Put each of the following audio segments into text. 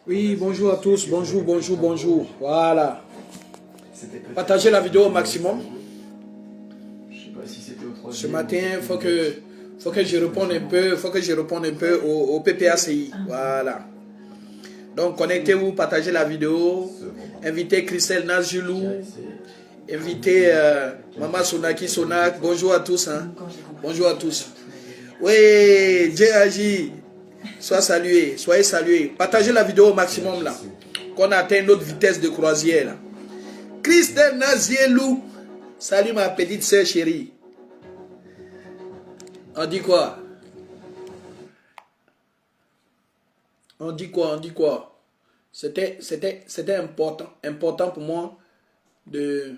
Oui, bonjour à tous, bonjour, bonjour, bonjour. Voilà. Partagez la vidéo au maximum. Ce matin, faut que je réponde un peu au PPACI. Voilà. Donc, connectez-vous, partagez la vidéo. Invitez Christelle Nazjulou. Invitez Maman Sonaki Sonak. Bonjour à tous. Hein. Bonjour à tous. Oui, Dieu agit. Soyez salués. Partagez la vidéo au maximum là. Qu'on atteint notre vitesse de croisière là. Christelle Nazielou. Salut ma petite sœur chérie. On dit quoi? On dit quoi? C'était important pour moi de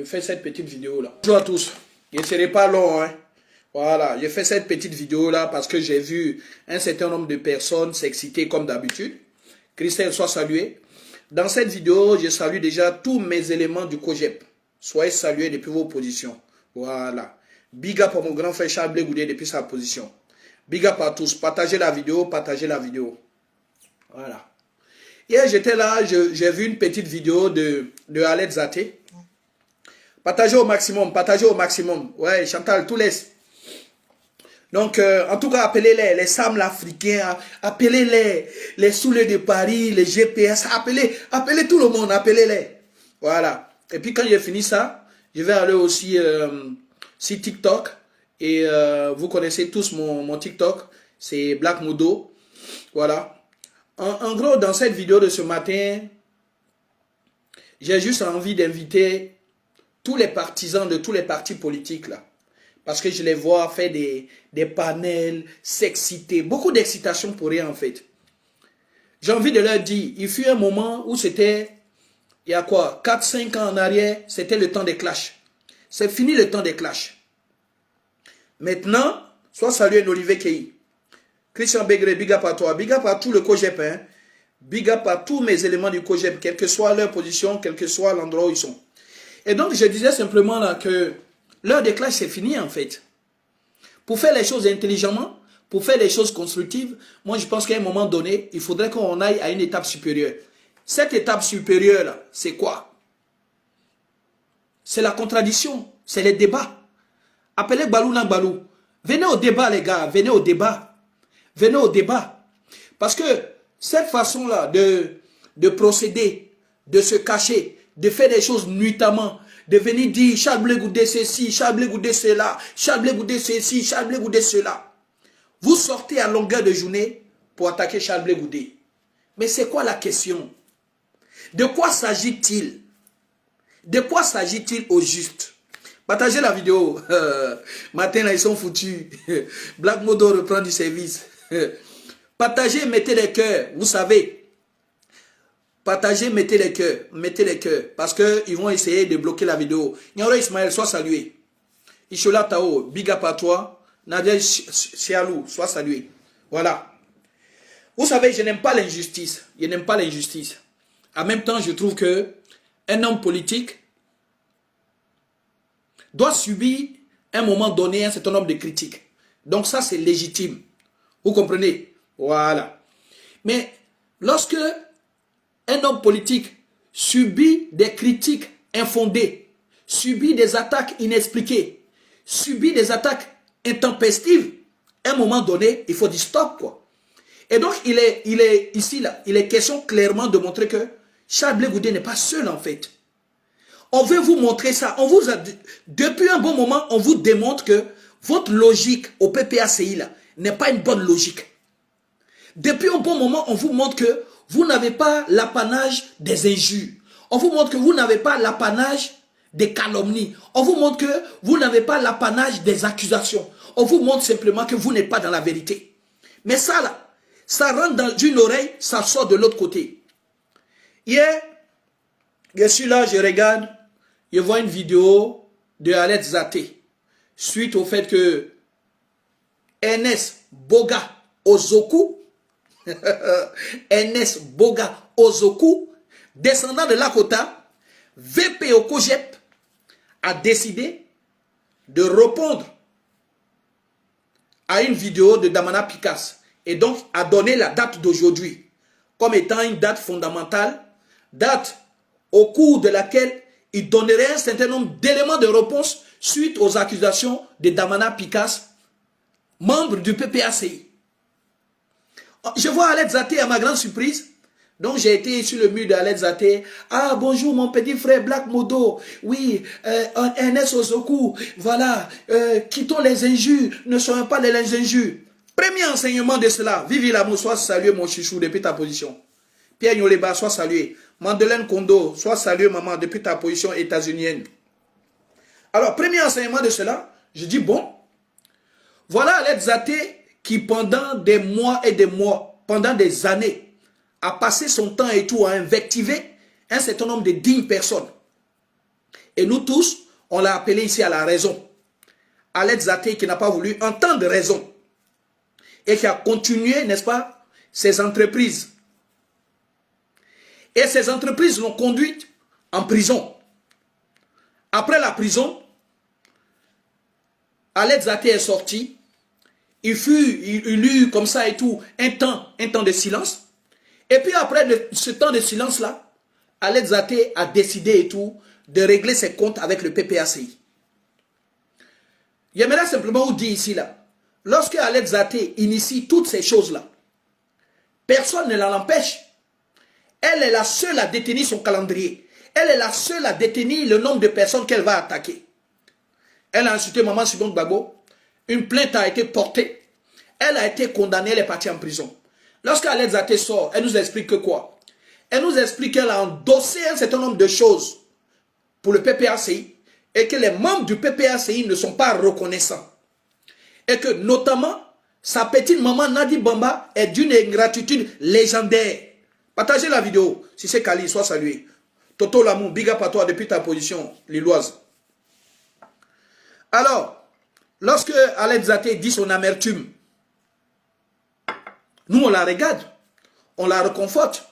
faire cette petite vidéo là. Bonjour à tous. Je ne serai pas long, hein. Voilà, j'ai fait cette petite vidéo là parce que j'ai vu un certain nombre de personnes s'exciter comme d'habitude. Christelle, soit saluée. Dans cette vidéo, je salue déjà tous mes éléments du COGEP. Soyez salués depuis vos positions. Voilà. Big up pour mon grand frère Charles Goudé depuis sa position. Big up à tous. Partagez la vidéo, partagez la vidéo. Voilà. Hier, j'étais là, j'ai vu une petite vidéo de Alet Zaté. Partagez au maximum, partagez au maximum. Ouais, Chantal, tout laisse. Donc, en tout cas, appelez-les, les SAM africains, appelez-les, les Soulés de Paris, les GPS, appelez tout le monde, appelez-les. Voilà. Et puis, quand j'ai fini ça, je vais aller aussi sur TikTok. Et vous connaissez tous mon TikTok, c'est Black Modo. Voilà. En gros, dans cette vidéo de ce matin, j'ai juste envie d'inviter tous les partisans de tous les partis politiques là. Parce que je les vois faire des panels, s'exciter. Beaucoup d'excitation pour rien en fait. J'ai envie de leur dire, il fut un moment où c'était, il y a quoi, 4-5 ans en arrière, c'était le temps des clashs. C'est fini le temps des clashs. Maintenant, soit salué Olivier Kei. Christian Begré, big up à toi. Big up à tout le COGEP. Hein. Big up à tous mes éléments du COGEP, quelle que soit leur position, quel que soit l'endroit où ils sont. Et donc, je disais simplement là que l'heure des clashs, c'est fini en fait. Pour faire les choses intelligemment, pour faire les choses constructives, moi je pense qu'à un moment donné, il faudrait qu'on aille à une étape supérieure. Cette étape supérieure là, c'est quoi? C'est la contradiction, c'est les débats. Appelez Balou na Balou. Venez au débat les gars, venez au débat. Venez au débat. Parce que cette façon-là de procéder, de se cacher, de faire des choses nuitamment, de venir dire Charles Blé Goudé ceci, Charles Blé Goudé cela, Charles Blé Goudé ceci, Charles Blé Goudé cela. Vous sortez à longueur de journée pour attaquer Charles Blé Goudé. Mais c'est quoi la question? De quoi s'agit-il? De quoi s'agit-il au juste? Partagez la vidéo. Matin là, ils sont foutus. Black Modo reprend du service. Partagez, mettez les cœurs. Vous savez. Partagez, mettez les cœurs, parce qu'ils vont essayer de bloquer la vidéo. Nyoro Ismaël, sois salué. Ishola Tao, big up à toi. Nadia Sialou, sois salué. Voilà. Vous savez, je n'aime pas l'injustice. Je n'aime pas l'injustice. En même temps, je trouve que un homme politique doit subir à un moment donné un certain nombre de critiques. Donc ça, c'est légitime. Vous comprenez? Voilà. Mais lorsque un homme politique subit des critiques infondées, subit des attaques inexpliquées, subit des attaques intempestives, à un moment donné, il faut dire stop, quoi. Et donc, il est ici, là, il est question clairement de montrer que Charles Blé Goudé n'est pas seul, en fait. On veut vous montrer ça. Depuis un bon moment, on vous démontre que votre logique au PPACI, là, n'est pas une bonne logique. Depuis un bon moment, on vous montre que vous n'avez pas l'apanage des injures. On vous montre que vous n'avez pas l'apanage des calomnies. On vous montre que vous n'avez pas l'apanage des accusations. On vous montre simplement que vous n'êtes pas dans la vérité. Mais ça là, ça rentre dans une oreille, ça sort de l'autre côté. Hier, je suis là, je regarde, je vois une vidéo de Alet Zaté. Suite au fait que Ernest Boga Ozoku, Ernest Boga Ozoku, descendant de Lakota, VP au COGEP, a décidé de répondre à une vidéo de Damana Picasse et donc a donné la date d'aujourd'hui comme étant une date fondamentale, date au cours de laquelle il donnerait un certain nombre d'éléments de réponse suite aux accusations de Damana Picasse, membre du PPACI. Je vois Alet Zaté à ma grande surprise. Donc j'ai été sur le mur d'Alet Zaté. Ah bonjour mon petit frère Black Modo. Oui, Ernest Ozoku. Voilà, quittons les injures, ne soyons pas les injures. Premier enseignement de cela. Vivi l'amour, sois salué mon chichou depuis ta position. Pierre Nyoleba, sois salué. Madeleine Kondo, sois salué maman depuis ta position états-unienne. Alors premier enseignement de cela, je dis bon, voilà Alet Zaté qui pendant des mois et des mois, pendant des années, a passé son temps et tout à invectiver un certain nombre de dignes personnes. Et nous tous, on l'a appelé ici à la raison. Alet Zaté qui n'a pas voulu entendre raison. Et qui a continué, n'est-ce pas, ses entreprises. Et ces entreprises l'ont conduite en prison. Après la prison, Alet Zaté est sorti. Il eut comme ça et tout un temps de silence. Et puis après ce temps de silence-là, Alet Zaté a décidé et tout de régler ses comptes avec le PPACI. J'aimerais simplement vous dire ici, là, lorsque Alet Zaté initie toutes ces choses-là, personne ne l'empêche. Elle est la seule à détenir son calendrier. Elle est la seule à détenir le nombre de personnes qu'elle va attaquer. Elle a insulté Maman Simone Gbagbo. Une plainte a été portée. Elle a été condamnée, elle est partie en prison. Lorsque Alet Zaté sort, elle nous explique que quoi? Elle nous explique qu'elle a endossé un certain nombre de choses pour le PPACI et que les membres du PPACI ne sont pas reconnaissants. Et que notamment, sa petite maman Nadi Bamba est d'une ingratitude légendaire. Partagez la vidéo. Si c'est Kali, sois salué. Toto Lamou, big up à toi depuis ta position lilloise. Alors, lorsque Alet Zaté dit son amertume, nous on la regarde, on la réconforte.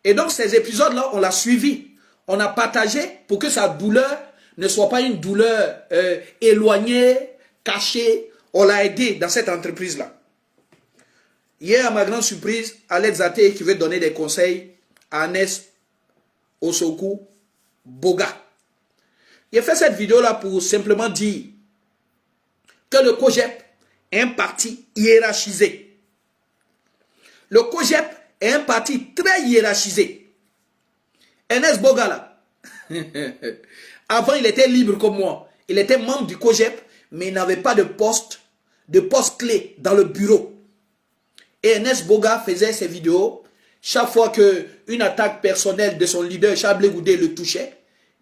Et donc ces épisodes-là, on l'a suivi. On a partagé pour que sa douleur ne soit pas une douleur éloignée, cachée. On l'a aidé dans cette entreprise-là. Hier, à ma grande surprise, Alet Zaté qui veut donner des conseils à Ernest Ozoku Boga. Il a fait cette vidéo-là pour simplement dire que le COJEP est un parti hiérarchisé. Le COJEP est un parti très hiérarchisé. Ernest Boga, là, avant il était libre comme moi. Il était membre du COJEP, mais il n'avait pas de poste clé dans le bureau. Et Ernest Boga faisait ses vidéos chaque fois qu'une attaque personnelle de son leader, Chablé Goudé, le touchait.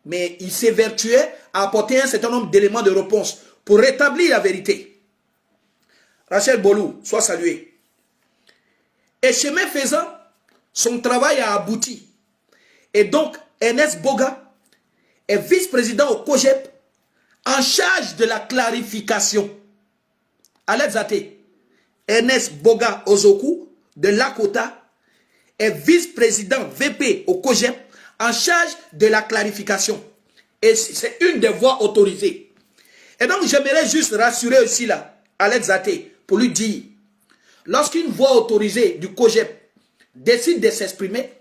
Mais il s'évertuait à apporter un certain nombre d'éléments de réponse pour rétablir la vérité. Rachel Bolou, sois salué. Et chemin faisant, son travail a abouti. Et donc, Ernest Boga est vice-président au COJEP en charge de la clarification. Alet Zaté, Ernest Boga Ozoku de Lakota est vice-président VP au COJEP en charge de la clarification. Et c'est une des voies autorisées. Et donc, j'aimerais juste rassurer aussi là, Alet Zaté, pour lui dire, lorsqu'une voie autorisée du COJEP décide de s'exprimer,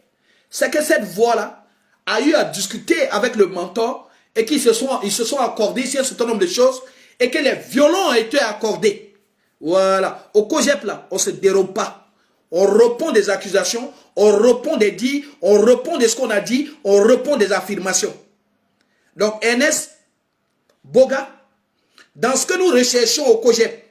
c'est que cette voie-là a eu à discuter avec le mentor et qu'ils se sont accordés sur un certain nombre de choses et que les violons ont été accordés. Voilà. Au COJEP, là, on ne se dérobe pas. On répond des accusations, on répond des dits, on répond de ce qu'on a dit, on répond des affirmations. Donc, Ernest Boga, dans ce que nous recherchons au COJEP,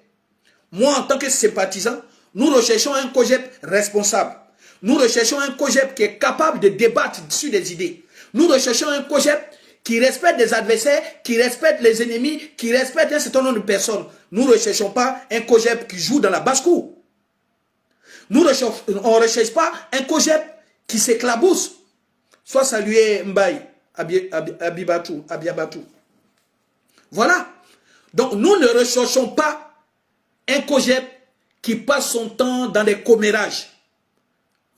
moi, en tant que sympathisant, nous recherchons un COJEP responsable. Nous recherchons un COJEP qui est capable de débattre sur des idées. Nous recherchons un COJEP qui respecte les adversaires, qui respecte les ennemis, qui respecte un certain nombre de personnes. Nous ne recherchons pas un COJEP qui joue dans la basse-cour. On ne recherche pas un COJEP qui s'éclabousse. Soit salué Mbaye, Abiabatou. Voilà. Donc nous ne recherchons pas un COJEP qui passe son temps dans des commérages.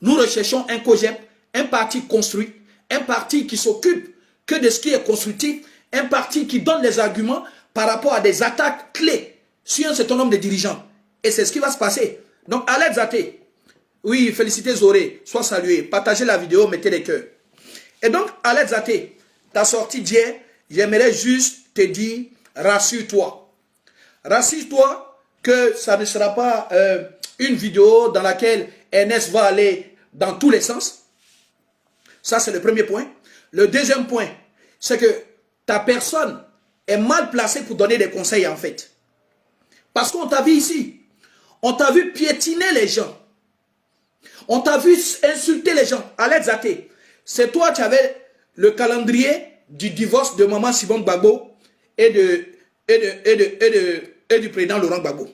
Nous recherchons un COJEP, un parti construit, un parti qui s'occupe que de ce qui est constructif, un parti qui donne les arguments par rapport à des attaques clés sur un certain nombre de dirigeants. Et c'est ce qui va se passer. Donc, Alex Zaté, oui, félicitez Zoré, sois salué, partagez la vidéo, mettez les cœurs. Et donc, Alex Zaté, ta sortie d'hier, j'aimerais juste te dire, rassure-toi. Rassure-toi que ça ne sera pas une vidéo dans laquelle Ernest va aller dans tous les sens. Ça, c'est le premier point. Le deuxième point, c'est que ta personne est mal placée pour donner des conseils, en fait. Parce qu'on t'a vu ici. On t'a vu piétiner les gens. On t'a vu insulter les gens. Alex Zaté, c'est toi qui avais le calendrier du divorce de maman Simone Gbagbo et du président Laurent Gbagbo.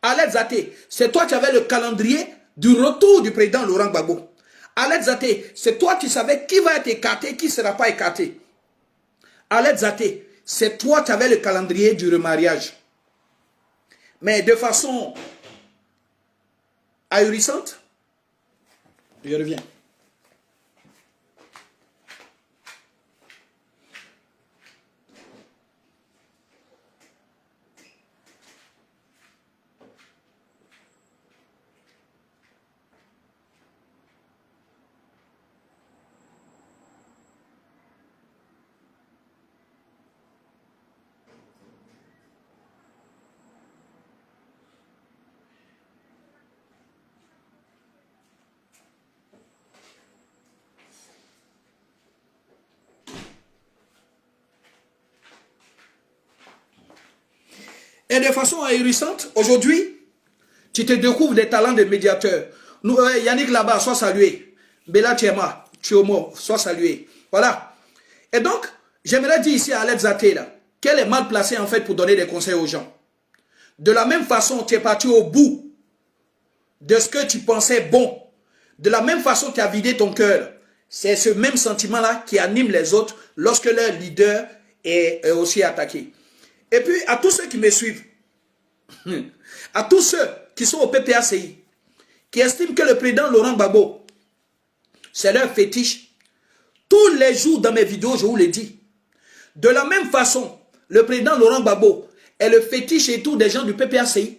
Alex Zaté, c'est toi qui avais le calendrier du retour du président Laurent Gbagbo. Alex Zaté, c'est toi qui savais qui va être écarté, qui ne sera pas écarté. Alex Zaté, c'est toi qui avais le calendrier du remariage. Mais de façon ahurissante, je reviens. Et de façon ahurissante, aujourd'hui, tu te découvres des talents de médiateur. Nous, Yannick là-bas, sois salué. Bella Tchema, Tchomo, sois salué. Voilà. Et donc, j'aimerais dire ici à Alex Zaté, là, qu'elle est mal placée en fait pour donner des conseils aux gens. De la même façon, tu es parti au bout de ce que tu pensais bon. De la même façon, tu as vidé ton cœur. C'est ce même sentiment-là qui anime les autres lorsque leur leader est aussi attaqué. Et puis, à tous ceux qui me suivent, à tous ceux qui sont au PPACI, qui estiment que le président Laurent Gbagbo, c'est leur fétiche, tous les jours dans mes vidéos, je vous le dis, de la même façon, le président Laurent Gbagbo est le fétiche et tout des gens du PPACI.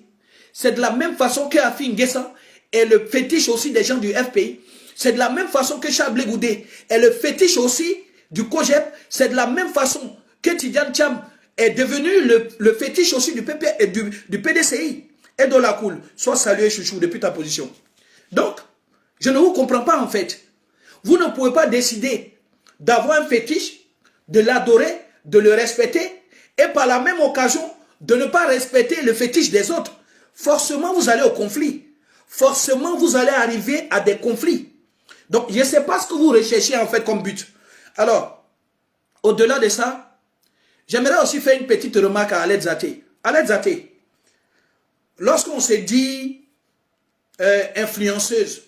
C'est de la même façon que Afi N'Guessan est le fétiche aussi des gens du FPI. C'est de la même façon que Charles Blé Goudé est le fétiche aussi du COGEP. C'est de la même façon que Tidjane Thiam est devenu le fétiche aussi du PDCI. Et de la cool, sois salué chouchou depuis ta position. Donc, je ne vous comprends pas en fait. Vous ne pouvez pas décider d'avoir un fétiche, de l'adorer, de le respecter, et par la même occasion, de ne pas respecter le fétiche des autres. Forcément, vous allez au conflit. Forcément, vous allez arriver à des conflits. Donc, je ne sais pas ce que vous recherchez en fait comme but. Alors, au-delà de ça, j'aimerais aussi faire une petite remarque à Alex Zaté. Alex Zaté, lorsqu'on se dit influenceuse,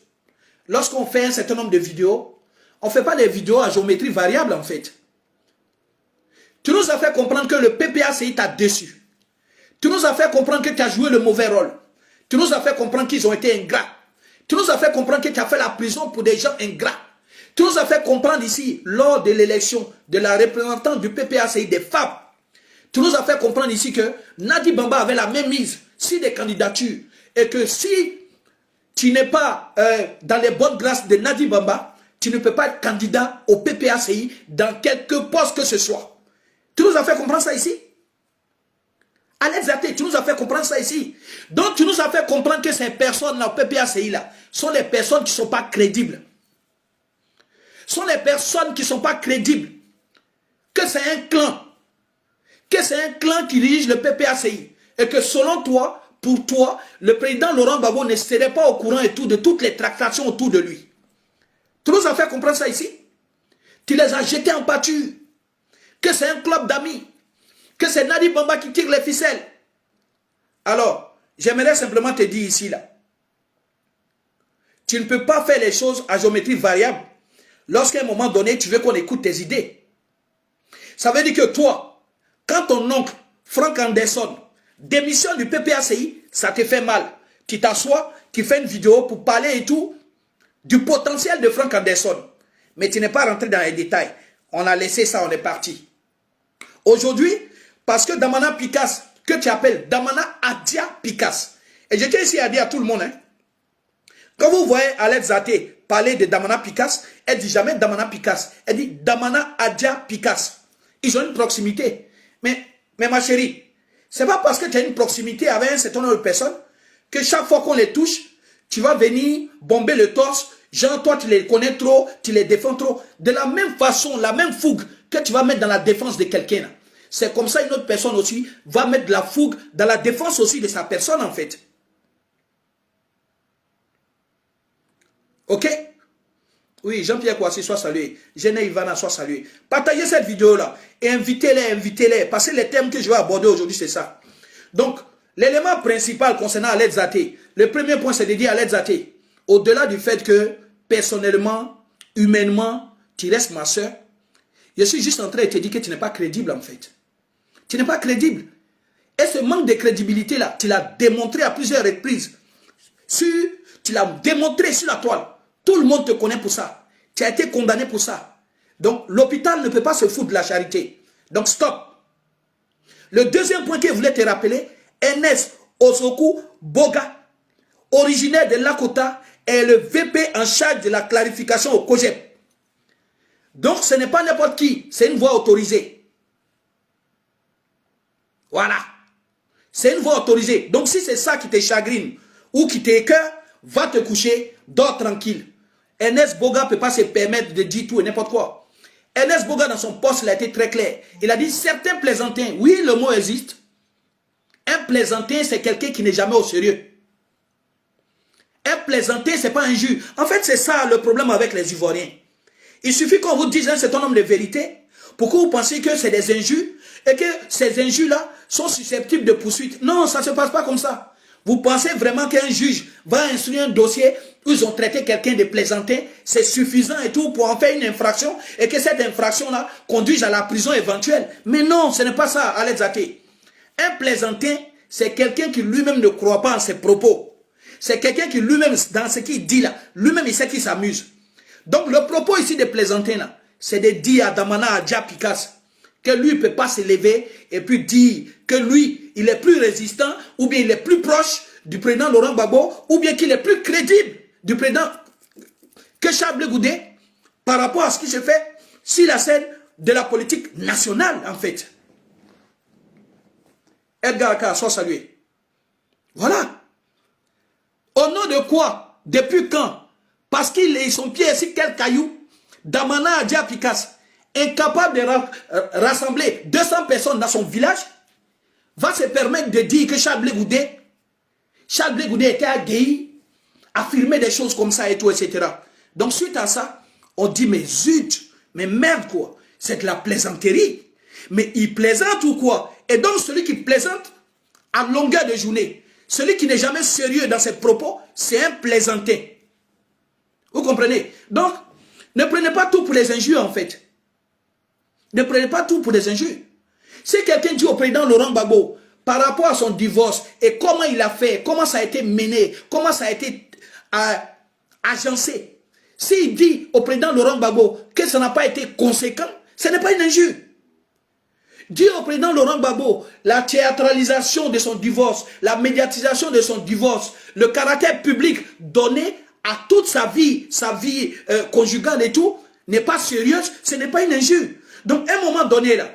lorsqu'on fait un certain nombre de vidéos, on ne fait pas des vidéos à géométrie variable en fait. Tu nous as fait comprendre que le PPACI t'a déçu. Tu nous as fait comprendre que tu as joué le mauvais rôle. Tu nous as fait comprendre qu'ils ont été ingrats. Tu nous as fait comprendre que tu as fait la prison pour des gens ingrats. Tu nous as fait comprendre ici, lors de l'élection de la représentante du PPACI des femmes, tu nous as fait comprendre ici que Nadi Bamba avait la même mise sur des candidatures et que si tu n'es pas dans les bonnes grâces de Nadi Bamba, tu ne peux pas être candidat au PPACI dans quelque poste que ce soit. Tu nous as fait comprendre ça ici? Alex Zaté, tu nous as fait comprendre ça ici. Donc tu nous as fait comprendre que ces personnes-là, au PPACI, là, sont les personnes qui ne sont pas crédibles. Sont les personnes qui ne sont pas crédibles. Que c'est un clan. Que c'est un clan qui dirige le PPACI. Et que selon toi, pour toi, le président Laurent Gbagbo ne serait pas au courant et tout de toutes les tractations autour de lui. Tu nous as fait comprendre ça ici. Tu les as jetés en pâture. Que c'est un club d'amis. Que c'est Nadi Bamba qui tire les ficelles. Alors, j'aimerais simplement te dire ici, là. Tu ne peux pas faire les choses à géométrie variable lorsqu'à un moment donné, tu veux qu'on écoute tes idées. Ça veut dire que toi, quand ton oncle, Frank Anderson, démissionne du PPACI, ça te fait mal. Tu t'assois, tu fais une vidéo pour parler et tout du potentiel de Frank Anderson. Mais tu n'es pas rentré dans les détails. On a laissé ça, on est parti. Aujourd'hui, parce que Damana Picasse, que tu appelles Damana Adia Picasse, Et je tiens ici à dire à tout le monde, hein, quand vous voyez Alex Zaté parler de Damana Picasse, elle dit jamais Damana Picasse. Elle dit Damana Adja Picasse. Ils ont une proximité. Mais ma chérie, c'est pas parce que tu as une proximité avec un certain nombre de personnes que chaque fois qu'on les touche, tu vas venir bomber le torse. Genre, toi, tu les connais trop, tu les défends trop. De la même façon, la même fougue que tu vas mettre dans la défense de quelqu'un. C'est comme ça une autre personne aussi va mettre de la fougue dans la défense aussi de sa personne, en fait. Ok? Oui, Jean-Pierre Kouassi, soit salué. Jenna Ivana, soit salué. Partagez cette vidéo-là et invitez-les. Parce que les thèmes que je vais aborder aujourd'hui, c'est ça. Donc, l'élément principal concernant Alex Zaté, le premier point, c'est de dire Alex Zaté, au-delà du fait que, personnellement, humainement, tu restes ma soeur, je suis juste en train de te dire que tu n'es pas crédible, en fait. Tu n'es pas crédible. Et ce manque de crédibilité-là, tu l'as démontré à plusieurs reprises. Tu l'as démontré sur la toile. Tout le monde te connaît pour ça. Tu as été condamné pour ça. Donc, l'hôpital ne peut pas se foutre de la charité. Donc, stop. Le deuxième point que je voulais te rappeler, Ernest Osoku Boga, originaire de Lakota, est le VP en charge de la clarification au COGEP. Donc, ce n'est pas n'importe qui. C'est une voix autorisée. Voilà. C'est une voix autorisée. Donc, si c'est ça qui te chagrine ou qui t'écoeure, va te coucher, dors tranquille. Ernest Boga ne peut pas se permettre de dire tout et n'importe quoi. Ernest Boga, dans son poste, il a été très clair. Il a dit certains plaisantins. Oui, le mot existe. Un plaisantin, c'est quelqu'un qui n'est jamais au sérieux. Un plaisantin, ce n'est pas un juge. En fait, c'est ça le problème avec les Ivoiriens. Il suffit qu'on vous dise un certain nombre de vérités pour que vous pensiez que c'est des injures et que ces injures-là sont susceptibles de poursuite. Non, ça ne se passe pas comme ça. Vous pensez vraiment qu'un juge va instruire un dossier où ils ont traité quelqu'un de plaisantin, c'est suffisant et tout pour en faire une infraction et que cette infraction-là conduise à la prison éventuelle. Mais non, ce n'est pas ça, Alex Zaté. Un plaisantin, c'est quelqu'un qui lui-même ne croit pas en ses propos. C'est quelqu'un qui lui-même, dans ce qu'il dit là, lui-même il sait qu'il s'amuse. Donc le propos ici des plaisantins là, c'est de dire à Damana Adja Picasse que lui ne peut pas se lever et puis dire que lui, il est plus résistant ou bien il est plus proche du président Laurent Gbagbo ou bien qu'il est plus crédible du président que Charles Blé Goudé par rapport à ce qui se fait sur la scène de la politique nationale en fait. Edgar Aka, soit salué. Voilà. Au nom de quoi? Depuis quand? Parce qu'il est son pied sur quel caillou? Damana Adja Picasse, incapable de rassembler 200 personnes dans son village, va se permettre de dire que Charles Blé Goudé était à Guéhi, affirmer des choses comme ça et tout, etc. Donc suite à ça, on dit mais zut, mais merde quoi, c'est de la plaisanterie. Mais il plaisante ou quoi? Et donc celui qui plaisante à longueur de journée, celui qui n'est jamais sérieux dans ses propos, c'est un plaisantin. Vous comprenez? Donc, ne prenez pas tout pour les injures en fait. Ne prenez pas tout pour des injures. Si quelqu'un dit au président Laurent Gbagbo, par rapport à son divorce, et comment il a fait, comment ça a été mené, comment ça a été agencé, s'il dit au président Laurent Gbagbo que ça n'a pas été conséquent, ce n'est pas une injure. Dire au président Laurent Gbagbo la théâtralisation de son divorce, la médiatisation de son divorce, le caractère public donné à toute sa vie conjugale et tout, n'est pas sérieuse, ce n'est pas une injure. Donc, à un moment donné, là,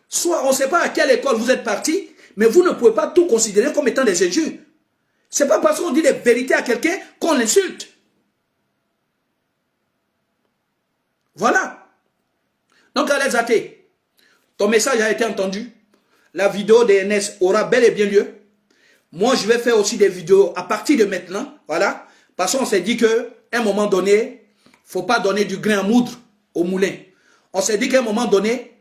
soit on ne sait pas à quelle école vous êtes parti, mais vous ne pouvez pas tout considérer comme étant des injures. Ce n'est pas parce qu'on dit des vérités à quelqu'un qu'on l'insulte. Voilà. Donc, Alex Zaté, ton message a été entendu. La vidéo de NS aura bel et bien lieu. Moi, je vais faire aussi des vidéos à partir de maintenant. Voilà. Parce qu'on s'est dit qu'à un moment donné, il ne faut pas donner du grain à moudre au moulin. On s'est dit qu'à un moment donné,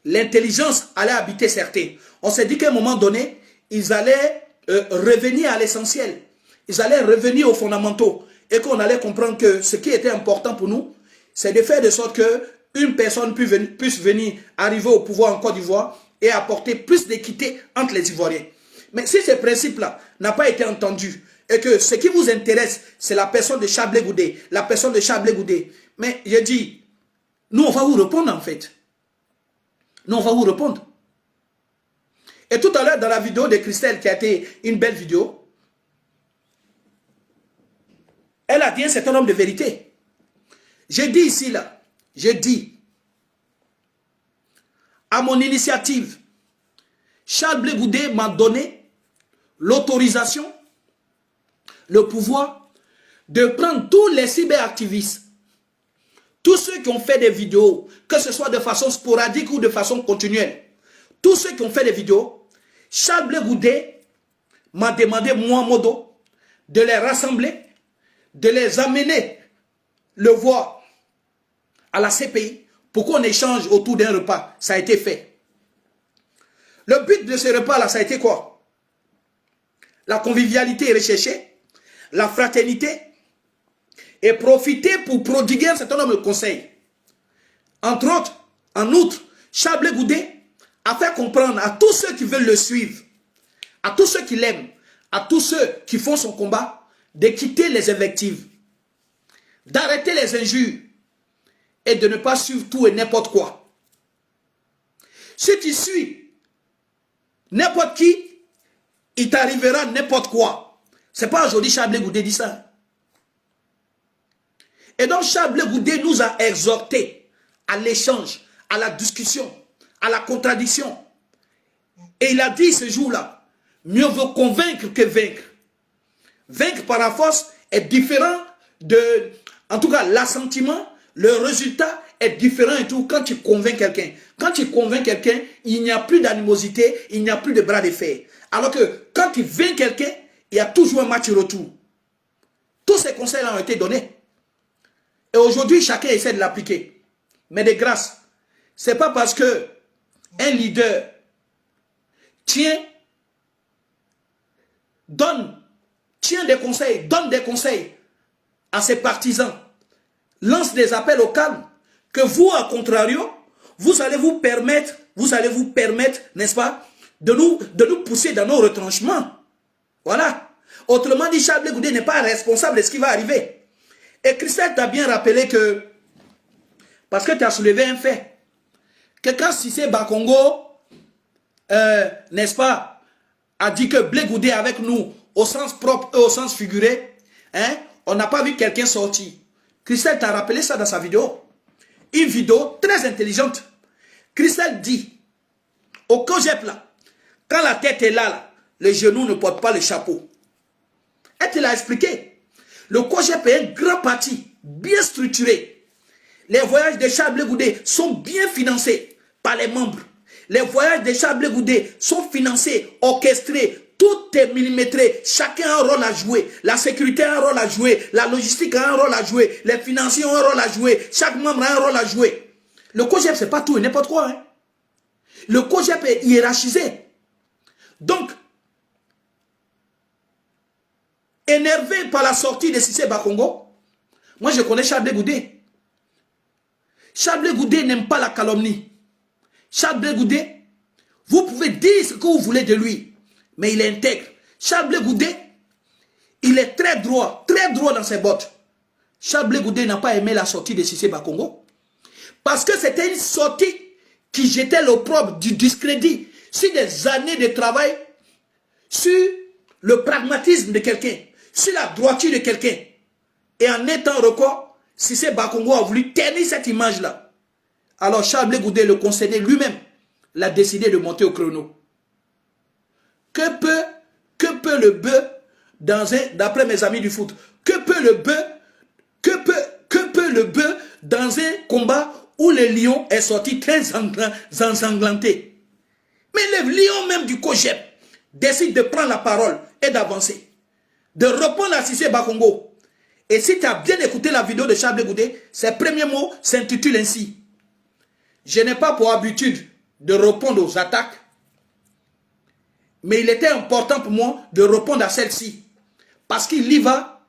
l'intelligence allait habiter certains. On s'est dit qu'à un moment donné, ils allaient revenir à l'essentiel. Ils allaient revenir aux fondamentaux. Et qu'on allait comprendre que ce qui était important pour nous, c'est de faire de sorte qu'une personne puisse venir arriver au pouvoir en Côte d'Ivoire et apporter plus d'équité entre les Ivoiriens. Mais si ce principe-là n'a pas été entendu, et que ce qui vous intéresse, c'est la personne de Charles Blé Goudé, la personne de Charles Blé Goudé, mais je dis, nous on va vous répondre en fait. Nous on va vous répondre. Et tout à l'heure dans la vidéo de Christelle, qui a été une belle vidéo, a dit un certain nombre de vérités. J'ai dit ici, là, j'ai dit, à mon initiative, Charles Blé Goudé m'a donné l'autorisation, le pouvoir de prendre tous les cyberactivistes, tous ceux qui ont fait des vidéos, que ce soit de façon sporadique ou de façon continuelle, tous ceux qui ont fait des vidéos, Charles Blé Goudé m'a demandé, moi, Modo, de les rassembler, de les amener le voir à la CPI pour qu'on échange autour d'un repas. Ça a été fait. Le but de ce repas-là, ça a été quoi? La convivialité recherchée, la fraternité, et profiter pour prodiguer un certain nombre de conseils. Entre autres, en outre, Charles Blé Goudé a fait comprendre à tous ceux qui veulent le suivre, à tous ceux qui l'aiment, à tous ceux qui font son combat, de quitter les invectives, d'arrêter les injures et de ne pas suivre tout et n'importe quoi. Si tu suis n'importe qui, il t'arrivera n'importe quoi. Ce n'est pas aujourd'hui Charles Blé Goudé dit ça. Et donc Charles Blé Goudé nous a exhortés à l'échange, à la discussion, à la contradiction. Et il a dit ce jour-là, mieux vaut convaincre que vaincre. Vaincre par la force est différent de, en tout cas l'assentiment, le résultat est différent et tout quand tu convaincs quelqu'un. Quand tu convaincs quelqu'un, il n'y a plus d'animosité, il n'y a plus de bras de fer. Alors que quand tu vaincs quelqu'un, il y a toujours un match retour. Tous ces conseils-là ont été donnés. Et aujourd'hui, chacun essaie de l'appliquer. Mais de grâce, ce n'est pas parce que un leader donne des conseils à ses partisans, lance des appels au calme, que vous, à contrario, vous allez vous permettre, n'est-ce pas, de nous pousser dans nos retranchements. Voilà. Autrement dit, Charles Blé Goudé n'est pas responsable de ce qui va arriver. Et Christelle t'a bien rappelé que, parce que tu as soulevé un fait, que quand Cissé Bakongo, n'est-ce pas, a dit que Blé Goudé est avec nous au sens propre et au sens figuré, hein, on n'a pas vu quelqu'un sortir. Christelle t'a rappelé ça dans sa vidéo. Une vidéo très intelligente. Christelle dit, au COJEP là, quand la tête est là, le genou ne porte pas le chapeau. Elle te l'a expliqué. Le COJEP est un grand parti, bien structuré. Les voyages de Charles Blé Goudé sont bien financés par les membres. Les voyages de Charles Blé Goudé sont financés, orchestrés, tout est millimétré. Chacun a un rôle à jouer. La sécurité a un rôle à jouer. La logistique a un rôle à jouer. Les financiers ont un rôle à jouer. Chaque membre a un rôle à jouer. Le COJEP, ce n'est pas tout et n'importe quoi. Hein. Le COJEP est hiérarchisé. Donc, énervé par la sortie de Cissé Bakongo, moi je connais Charles Blé Goudé. Charles Blé Goudé n'aime pas la calomnie. Charles Blé Goudé, vous pouvez dire ce que vous voulez de lui, mais il est intègre. Charles Blé Goudé, il est très droit dans ses bottes. Charles Blé Goudé n'a pas aimé la sortie de Cissé Bakongo, parce que c'était une sortie qui jetait l'opprobre du discrédit sur des années de travail, sur le pragmatisme de quelqu'un, sur la droiture de quelqu'un. Et en étant record, Cissé Bakongo a voulu ternir cette image-là. Alors Charles Blé Goudé, le conseiller lui-même, l'a décidé de monter au chrono. Que peut le bœuf d'après mes amis du foot, que peut le bœuf dans un combat où le lion est sorti très ensanglanté? Mais le lion même du COJEP décide de prendre la parole et d'avancer, de répondre à Cissé Bakongo. Et si tu as bien écouté la vidéo de Charles Blé Goudé, ses premiers mots s'intitulent ainsi: je n'ai pas pour habitude de répondre aux attaques, mais il était important pour moi de répondre à celle-ci, parce qu'il y va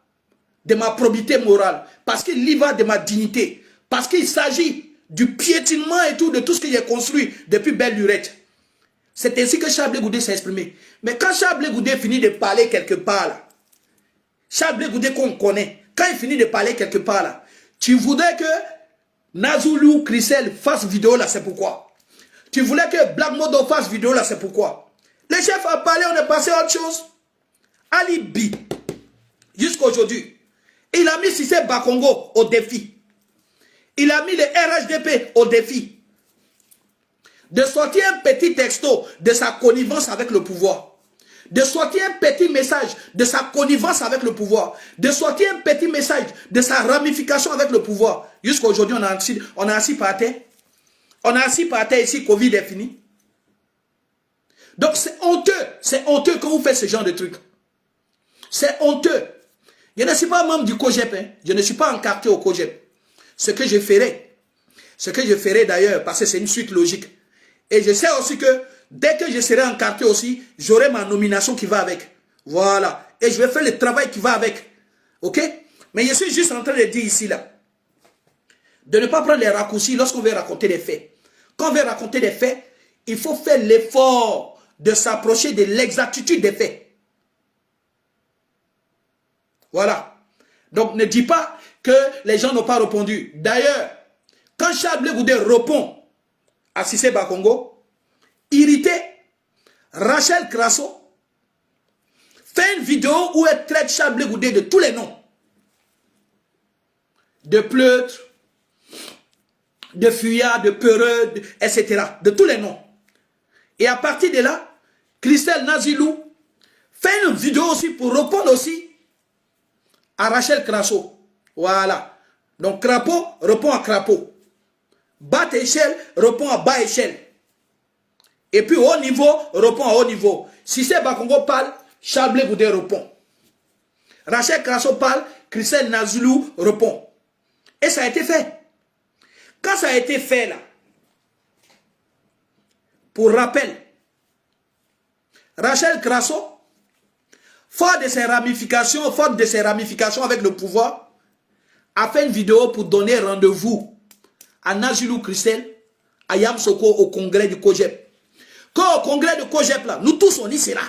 de ma probité morale, parce qu'il y va de ma dignité, parce qu'il s'agit du piétinement et tout, de tout ce que j'ai construit depuis belle lurette. C'est ainsi que Charles Blé Goudé s'est exprimé. Mais quand Charles Blé Goudé finit de parler quelque part là, Charles Blé Goudé qu'on connaît, quand il finit de parler quelque part là, tu voudrais que Nazoulou Christelle fasse vidéo là, c'est pourquoi. Tu voulais que Black Modo fasse vidéo là, c'est pourquoi. Le chef a parlé, on est passé à autre chose. Alibi. Jusqu'à aujourd'hui. Il a mis Cissé Bakongo au défi. Il a mis le RHDP au défi. De sortir un petit texto de sa connivence avec le pouvoir. De sortir un petit message de sa connivence avec le pouvoir. De sortir un petit message de sa ramification avec le pouvoir. Jusqu'à aujourd'hui, on a assis par terre. On a assis par terre ici, Covid est fini. Donc c'est honteux quand vous faites ce genre de trucs. C'est honteux. Je ne suis pas membre du COGEP, hein. Je ne suis pas encarté au COGEP. Ce que je ferai d'ailleurs, parce que c'est une suite logique. Et je sais aussi que dès que je serai encarté aussi, j'aurai ma nomination qui va avec. Voilà. Et je vais faire le travail qui va avec. Ok? Mais je suis juste en train de dire ici, là, de ne pas prendre les raccourcis lorsqu'on veut raconter des faits. Quand on veut raconter des faits, il faut faire l'effort de s'approcher de l'exactitude des faits. Voilà. Donc ne dis pas que les gens n'ont pas répondu. D'ailleurs, quand Charles Blé Goudé répond à Cissé Bakongo, irrité, Rachel Crasso fait une vidéo où elle traite Charles Blé Goudé de tous les noms. De pleutre, de fuyard, de peureux, etc. De tous les noms. Et à partir de là, Christelle Nazilou fait une vidéo aussi pour répondre aussi à Rachel Crasso. Voilà. Donc Crapaud répond à Crapaud. Bas échelle répond à bas échelle. Et puis haut niveau répond à haut niveau. Si c'est Bakongo parle, Charles Blé Goudé répond. Rachel Crasso parle, Christelle Nazilou répond. Et ça a été fait. Quand ça a été fait là, pour rappel, Rachel Crasso, fort de ses ramifications avec le pouvoir, a fait une vidéo pour donner rendez-vous à Nazilou Christelle, à Yam Soko au congrès du COGEP. Quand au congrès du COGEP là, nous tous on y sera.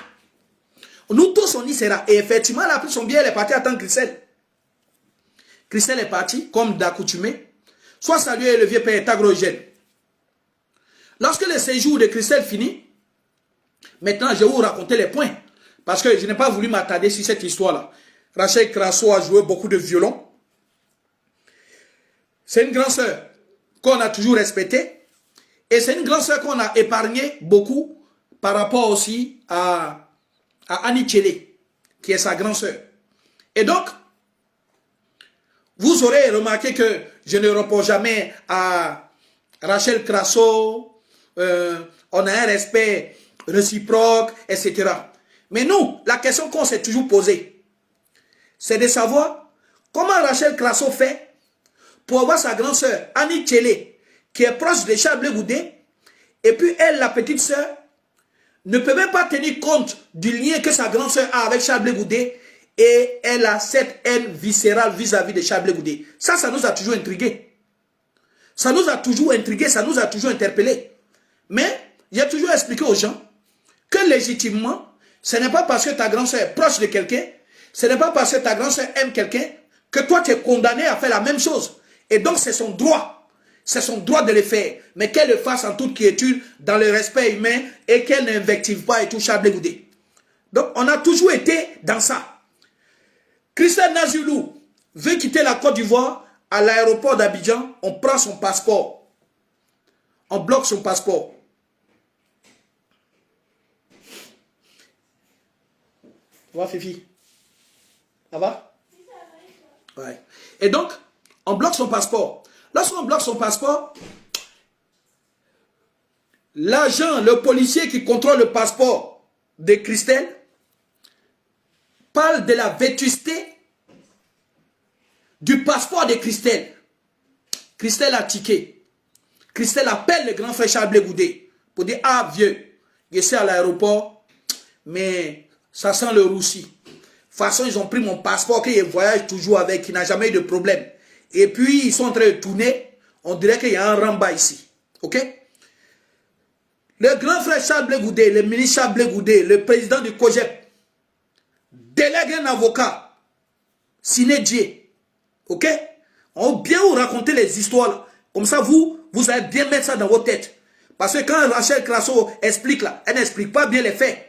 Nous tous on y sera. Et effectivement, elle a pris son billet, elle est partie attendre Christelle. Christelle est partie, comme d'accoutumé. Soit saluer le vieux père Tagrogène. Lorsque le séjour de Christelle finit, maintenant je vais vous raconter les points. Parce que je n'ai pas voulu m'attarder sur cette histoire-là. Rachel Crasso a joué beaucoup de violon. C'est une grande sœur qu'on a toujours respectée. Et c'est une grande sœur qu'on a épargnée beaucoup par rapport aussi à Annie Tchélé, qui est sa grande sœur. Et donc, vous aurez remarqué que je ne réponds jamais à Rachel Crasso. On a un respect réciproque, etc. Mais nous, la question qu'on s'est toujours posée, c'est de savoir comment Rachel Crasso fait pour avoir sa grande sœur, Annie Tchélé, qui est proche de Charles Blé Goudé, et puis elle, la petite sœur, ne peut même pas tenir compte du lien que sa grande sœur a avec Charles Blé Goudé, et elle a cette haine viscérale vis-à-vis de Charles Blé Goudé. Ça nous a toujours intrigués. Ça nous a toujours intrigués, ça nous a toujours interpellés. Mais, j'ai toujours expliqué aux gens que légitimement, ce n'est pas parce que ta grande sœur est proche de quelqu'un, ce n'est pas parce que ta grande sœur aime quelqu'un, que toi tu es condamné à faire la même chose. Et donc c'est son droit. C'est son droit de le faire. Mais qu'elle le fasse en toute quiétude, dans le respect humain, et qu'elle n'invective pas et tout Charles Blé Goudé. Donc on a toujours été dans ça. Christelle Nazilou veut quitter la Côte d'Ivoire à l'aéroport d'Abidjan, on prend son passeport. On bloque son passeport. Ça va, Fifi? Ça va? Ouais. Et donc, on bloque son passeport. Lorsqu'on bloque son passeport, l'agent, le policier qui contrôle le passeport de Christelle parle de la vétusté du passeport de Christelle. Christelle a tiqué. Christelle appelle le grand frère Charles Blé Goudé pour dire: ah vieux, je suis à l'aéroport, mais ça sent le roussi. De toute façon, ils ont pris mon passeport que je voyage toujours avec, qui n'a jamais eu de problème. Et puis, ils sont en train de tourner. On dirait qu'il y a un ramba ici. Ok? Le grand frère Charles Blé Goudé, le ministre Charles Blé Goudé, le président du COGEP, délègue un avocat, Siné Dié. Ok? On va bien vous raconter les histoires là. Comme ça, vous allez bien mettre ça dans vos têtes. Parce que quand Rachel Crasso explique là, elle n'explique pas bien les faits.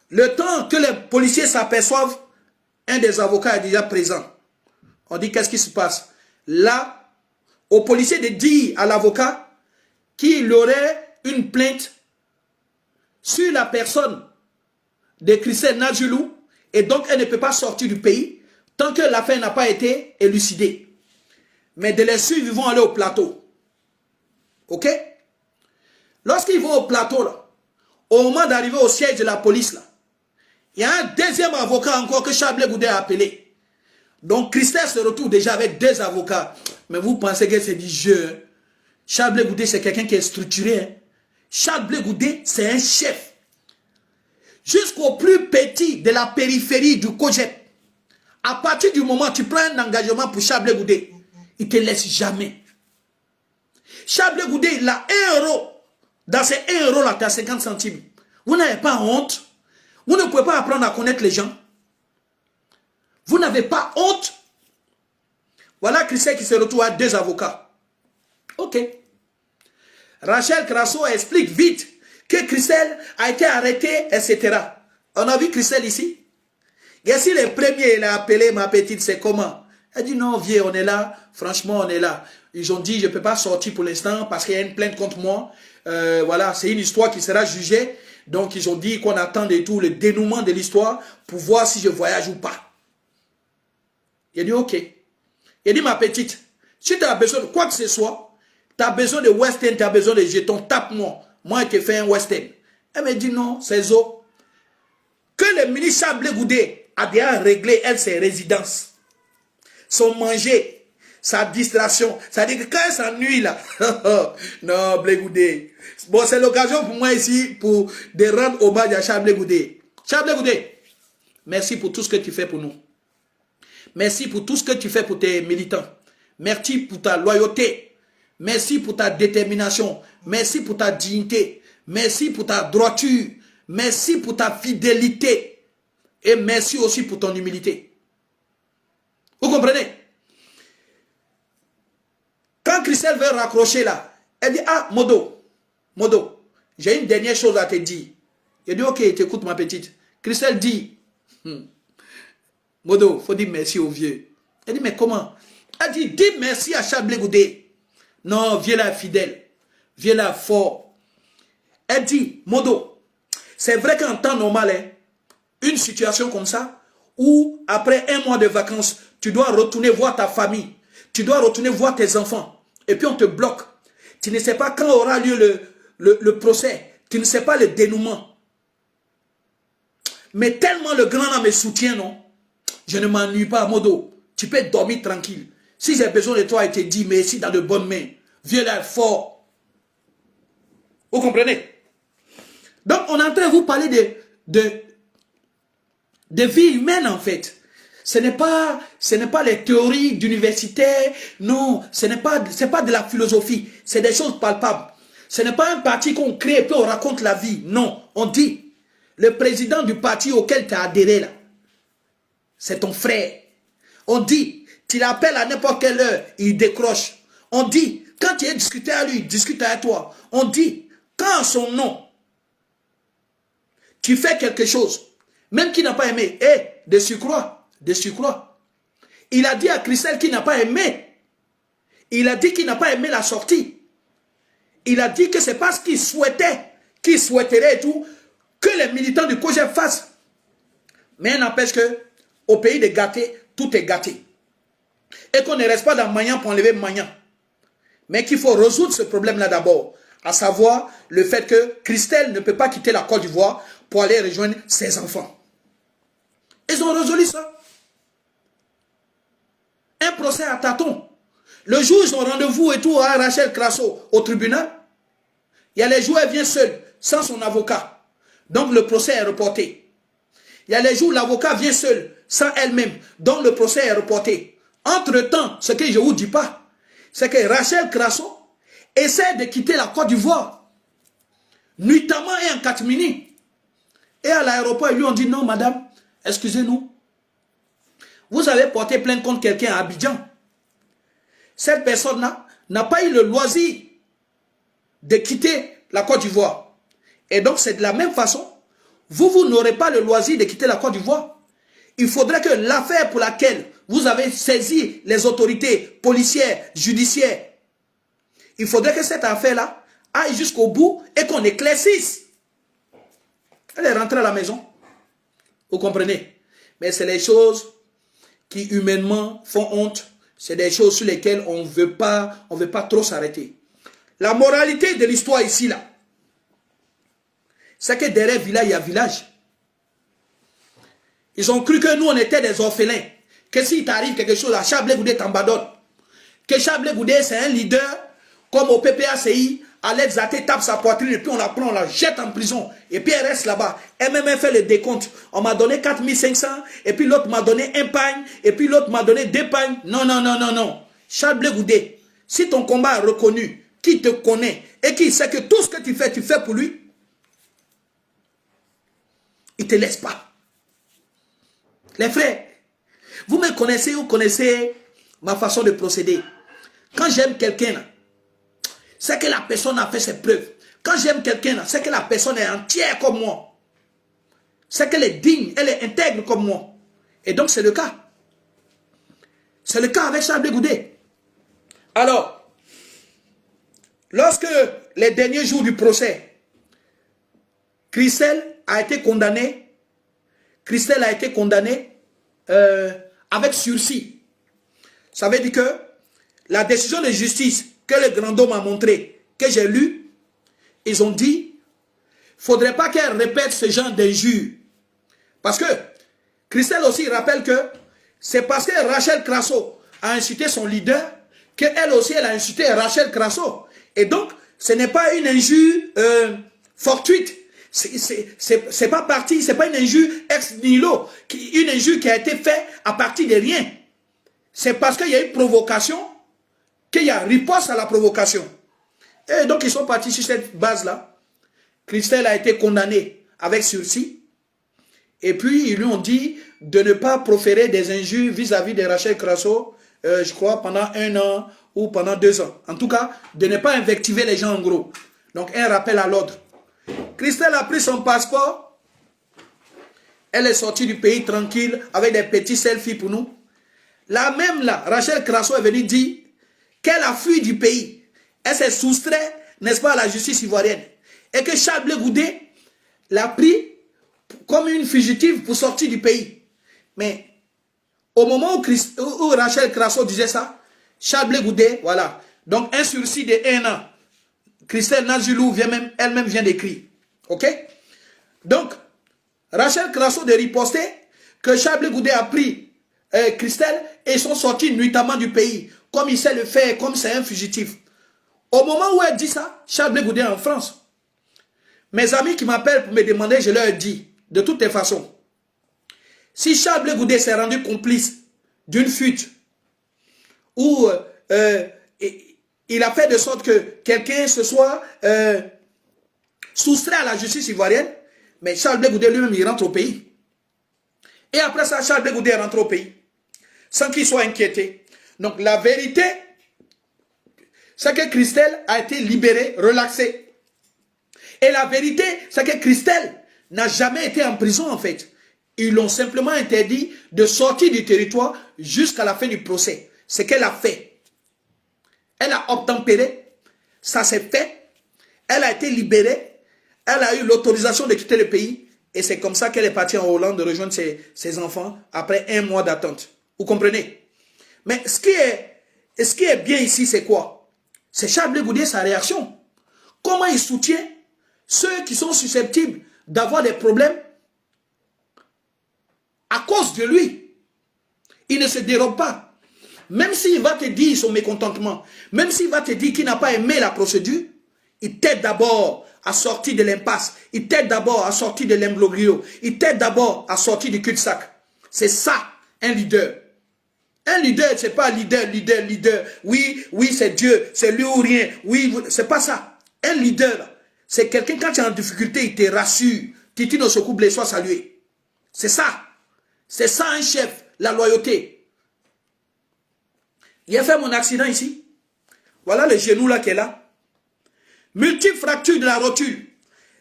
Le temps que les policiers s'aperçoivent, un des avocats est déjà présent. On dit qu'est-ce qui se passe? Là, au policier de dire à l'avocat qu'il aurait une plainte sur la personne de Christelle Nadjoulou et donc elle ne peut pas sortir du pays tant que l'affaire n'a pas été élucidée. Mais de les suivre, ils vont aller au plateau. Ok? Lorsqu'ils vont au plateau, là, au moment d'arriver au siège de la police, là, il y a un deuxième avocat encore que Chablé Goudé a appelé. Donc Christelle se retrouve déjà avec deux avocats. Mais vous pensez que c'est du jeu? Chablé Goudé, c'est quelqu'un qui est structuré. Hein? Chablé Goudé, c'est un chef. Jusqu'au plus petit de la périphérie du Cogep. À partir du moment où tu prends un engagement pour Chablé Goudé, il ne te laisse jamais. Chablé Goudé, il a 1 euro. Dans ces 1 euro là, tu as 50 centimes. Vous n'avez pas honte. Vous ne pouvez pas apprendre à connaître les gens. Vous n'avez pas honte. Voilà Christelle qui se retrouve à 2 avocats. Ok. Rachel Crasso explique vite que Christelle a été arrêtée, etc. On a vu Christelle ici. Et si le premier il a appelé ma petite, c'est comment? Elle dit non, vieux, on est là. Franchement, on est là. Ils ont dit, je ne peux pas sortir pour l'instant parce qu'il y a une plainte contre moi. Voilà, c'est une histoire qui sera jugée. Donc, ils ont dit qu'on attend et tout le dénouement de l'histoire pour voir si je voyage ou pas. Il a dit, ok. Il a dit, ma petite, si tu as besoin de quoi que ce soit, tu as besoin de Western, tu as besoin de jetons, tape-moi. Moi, je te fais un Western. Elle me dit, non, c'est zo. Que le ministre Chablé Goudé a déjà réglé, elle, ses résidences, son manger, sa distraction. Ça dit que quand elle s'ennuie là, non, Blé Goudé. Bon, c'est l'occasion pour moi ici de rendre hommage à Chablé Goudé. Chablé Goudé, merci pour tout ce que tu fais pour nous. Merci pour tout ce que tu fais pour tes militants. Merci pour ta loyauté. Merci pour ta détermination. Merci pour ta dignité. Merci pour ta droiture. Merci pour ta fidélité. Et merci aussi pour ton humilité. Vous comprenez? Quand Christelle veut raccrocher là, elle dit, ah, Modo, j'ai une dernière chose à te dire. Il dit, ok, t'écoutes ma petite. Christelle dit, Modo, il faut dire merci au vieux. Elle dit, mais comment? Elle dit, dis merci à Chablé Goudé. Non, vieux là fidèle. Vieux là fort. Elle dit, Modo, c'est vrai qu'en temps normal, hein, une situation comme ça, où après 1 mois de vacances, tu dois retourner voir ta famille. Tu dois retourner voir tes enfants. Et puis on te bloque. Tu ne sais pas quand aura lieu le procès. Tu ne sais pas le dénouement. Mais tellement le grand homme me soutient, non? Je ne m'ennuie pas, Modo. Tu peux dormir tranquille. Si j'ai besoin de toi, il te dit, mais ici dans de bonnes mains. Viens là fort. Vous comprenez? Donc on est en train de vous parler de vie humaine en fait. Ce n'est pas les théories d'universitaires, non, c'est pas de la philosophie, c'est des choses palpables. Ce n'est pas un parti qu'on crée et puis on raconte la vie, non. On dit, le président du parti auquel tu as adhéré là, c'est ton frère. On dit, tu l'appelles à n'importe quelle heure, il décroche. On dit, quand tu es discuté à lui, il discute avec toi. On dit, quand son nom, tu fais quelque chose, même qu'il n'a pas aimé, de surcroît. Il a dit à Christelle qu'il n'a pas aimé. Il a dit qu'il n'a pas aimé la sortie. Il a dit que c'est parce qu'il souhaitait, qu'il souhaiterait et tout, que les militants du COJEP fassent. Mais il n'empêche que, au pays des gâtés, tout est gâté. Et qu'on ne reste pas dans Magnan pour enlever Magnan. Mais qu'il faut résoudre ce problème-là d'abord. À savoir le fait que Christelle ne peut pas quitter la Côte d'Ivoire pour aller rejoindre ses enfants. Ils ont résolu ça. Un procès à tâtons. Le jour où ils ont rendez-vous et tout à Rachel Crasso au tribunal, il y a les jours où elle vient seule, sans son avocat. Donc le procès est reporté. Il y a les jours où l'avocat vient seul, sans elle-même. Donc le procès est reporté. Entre-temps, ce que je ne vous dis pas, c'est que Rachel Crasso essaie de quitter la Côte d'Ivoire, nuitamment et en catimini. Et à l'aéroport, ils lui ont dit, non madame, excusez-nous. Vous avez porté plainte contre quelqu'un à Abidjan. Cette personne-là n'a pas eu le loisir de quitter la Côte d'Ivoire. Et donc c'est de la même façon, vous n'aurez pas le loisir de quitter la Côte d'Ivoire. il faudrait que l'affaire pour laquelle vous avez saisi les autorités policières, judiciaires, il faudrait que cette affaire-là aille jusqu'au bout et qu'on éclaircisse. Elle est rentrée à la maison. Vous comprenez? Mais c'est les choses qui humainement font honte. C'est des choses sur lesquelles on ne veut pas trop s'arrêter. La moralité de l'histoire ici, là, c'est que derrière village, il y a village. Ils ont cru que nous, on était des orphelins. Que s'il t'arrive quelque chose à Chablé Goudé t'abandonne. Que Chablé Goudé, c'est un leader, comme au PPACI, Alex Zaté tape sa poitrine et puis on la prend, on la jette en prison. Et puis elle reste là-bas. Elle-même fait le décompte. On m'a donné 4500, et puis l'autre m'a donné un pagne, et puis l'autre m'a donné 2 pagnes. Non, non, non, non, non. Chablé Goudé, si ton combat est reconnu, qui te connaît, et qui sait que tout ce que tu fais pour lui, il ne te laisse pas. Les frères, vous me connaissez, vous connaissez ma façon de procéder. Quand j'aime quelqu'un, c'est que la personne a fait ses preuves. Quand j'aime quelqu'un, c'est que la personne est entière comme moi. C'est qu'elle est digne, elle est intègre comme moi. Et donc c'est le cas. C'est le cas avec Chablé Goudé. Alors, lorsque les derniers jours du procès, Christelle a été condamnée. Christelle a été condamnée avec sursis. Ça veut dire que la décision de justice que le grand homme a montré, que j'ai lu, ils ont dit, il ne faudrait pas qu'elle répète ce genre d'injures. Parce que Christelle aussi rappelle que c'est parce que Rachel Crasso a insulté son leader qu'elle aussi elle a insulté Rachel Crasso. Et donc, ce n'est pas une injure fortuite. C'est pas parti, c'est pas une injure ex nihilo, une injure qui a été faite à partir de rien. C'est parce qu'il y a une provocation qu'il y a riposte à la provocation. Et donc ils sont partis sur cette base-là. Christelle a été condamnée avec sursis. Et puis ils lui ont dit de ne pas proférer des injures vis-à-vis de Rachel Crasso, je crois, pendant 1 an ou pendant 2 ans. En tout cas, de ne pas invectiver les gens en gros. Donc un rappel à l'ordre. Christelle a pris son passeport. Elle est sortie du pays tranquille avec des petits selfies pour nous. La même là, Rachel Crasso est venue dire qu'elle a fui du pays. Elle s'est soustraite, n'est-ce pas, à la justice ivoirienne. Et que Chablé Goudé l'a pris comme une fugitive pour sortir du pays. Mais au moment où Rachel Crasso disait ça, Chablé Goudé, voilà. Donc un sursis de 1 an. Christelle Nazulou elle-même vient d'écrire. Ok? Donc, Rachel Crasso de riposter que Chablé Goudé a pris Christelle et ils sont sortis nuitamment du pays. Comme il sait le faire, comme c'est un fugitif. Au moment où elle dit ça, Chablé Goudé est en France. Mes amis qui m'appellent pour me demander, je leur dis, de toutes les façons, si Chablé Goudé s'est rendu complice d'une fuite où il a fait de sorte que quelqu'un se soit soustrait à la justice ivoirienne, mais Chablé Goudé lui-même, il rentre au pays. Et après ça, Chablé Goudé rentre au pays, sans qu'il soit inquiété. Donc la vérité, c'est que Christelle a été libérée, relaxée. Et la vérité, c'est que Christelle n'a jamais été en prison en fait. Ils l'ont simplement interdit de sortir du territoire jusqu'à la fin du procès. C'est qu'elle a fait. Elle a obtempéré, ça s'est fait, elle a été libérée, elle a eu l'autorisation de quitter le pays et c'est comme ça qu'elle est partie en Hollande de rejoindre ses enfants après 1 mois d'attente. Vous comprenez? Mais ce qui est bien ici, c'est quoi? C'est Chablé Goudé, sa réaction. Comment il soutient ceux qui sont susceptibles d'avoir des problèmes à cause de lui. Il ne se dérobe pas. Même s'il va te dire son mécontentement, même s'il va te dire qu'il n'a pas aimé la procédure, il t'aide d'abord à sortir de l'impasse, il t'aide d'abord à sortir de l'imbroglio, il t'aide d'abord à sortir du cul-de-sac. C'est ça, un leader. Un leader, c'est pas leader. Oui, c'est Dieu, c'est lui ou rien. Oui, c'est pas ça. Un leader, c'est quelqu'un, quand tu es en difficulté, il te rassure. Titi no secoue blé, soit salué. C'est ça. C'est ça un chef, la loyauté. Il a fait mon accident ici. Voilà le genou là qui est là. Multiples fractures de la rotule.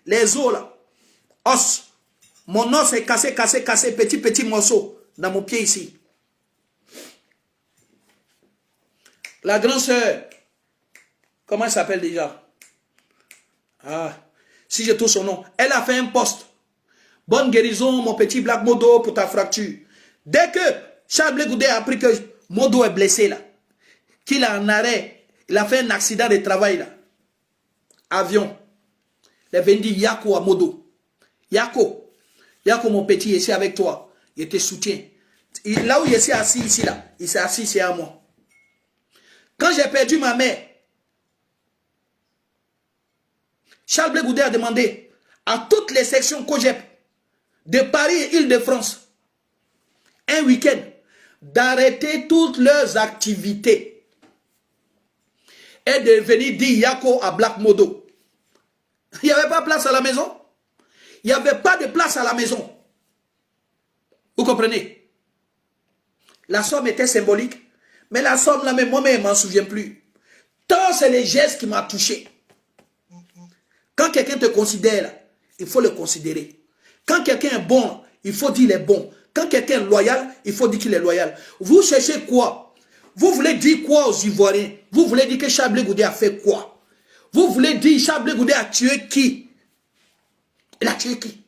Les os là. Os. Mon os est cassé, petit morceau. dans mon pied ici. La grande sœur, comment elle s'appelle déjà? Ah, si je trouve son nom. Elle a fait un post. Bonne guérison, mon petit Black Modo, pour ta fracture. Dès que Charles Blé Goudé a appris que Modo est blessé là, qu'il est en arrêt, il a fait un accident de travail là, avion, il est venu dire Yako à Modo. Yako, mon petit, ici avec toi. Il te soutient. Là où il s'est assis ici là, il s'est assis ici à moi. Quand j'ai perdu ma mère, Charles Blé Goudé a demandé à toutes les sections COGEP de Paris et Île-de-France, un week-end, d'arrêter toutes leurs activités et de venir dire Yako à Black Modo. Il n'y avait pas de place à la maison. Il n'y avait pas de place à la maison. Vous comprenez? La somme était symbolique, mais la somme là, moi-même, je ne m'en souviens plus. Tant c'est les gestes qui m'ont touché. Quand quelqu'un te considère, il faut le considérer. Quand quelqu'un est bon, il faut dire qu'il est bon. Quand quelqu'un est loyal, il faut dire qu'il est loyal. Vous cherchez quoi? Vous voulez dire quoi aux Ivoiriens? Vous voulez dire que Charles Blé Goudé a fait quoi? Vous voulez dire que Charles Blé Goudé a tué qui? Il a tué qui?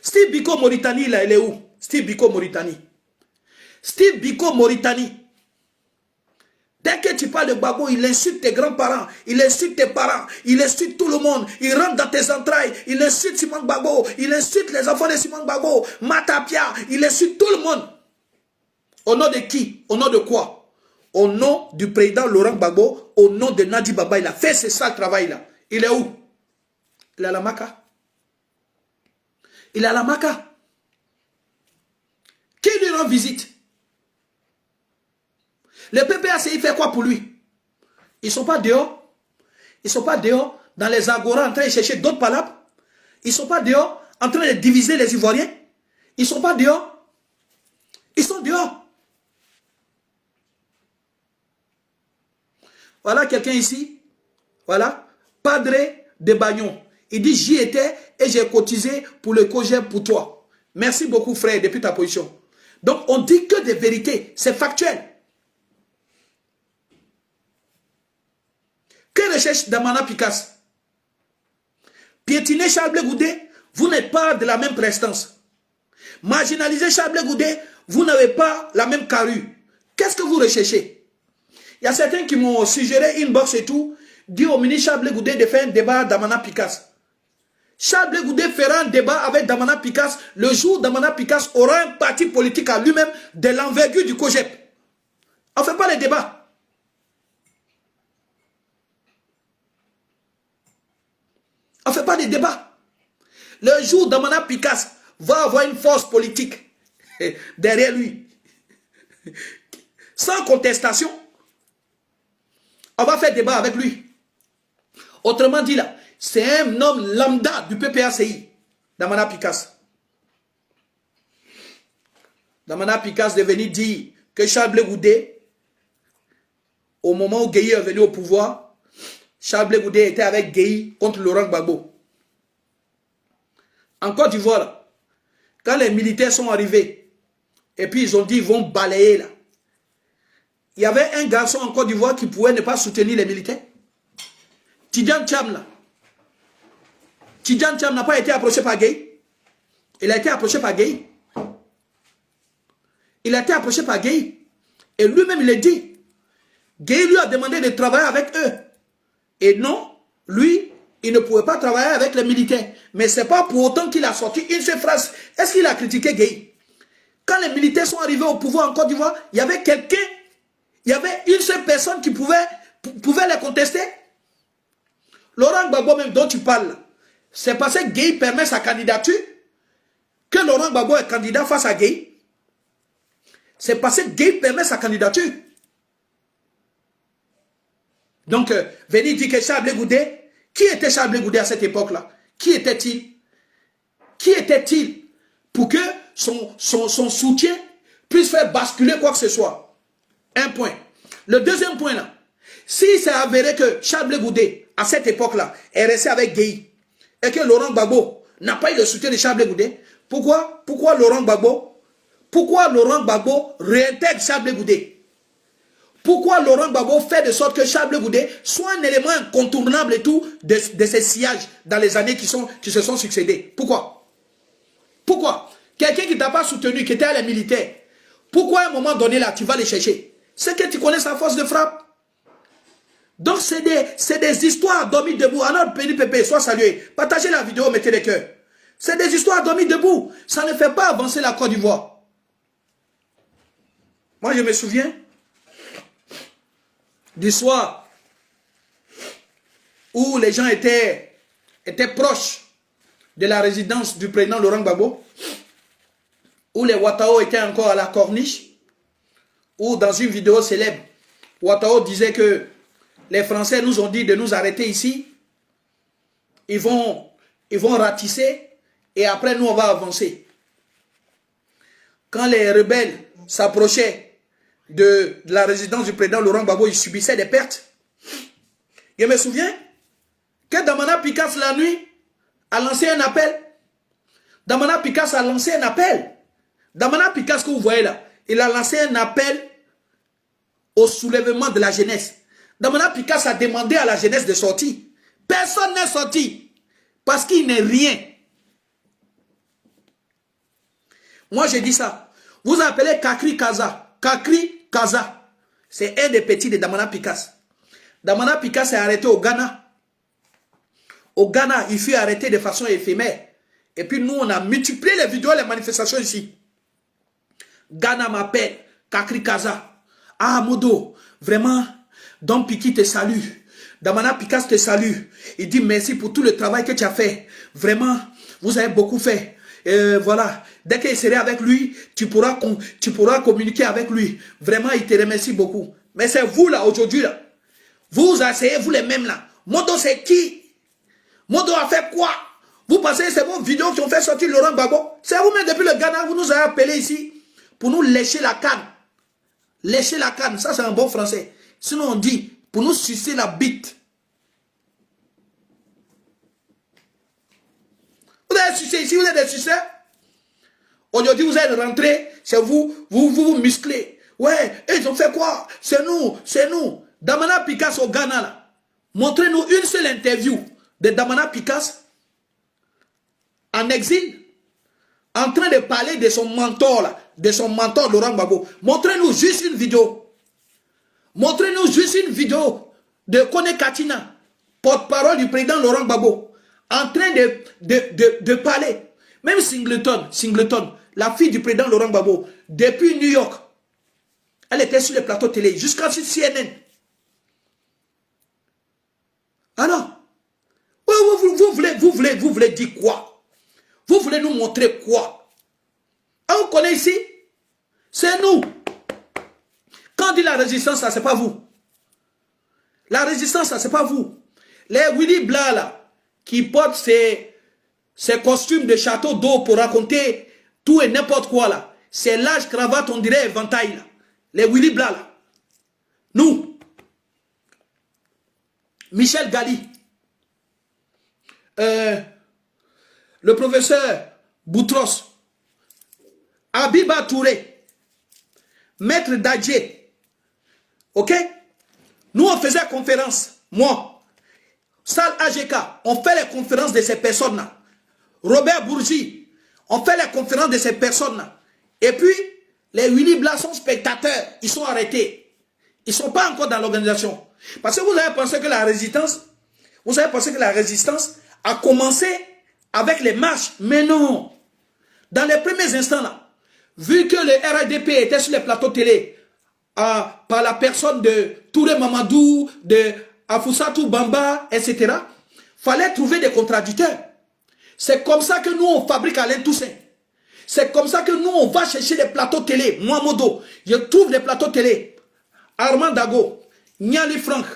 Steve Biko Mauritanie, là, il est où? Steve Biko Mauritanie. Steve Biko Mauritanie. Dès que tu parles de Gbagbo, il insulte tes grands-parents, il insulte tes parents, il insulte tout le monde, il rentre dans tes entrailles, il insulte Simon Gbagbo, il insulte les enfants de Simon Gbagbo, Matapia, il insulte tout le monde. Au nom de qui? Au nom de quoi? Au nom du président Laurent Gbagbo, au nom de Nadi Baba, il a fait ce sale travail-là. Il est où? Il est à la Maka. Il est à la Maka. Qui lui rend visite? Le PPACI fait quoi pour lui? Ils ne sont pas dehors. Ils ne sont pas dehors dans les agoras en train de chercher d'autres palabres. Ils ne sont pas dehors en train de diviser les Ivoiriens. Ils ne sont pas dehors. Ils sont dehors. Voilà quelqu'un ici. Voilà. Padre de Bagnon. Il dit j'y étais et j'ai cotisé pour le COGEP pour toi. Merci beaucoup frère depuis ta position. Donc on dit que des vérités. C'est factuel. Que recherche Damana Picasse? Piétiner Charles Blé Goudé, vous n'êtes pas de la même prestance. Marginaliser Charles Blé Goudé, vous n'avez pas la même carrure. Qu'est-ce que vous recherchez? Il y a certains qui m'ont suggéré inbox et tout, dit au ministre Charles Blé Goudé de faire un débat à Damana Picasse. Charles Blé Goudé fera un débat avec Damana Picasse le jour où Damana Picasse aura un parti politique à lui-même de l'envergure du COGEP. On ne fait pas les débats. On ne fait pas de débat. Le jour où Damana Picasse va avoir une force politique derrière lui, sans contestation, on va faire débat avec lui. Autrement dit là, c'est un homme lambda du PPACI, Damana Picasse. Damana Picasse est venu dire que Charles Blé Goudé, au moment où Gueye est venu au pouvoir, Charles Blé Goudé était avec Gueye contre Laurent Gbagbo. En Côte d'Ivoire, quand les militaires sont arrivés, et puis ils ont dit ils vont balayer là. Il y avait un garçon en Côte d'Ivoire qui pouvait ne pas soutenir les militaires. Tidjane Thiam là. Tidjane Thiam n'a pas été approché par Gueye. Il a été approché par Gueye. Il a été approché par Gueye. Et lui-même il a dit. Gueye lui a demandé de travailler avec eux. Et non, lui, il ne pouvait pas travailler avec les militaires. Mais ce n'est pas pour autant qu'il a sorti une seule phrase. Est-ce qu'il a critiqué Gueye? Quand les militaires sont arrivés au pouvoir en Côte d'Ivoire, il y avait quelqu'un, il y avait une seule personne qui pouvait les contester. Laurent Gbagbo même dont tu parles, c'est parce que Gueye permet sa candidature que Laurent Gbagbo est candidat face à Gueye. C'est parce que Gueye permet sa candidature. Donc, venir dire que Charles Blé Goudé, qui était Charles Blé Goudé à cette époque-là? Qui était-il? Qui était-il pour que son soutien puisse faire basculer quoi que ce soit? Un point. Le deuxième point là, si c'est avéré que Charles Blé Goudé, à cette époque-là, est resté avec Gueye, et que Laurent Gbagbo n'a pas eu le soutien de Charles Goudé. Pourquoi? Pourquoi Laurent Gbagbo réintègre Charles Goudé? Pourquoi Laurent Gbagbo fait de sorte que Charles Goudé soit un élément incontournable et tout de ces sillages dans les années qui se sont succédés? Pourquoi? Pourquoi? Quelqu'un qui t'a pas soutenu, qui était à les militaires, pourquoi à un moment donné là, tu vas les chercher? C'est que tu connais sa force de frappe. Donc c'est des histoires dormies debout. Alors Béni Pépé, sois salué. Partagez la vidéo, mettez les cœurs. C'est des histoires dormies debout. Ça ne fait pas avancer la Côte d'Ivoire. Moi je me souviens du soir où les gens étaient proches de la résidence du président Laurent Gbagbo, où les Ouattao étaient encore à la corniche, où dans une vidéo célèbre, Ouattao disait que les Français nous ont dit de nous arrêter ici, ils vont ratisser et après nous on va avancer. Quand les rebelles s'approchaient de la résidence du président Laurent Gbagbo, ils subissaient des pertes. Je me souviens que Damana Picasse la nuit a lancé un appel. Damana Picasse a lancé un appel. Damana Picasse que vous voyez là, il a lancé un appel au soulèvement de la jeunesse. Damana Picasse a demandé à la jeunesse de sortir. Personne n'est sorti parce qu'il n'est rien. Moi je dis ça. Vous appelez Kakri Kaza. Kakri Kaza. C'est un des petits de Damana Picasse. Damana Picasse est arrêté au Ghana. Au Ghana, il fut arrêté de façon éphémère. Et puis nous, on a multiplié les vidéos, les manifestations ici. Ghana m'appelle, Kakri Kaza. Ah, Modo, vraiment, Don Piki te salue. Damana Picasse te salue. Il dit merci pour tout le travail que tu as fait. Vraiment, vous avez beaucoup fait. Voilà, dès qu'il serait avec lui, tu pourras communiquer avec lui. Vraiment, il te remercie beaucoup. Mais c'est vous là, aujourd'hui là. Vous asseyez, vous les mêmes là. Modo, c'est qui? Modo a fait quoi? Vous pensez que c'est vos vidéos qui ont fait sortir Laurent Gbagbo? C'est vous-même depuis le Ghana, vous nous avez appelés ici pour nous lécher la canne. Lécher la canne, ça c'est un bon français. Sinon on dit pour nous sucer la bite. Vous avez sucé ici, vous êtes des suceurs. Aujourd'hui vous êtes rentrés, c'est vous musclez. Ouais, et ils ont fait quoi? C'est nous, c'est nous. Damana Picasse au Ghana là. Montrez-nous une seule interview de Damana Picasse en exil, en train de parler de son mentor là, de son mentor Laurent Gbagbo. Montrez-nous juste une vidéo. Montrez-nous juste une vidéo de Kone Katina, porte-parole du président Laurent Gbagbo, en train de parler. Même Singleton, la fille du président Laurent Gbagbo, depuis New York, elle était sur les plateaux télé, jusqu'à sur CNN. Alors, vous voulez dire quoi? Vous voulez nous montrer quoi? On connaît ici? C'est nous. Quand on dit la résistance, ça c'est pas vous. La résistance, ça c'est pas vous. Les Willy Blanc là, qui portent ces costumes de château d'eau pour raconter tout et n'importe quoi là. C'est l'âge cravate, on dirait éventail là. Les Willy Blanc là. Nous. Michel Gali. Le professeur Boutros. Abiba Touré. Maître Dadje. Ok? Nous, on faisait conférence. Moi, Sal AGK, on fait les conférences de ces personnes-là. Robert Bourgi, on fait les conférences de ces personnes-là. Et puis, les Willy Blanc sont spectateurs. Ils sont arrêtés. Ils ne sont pas encore dans l'organisation. Parce que vous avez pensé que la résistance a commencé avec les marches. Mais non. Dans les premiers instants, là, vu que le RADP était sur les plateaux télé, par la personne de Touré Mamadou, de Afousatou Bamba, etc., fallait trouver des contradicteurs. C'est comme ça que nous, on fabrique Alain Toussaint. C'est comme ça que nous, on va chercher des plateaux télé. Moi, Modo, je trouve des plateaux télé. Armand Dago, Niali Franck,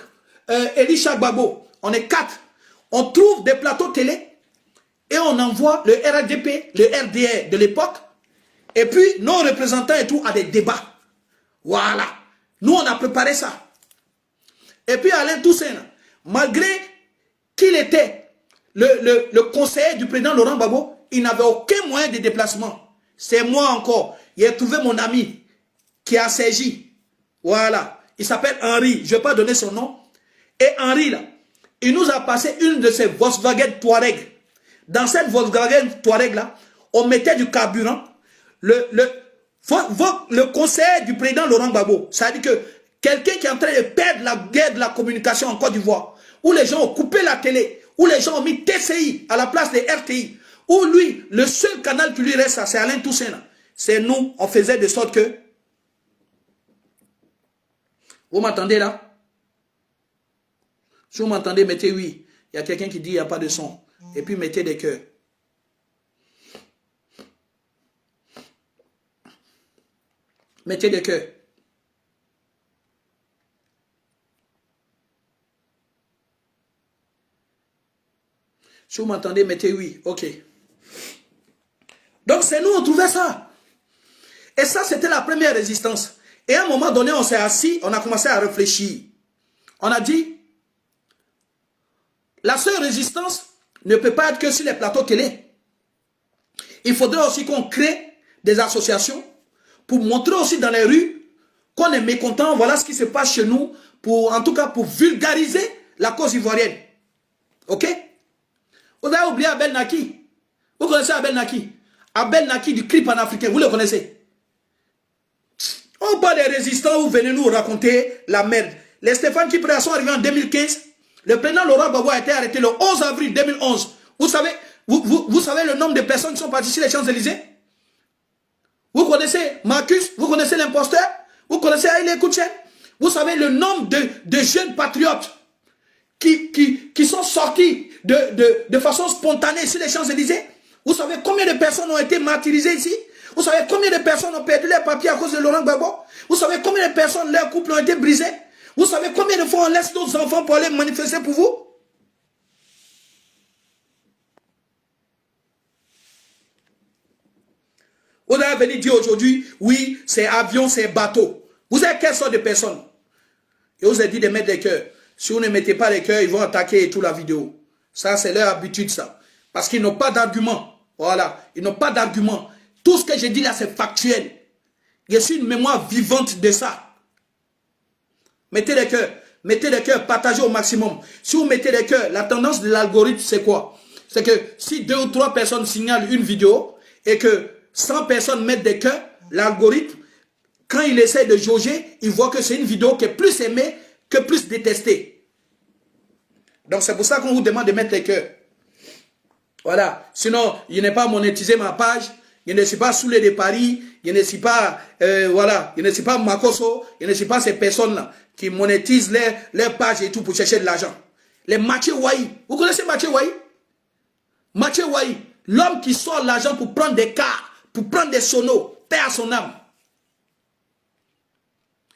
Elisha Gbagbo, on est 4. On trouve des plateaux télé et on envoie le RADP, le RDR de l'époque, et puis nos représentants et tout à des débats. Voilà. Nous, on a préparé ça. Et puis Alain Toussaint, malgré qu'il était le conseiller du président Laurent Gbagbo, il n'avait aucun moyen de déplacement. C'est moi encore. J'ai trouvé mon ami qui a Sergi. Voilà. Il s'appelle Henri. Je ne vais pas donner son nom. Et Henri, là, il nous a passé une de ces Volkswagen Touareg. Dans cette Volkswagen Touareg, là, on mettait du carburant. Le conseiller du président Laurent Gbagbo, ça veut dire que quelqu'un qui est en train de perdre la guerre de la communication en Côte d'Ivoire, où les gens ont coupé la télé, où les gens ont mis TCI à la place de RTI, où lui, le seul canal qui lui reste, c'est Alain Toussaint. C'est nous, on faisait de sorte que... Vous m'entendez là? Si vous m'entendez, mettez oui. Il y a quelqu'un qui dit il n'y a pas de son. Et puis mettez des cœurs. Mettez des cœurs. Si vous m'entendez, mettez oui. Ok. Donc c'est nous, on trouvait ça. Et ça, c'était la première résistance. Et à un moment donné, on s'est assis, on a commencé à réfléchir. On a dit, la seule résistance ne peut pas être que sur les plateaux télé. Il faudrait aussi qu'on crée des associations pour montrer aussi dans les rues qu'on est mécontent. Voilà ce qui se passe chez nous, en tout cas pour vulgariser la cause ivoirienne. Ok? Vous avez oublié Abel Naki. Vous connaissez Abel Naki? Abel Naki du CRI panafricain, vous le connaissez? On parle des résistants, vous venez nous raconter la merde. Les Stéphane Kiprea sont arrivés en 2015. Le président Laurent Gbagbo a été arrêté le 11 avril 2011. Vous savez le nombre de personnes qui sont parties sur les Champs-Élysées? Vous connaissez Marcus? Vous connaissez l'imposteur? Vous connaissez Haïlé Kouchen? Vous savez le nombre de jeunes patriotes qui sont sortis de façon spontanée sur les Champs-Élysées? Vous savez combien de personnes ont été martyrisées ici? Vous savez combien de personnes ont perdu leurs papiers à cause de Laurent Gbagbo? Vous savez combien de personnes, leurs couples ont été brisés? Vous savez combien de fois on laisse nos enfants pour aller manifester pour vous? On a venu dire aujourd'hui, oui, c'est avion, c'est bateau. Vous avez quelle sorte de personnes? Et vous avez dit de mettre des cœurs. Si vous ne mettez pas les cœurs, ils vont attaquer toute la vidéo. Ça, c'est leur habitude, ça. Parce qu'ils n'ont pas d'argument. Voilà, ils n'ont pas d'argument. Tout ce que je dis là, c'est factuel. Je suis une mémoire vivante de ça. Mettez les cœurs, partagez au maximum. Si vous mettez les cœurs, la tendance de l'algorithme, c'est quoi? C'est que si 2 ou 3 personnes signalent une vidéo et que 100 personnes mettent des cœurs, l'algorithme, quand il essaie de jauger, il voit que c'est une vidéo qui est plus aimée que plus détestée. Donc c'est pour ça qu'on vous demande de mettre les cœurs. Voilà. Sinon, il n'est pas monétisé ma page. Je ne suis pas Soulé de Paris, je ne suis pas, voilà, je ne suis pas Makoso, je ne suis pas ces personnes-là qui monétisent leurs pages et tout pour chercher de l'argent. Les Mathieu Wahi, vous connaissez Mathieu Wahi? Mathieu Wahi, l'homme qui sort l'argent pour prendre des cars, pour prendre des sonos, paix à son âme.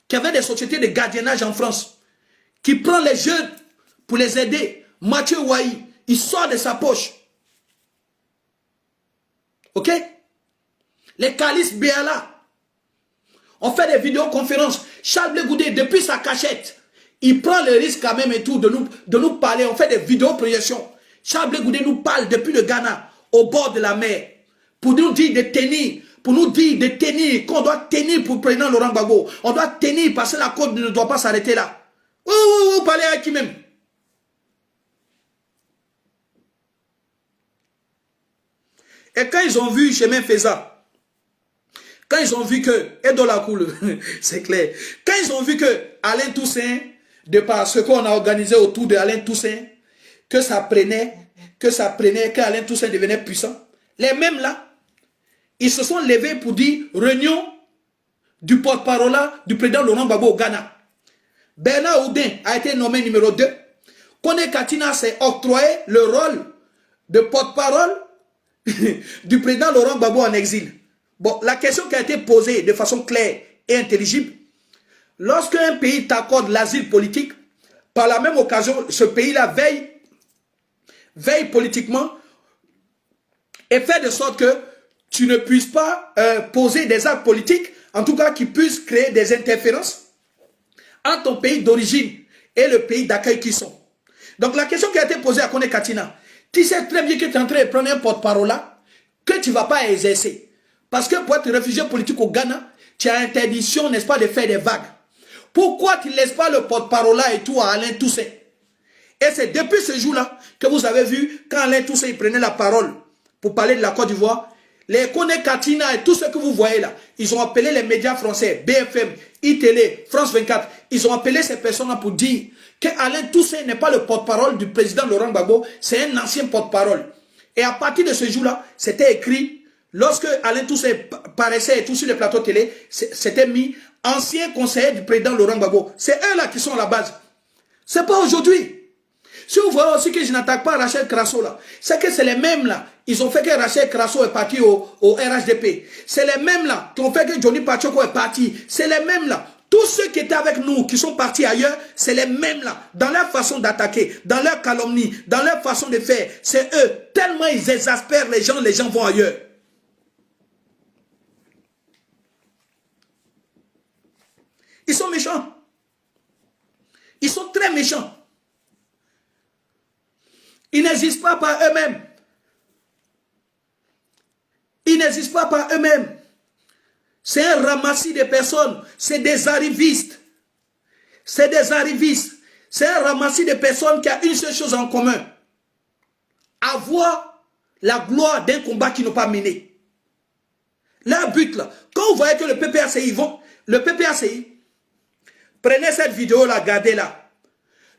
Qui avait des sociétés de gardiennage en France, qui prend les jeunes pour les aider. Mathieu Wahi, il sort de sa poche. Ok? Les Calices Béala. On fait des vidéoconférences. Charles Blé Goudé, depuis sa cachette, il prend le risque quand même et tout de nous parler. On fait des vidéoprojections. Charles Blé Goudé nous parle depuis le Ghana, au bord de la mer, pour nous dire de tenir, qu'on doit tenir pour le président Laurent Gbagbo. On doit tenir parce que la côte ne doit pas s'arrêter là. Vous parlez à qui même? Et quand ils ont vu chemin faisant, quand ils ont vu que, et dans la coule, c'est clair, quand ils ont vu que Alain Toussaint, de par ce qu'on a organisé autour de Alain Toussaint, que ça prenait, qu'Alain Toussaint devenait puissant, les mêmes là, ils se sont levés pour dire réunion du porte-parole du président Laurent Gbagbo au Ghana. Bernard Oudin a été nommé numéro 2. Kone Katina s'est octroyé le rôle de porte-parole du président Laurent Gbagbo en exil. Bon, la question qui a été posée de façon claire et intelligible, lorsqu'un pays t'accorde l'asile politique, par la même occasion, ce pays-là veille politiquement et fait de sorte que tu ne puisses pas poser des actes politiques, en tout cas qui puissent créer des interférences entre ton pays d'origine et le pays d'accueil qui sont. Donc la question qui a été posée à Kone Katina, Tu sais très bien que tu es en train de prendre un porte-parole là, que tu ne vas pas exercer. Parce que pour être réfugié politique au Ghana, tu as interdiction, n'est-ce pas, de faire des vagues. Pourquoi tu ne laisses pas le porte-parole là et tout à Alain Toussaint? Et c'est depuis ce jour-là que vous avez vu, quand Alain Toussaint il prenait la parole pour parler de la Côte d'Ivoire, les Kone Katina et tout ce que vous voyez là, ils ont appelé les médias français, BFM, iTélé, France 24, ils ont appelé ces personnes-là pour dire qu'Alain Toussaint n'est pas le porte-parole du président Laurent Gbagbo, c'est un ancien porte-parole. Et à partir de ce jour-là, c'était écrit, lorsque Alain Toussaint paraissait et tout sur les plateaux télé, c'était mis ancien conseiller du président Laurent Gbagbo. C'est eux là qui sont à la base. C'est pas aujourd'hui. Si vous voyez aussi que je n'attaque pas Rachel Crasso là, c'est que c'est les mêmes là. Ils ont fait que Rachel Crasso est parti au RHDP. C'est les mêmes là qui ont fait que Johnny Pachoko est parti. C'est les mêmes là. Tous ceux qui étaient avec nous, qui sont partis ailleurs, c'est les mêmes là. Dans leur façon d'attaquer, dans leur calomnie, dans leur façon de faire. C'est eux. Tellement ils exaspèrent les gens vont ailleurs. Ils sont méchants. Ils sont très méchants. Ils n'existent pas par eux-mêmes. Ils n'existent pas par eux-mêmes. C'est un ramassis de personnes. C'est des arrivistes. C'est des arrivistes. C'est un ramassis de personnes qui a une seule chose en commun. Avoir la gloire d'un combat qu'ils n'ont pas mené. Leur but là, quand vous voyez que le PPACI vont, le PPACI, prenez cette vidéo là, regardez là.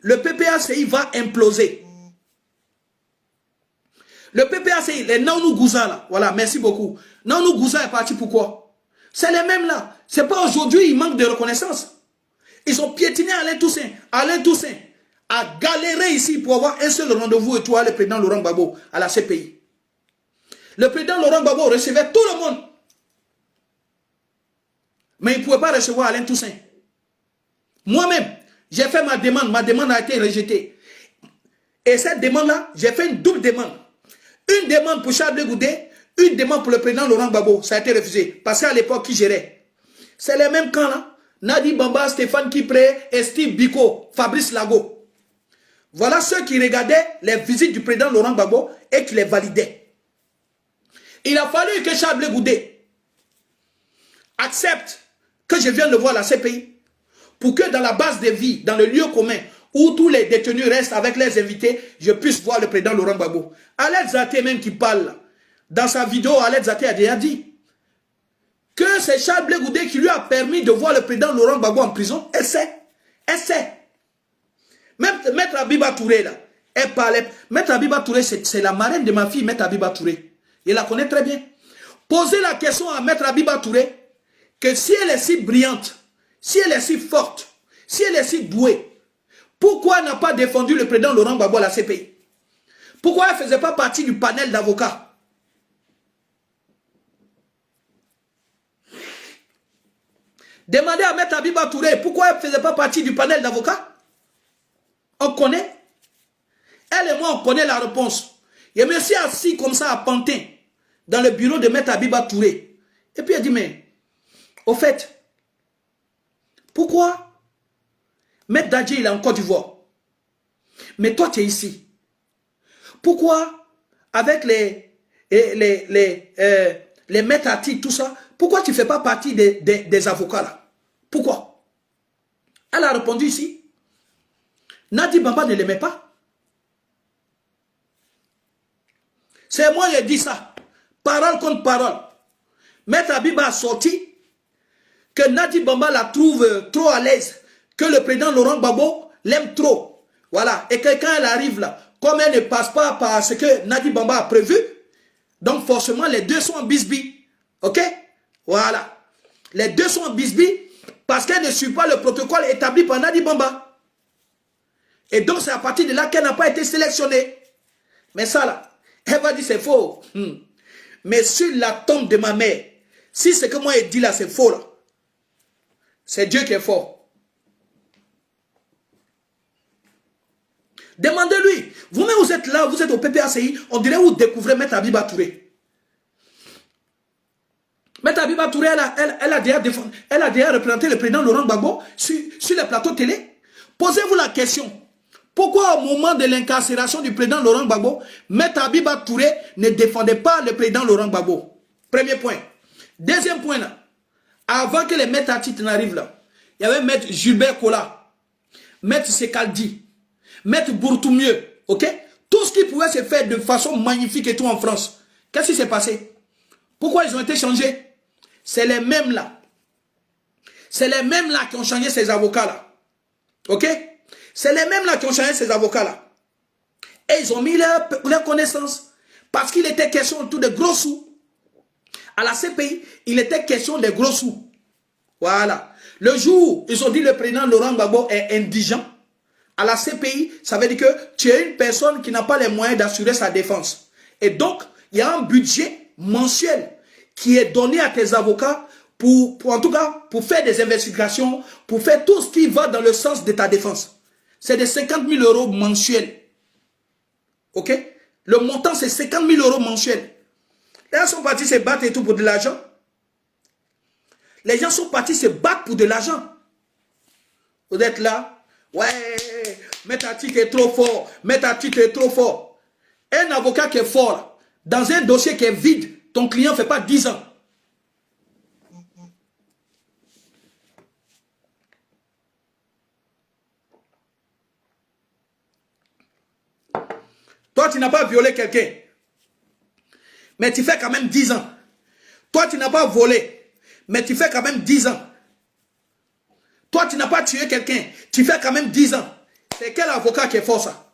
Le PPACI va imploser. Le PPACI, les Nanou Gouza là, voilà, merci beaucoup. Nanou Gouza est parti pourquoi? C'est les mêmes là. C'est pas aujourd'hui, ils manquent de reconnaissance. Ils ont piétiné Alain Toussaint. Alain Toussaint a galéré ici pour avoir un seul rendez-vous et toi, le président Laurent Gbagbo, à la CPI. Le président Laurent Gbagbo recevait tout le monde. Mais il ne pouvait pas recevoir Alain Toussaint. Moi-même, j'ai fait ma demande a été rejetée. Et cette demande-là, j'ai fait une double demande. Une demande pour Charles Goudé, une demande pour le président Laurent Gbagbo. Ça a été refusé. Parce qu'à l'époque, qui gérait? C'est les mêmes camps là. Nadi Bamba, Stéphane Kipré, et Steve Biko, Fabrice Lago. Voilà ceux qui regardaient les visites du président Laurent Gbagbo et qui les validaient. Il a fallu que Charles Goudé accepte que je vienne le voir à la CPI pour que dans la base de vie, dans le lieu commun, où tous les détenus restent avec les invités, je puisse voir le président Laurent Gbagbo. Aled Zaté même qui parle, dans sa vidéo, Aled Zaté a déjà dit que c'est Charles Goudé qui lui a permis de voir le président Laurent Gbagbo en prison. Elle sait. Elle sait. Même Maître Abiba Touré, là, elle parlait. Maître Abiba Touré, c'est la marraine de ma fille, Maître Abiba Touré. Elle la connaît très bien. Posez la question à Maître Abiba Touré, que si elle est si brillante, si elle est si forte, si elle est si douée, pourquoi elle n'a pas défendu le président Laurent Gbagbo à la CPI? Pourquoi elle ne faisait pas partie du panel d'avocats? Demandez à Maître Abiba Touré pourquoi elle ne faisait pas partie du panel d'avocats. On connaît. Elle et moi, on connaît la réponse. Je me suis assis comme ça à Pantin, dans le bureau de Maître Abiba Touré. Et puis elle dit, mais, au fait, pourquoi Maître Dadji, il est en Côte d'Ivoire. Mais toi, tu es ici. Pourquoi, avec les maîtres à titre, tout ça, pourquoi tu ne fais pas partie des avocats là? Pourquoi? Elle a répondu ici. Nadi Bamba ne l'aimait pas. C'est moi qui ai dit ça. Parole contre parole. Maître Abiba a sorti que Nadi Bamba la trouve trop à l'aise. Que le président Laurent Gbagbo l'aime trop. Voilà. Et que quand elle arrive là, comme elle ne passe pas par ce que Nadi Bamba a prévu, donc forcément les deux sont en bisbis. Ok? Voilà. Les deux sont en bisbis parce qu'elle ne suit pas le protocole établi par Nadi Bamba. Et donc c'est à partir de là qu'elle n'a pas été sélectionnée. Mais ça là, elle va dire c'est faux. Mais sur la tombe de ma mère, si ce que moi j'ai dit là c'est faux là, c'est Dieu qui est fort. Demandez-lui. Vous-même, vous êtes là, vous êtes au PPACI, on dirait que vous découvrez Maître Abiba Touré. Maître Abiba Touré, elle a déjà représenté le président Laurent Gbagbo sur les plateaux télé. Posez-vous la question. Pourquoi au moment de l'incarcération du président Laurent Gbagbo, Maître Abiba Touré ne défendait pas le président Laurent Gbagbo? Premier point. Deuxième point, là, avant que les maîtres à titre n'arrivent là, il y avait Maître Gilbert Kola, Maître Sekaldi, Maître Bourtoumieux, ok? Tout ce qui pouvait se faire de façon magnifique et tout en France. Qu'est-ce qui s'est passé? Pourquoi ils ont été changés? C'est les mêmes là. C'est les mêmes là qui ont changé ces avocats là. Ok? C'est les mêmes là qui ont changé ces avocats là. Et ils ont mis leur connaissance. Parce qu'il était question de gros sous. À la CPI, il était question de gros sous. Voilà. Le jour où ils ont dit le président Laurent Gbagbo est indigent, à la CPI, ça veut dire que tu es une personne qui n'a pas les moyens d'assurer sa défense. Et donc, il y a un budget mensuel qui est donné à tes avocats en tout cas, pour faire des investigations, pour faire tout ce qui va dans le sens de ta défense. C'est de 50 000 euros mensuels. Ok? Le montant, c'est 50 000 euros mensuels. Les gens sont partis se battre et tout pour de l'argent. Les gens sont partis se battre pour de l'argent. Vous êtes là, ouais, Maître Atik est trop fort, Maître Atik est trop fort. Un avocat qui est fort, dans un dossier qui est vide, ton client ne fait pas 10 ans. Toi, tu n'as pas violé quelqu'un, mais tu fais quand même 10 ans. Toi, tu n'as pas volé, mais tu fais quand même 10 ans. Toi, tu n'as pas tué quelqu'un, tu fais quand même 10 ans. C'est quel avocat qui est fort, ça?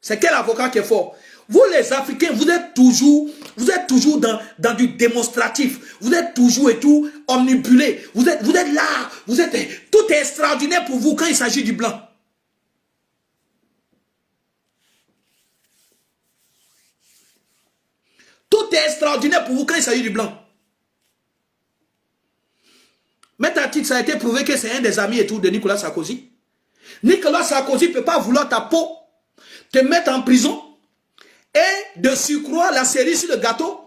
C'est quel avocat qui est fort? Vous, les Africains, vous êtes toujours dans du démonstratif. Vous êtes toujours et tout omnibulé. Vous êtes là. Tout est extraordinaire pour vous quand il s'agit du blanc. Tout est extraordinaire pour vous quand il s'agit du blanc. Maître Atik, ça a été prouvé que c'est un des amis et tout de Nicolas Sarkozy. Nicolas Sarkozy ne peut pas vouloir ta peau, te mettre en prison et de surcroît la cerise sur le gâteau.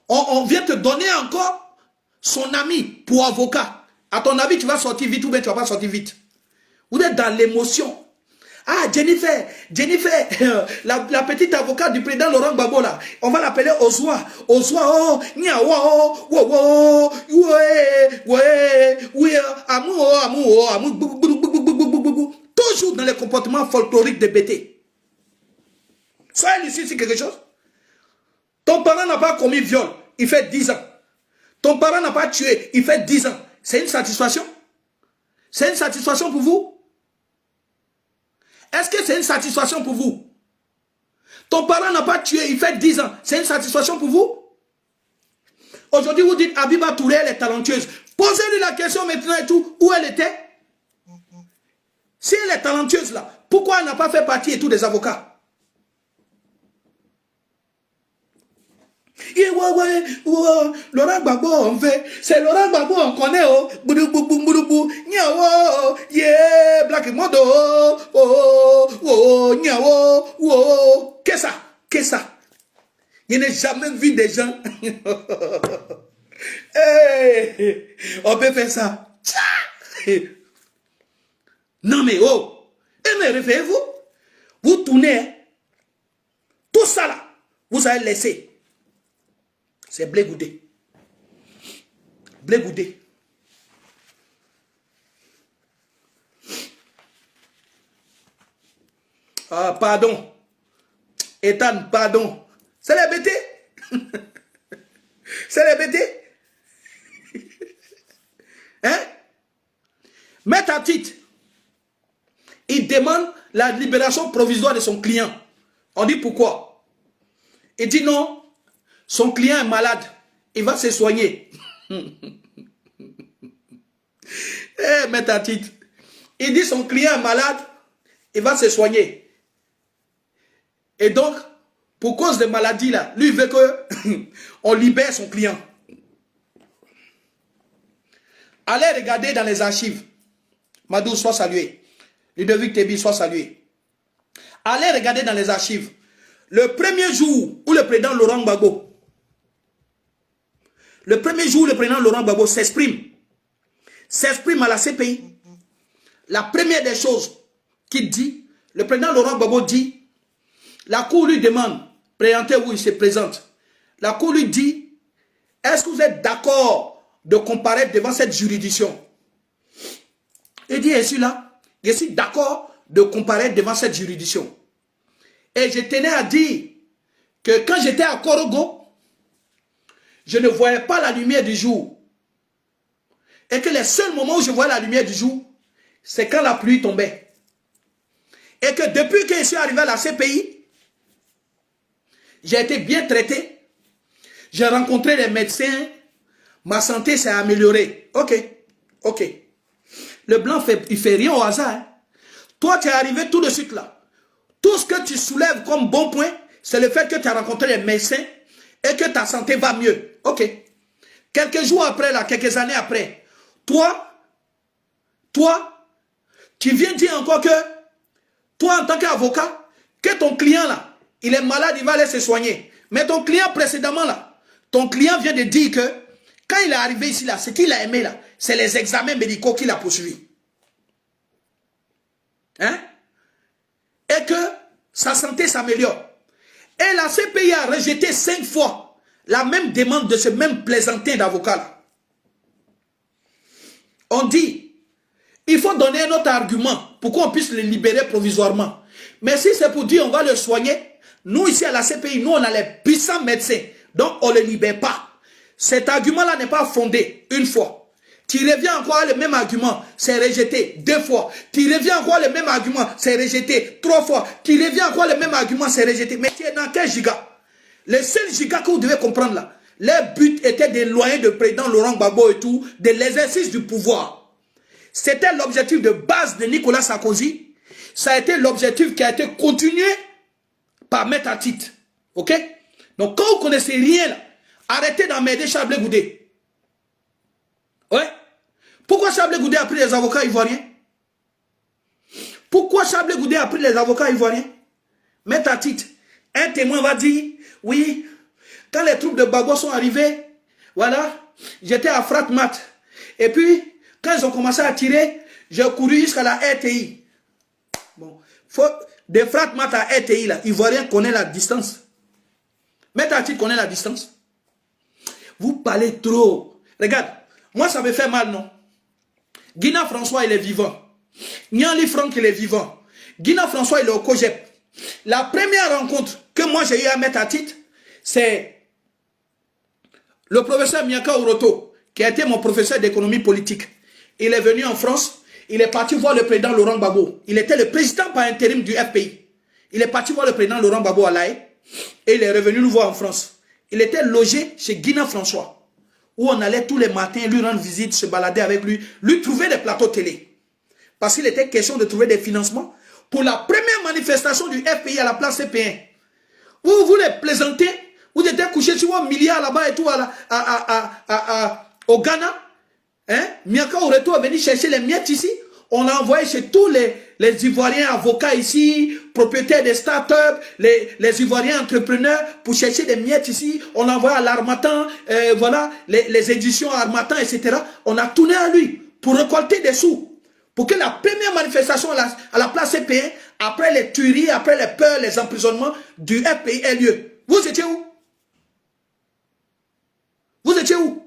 On vient te donner encore son ami pour avocat. À ton avis, tu vas sortir vite ou bien tu ne vas pas sortir vite. Vous êtes dans l'émotion. Ah, Jennifer, la petite avocate du président Laurent Gbagbo là, on va l'appeler Ozwa, oh, niawa, oh, amour, toujours dans les comportements folkloriques de BT. Soyez lucide sur quelque chose. Ton parent n'a pas commis viol, il fait 10 ans. Ton parent n'a pas tué, il fait 10 ans. C'est une satisfaction? C'est une satisfaction pour vous? Est-ce que c'est une satisfaction pour vous? Ton parent n'a pas tué, il fait 10 ans. C'est une satisfaction pour vous? Aujourd'hui, vous dites Abiba Touré, elle est talentueuse. Posez-lui la question maintenant et tout. Où elle était? Si elle est talentueuse là, pourquoi elle n'a pas fait partie et tout des avocats? Laurent Gbagbo on fait, c'est Laurent Gbagbo on connaît oh, yeah, Black Mondo, qu'est-ce ça? Je n'ai jamais vu des gens. Hey, on peut faire ça. Non mais mais réveillez-vous. Vous tournez, tout ça là, vous allez laisser. C'est Blé Goudé. Blé Goudé. Ah, pardon. Ethan, pardon. C'est les BT. C'est les BT. Hein? Maître Atik, il demande la libération provisoire de son client. On dit pourquoi? Il dit non. Son client est malade. Il va se soigner. Maître Atik. Il dit son client est malade. Il va se soigner. Et donc, pour cause de maladie là, lui il veut qu'on libère son client. Allez regarder dans les archives. Madou, soit salué. Ludovic Tebi, soit salué. Allez regarder dans les archives. Le premier jour où le président Laurent Gbagbo s'exprime à la CPI, la première des choses qu'il dit, le président Laurent Gbagbo dit, la cour lui demande, présentez-vous, il se présente. La cour lui dit, est-ce que vous êtes d'accord de comparaître devant cette juridiction? Il dit, je suis là, je suis d'accord de comparaître devant cette juridiction. Et je tenais à dire que quand j'étais à Korogo, je ne voyais pas la lumière du jour. Et que les seuls moments où je voyais la lumière du jour, c'est quand la pluie tombait. Et que depuis que je suis arrivé à la CPI, j'ai été bien traité. J'ai rencontré les médecins. Ma santé s'est améliorée. Ok, ok. Le blanc, il fait rien au hasard. Hein. Toi, tu es arrivé tout de suite là. Tout ce que tu soulèves comme bon point, c'est le fait que tu as rencontré les médecins et que ta santé va mieux. Ok. Quelques jours après, là, quelques années après, toi, tu viens dire encore que, toi en tant qu'avocat, que ton client là, il est malade, il va aller se soigner. Mais ton client précédemment là, ton client vient de dire que, quand il est arrivé ici là, ce qu'il a aimé là, c'est les examens médicaux qu'il a poursuivis. Hein? Et que sa santé s'améliore. Et la CPI a rejeté 5 fois la même demande de ce même plaisantin d'avocat là. On dit, il faut donner un autre argument pour qu'on puisse le libérer provisoirement. Mais si c'est pour dire on va le soigner, nous ici à la CPI, nous on a les puissants médecins, donc on ne le libère pas. Cet argument-là n'est pas fondé une fois. Tu reviens encore le même argument, c'est rejeté 2 fois. Tu reviens encore le même argument, c'est rejeté 3 fois. Tu reviens encore le même argument, c'est rejeté. Mais tu es dans quel giga? Le seul giga que vous devez comprendre là, leur but était d'éloigner le président Laurent Gbagbo et tout de l'exercice du pouvoir. C'était l'objectif de base de Nicolas Sarkozy. Ça a été l'objectif qui a été continué par Maître Atit. Ok? Donc quand vous ne connaissez rien là, arrêtez d'emmerder Chablé Goudé. Ouais? Pourquoi Chablé Goudé a pris les avocats ivoiriens? Pourquoi Chablé Goudé a pris les avocats ivoiriens? Maître Atit, un témoin va dire, oui, quand les troupes de Gbagbo sont arrivées, voilà, j'étais à Fratmat. Et puis, quand ils ont commencé à tirer, j'ai couru jusqu'à la RTI. Bon, de Fratmat à RTI, là, Ivoirien connaît la distance. Maître Atit connaît la distance. Vous parlez trop. Regarde, moi ça me fait mal, non? Guina François, il est vivant. Nianli Franck, il est vivant. Guina François, il est au COGEP. La première rencontre que moi j'ai eu à Maître Atit, c'est le professeur Miaka Oroto, qui a été mon professeur d'économie politique. Il est venu en France, il est parti voir le président Laurent Gbagbo. Il était le président par intérim du FPI. Il est parti voir le président Laurent Gbagbo à l'AE et il est revenu nous voir en France. Il était logé chez Guina François, où on allait tous les matins lui rendre visite, se balader avec lui, lui trouver des plateaux télé. Parce qu'il était question de trouver des financements pour la première manifestation du FPI à la place CP1. Vous voulez plaisanter, vous étiez couché sur un milliard là-bas et tout au Ghana. Hein? Miaka Oreto est venu chercher les miettes ici. On l'a envoyé chez tous les Ivoiriens avocats ici, propriétaires des startups, les Ivoiriens entrepreneurs pour chercher des miettes ici. On l'a envoyé à l'Harmattan, voilà, les éditions Harmattan, etc. On a tourné à lui pour récolter des sous. Pour que la première manifestation à la place CP1, après les tueries, après les peurs, les emprisonnements du FPI ait lieu. Vous étiez où? Vous étiez où?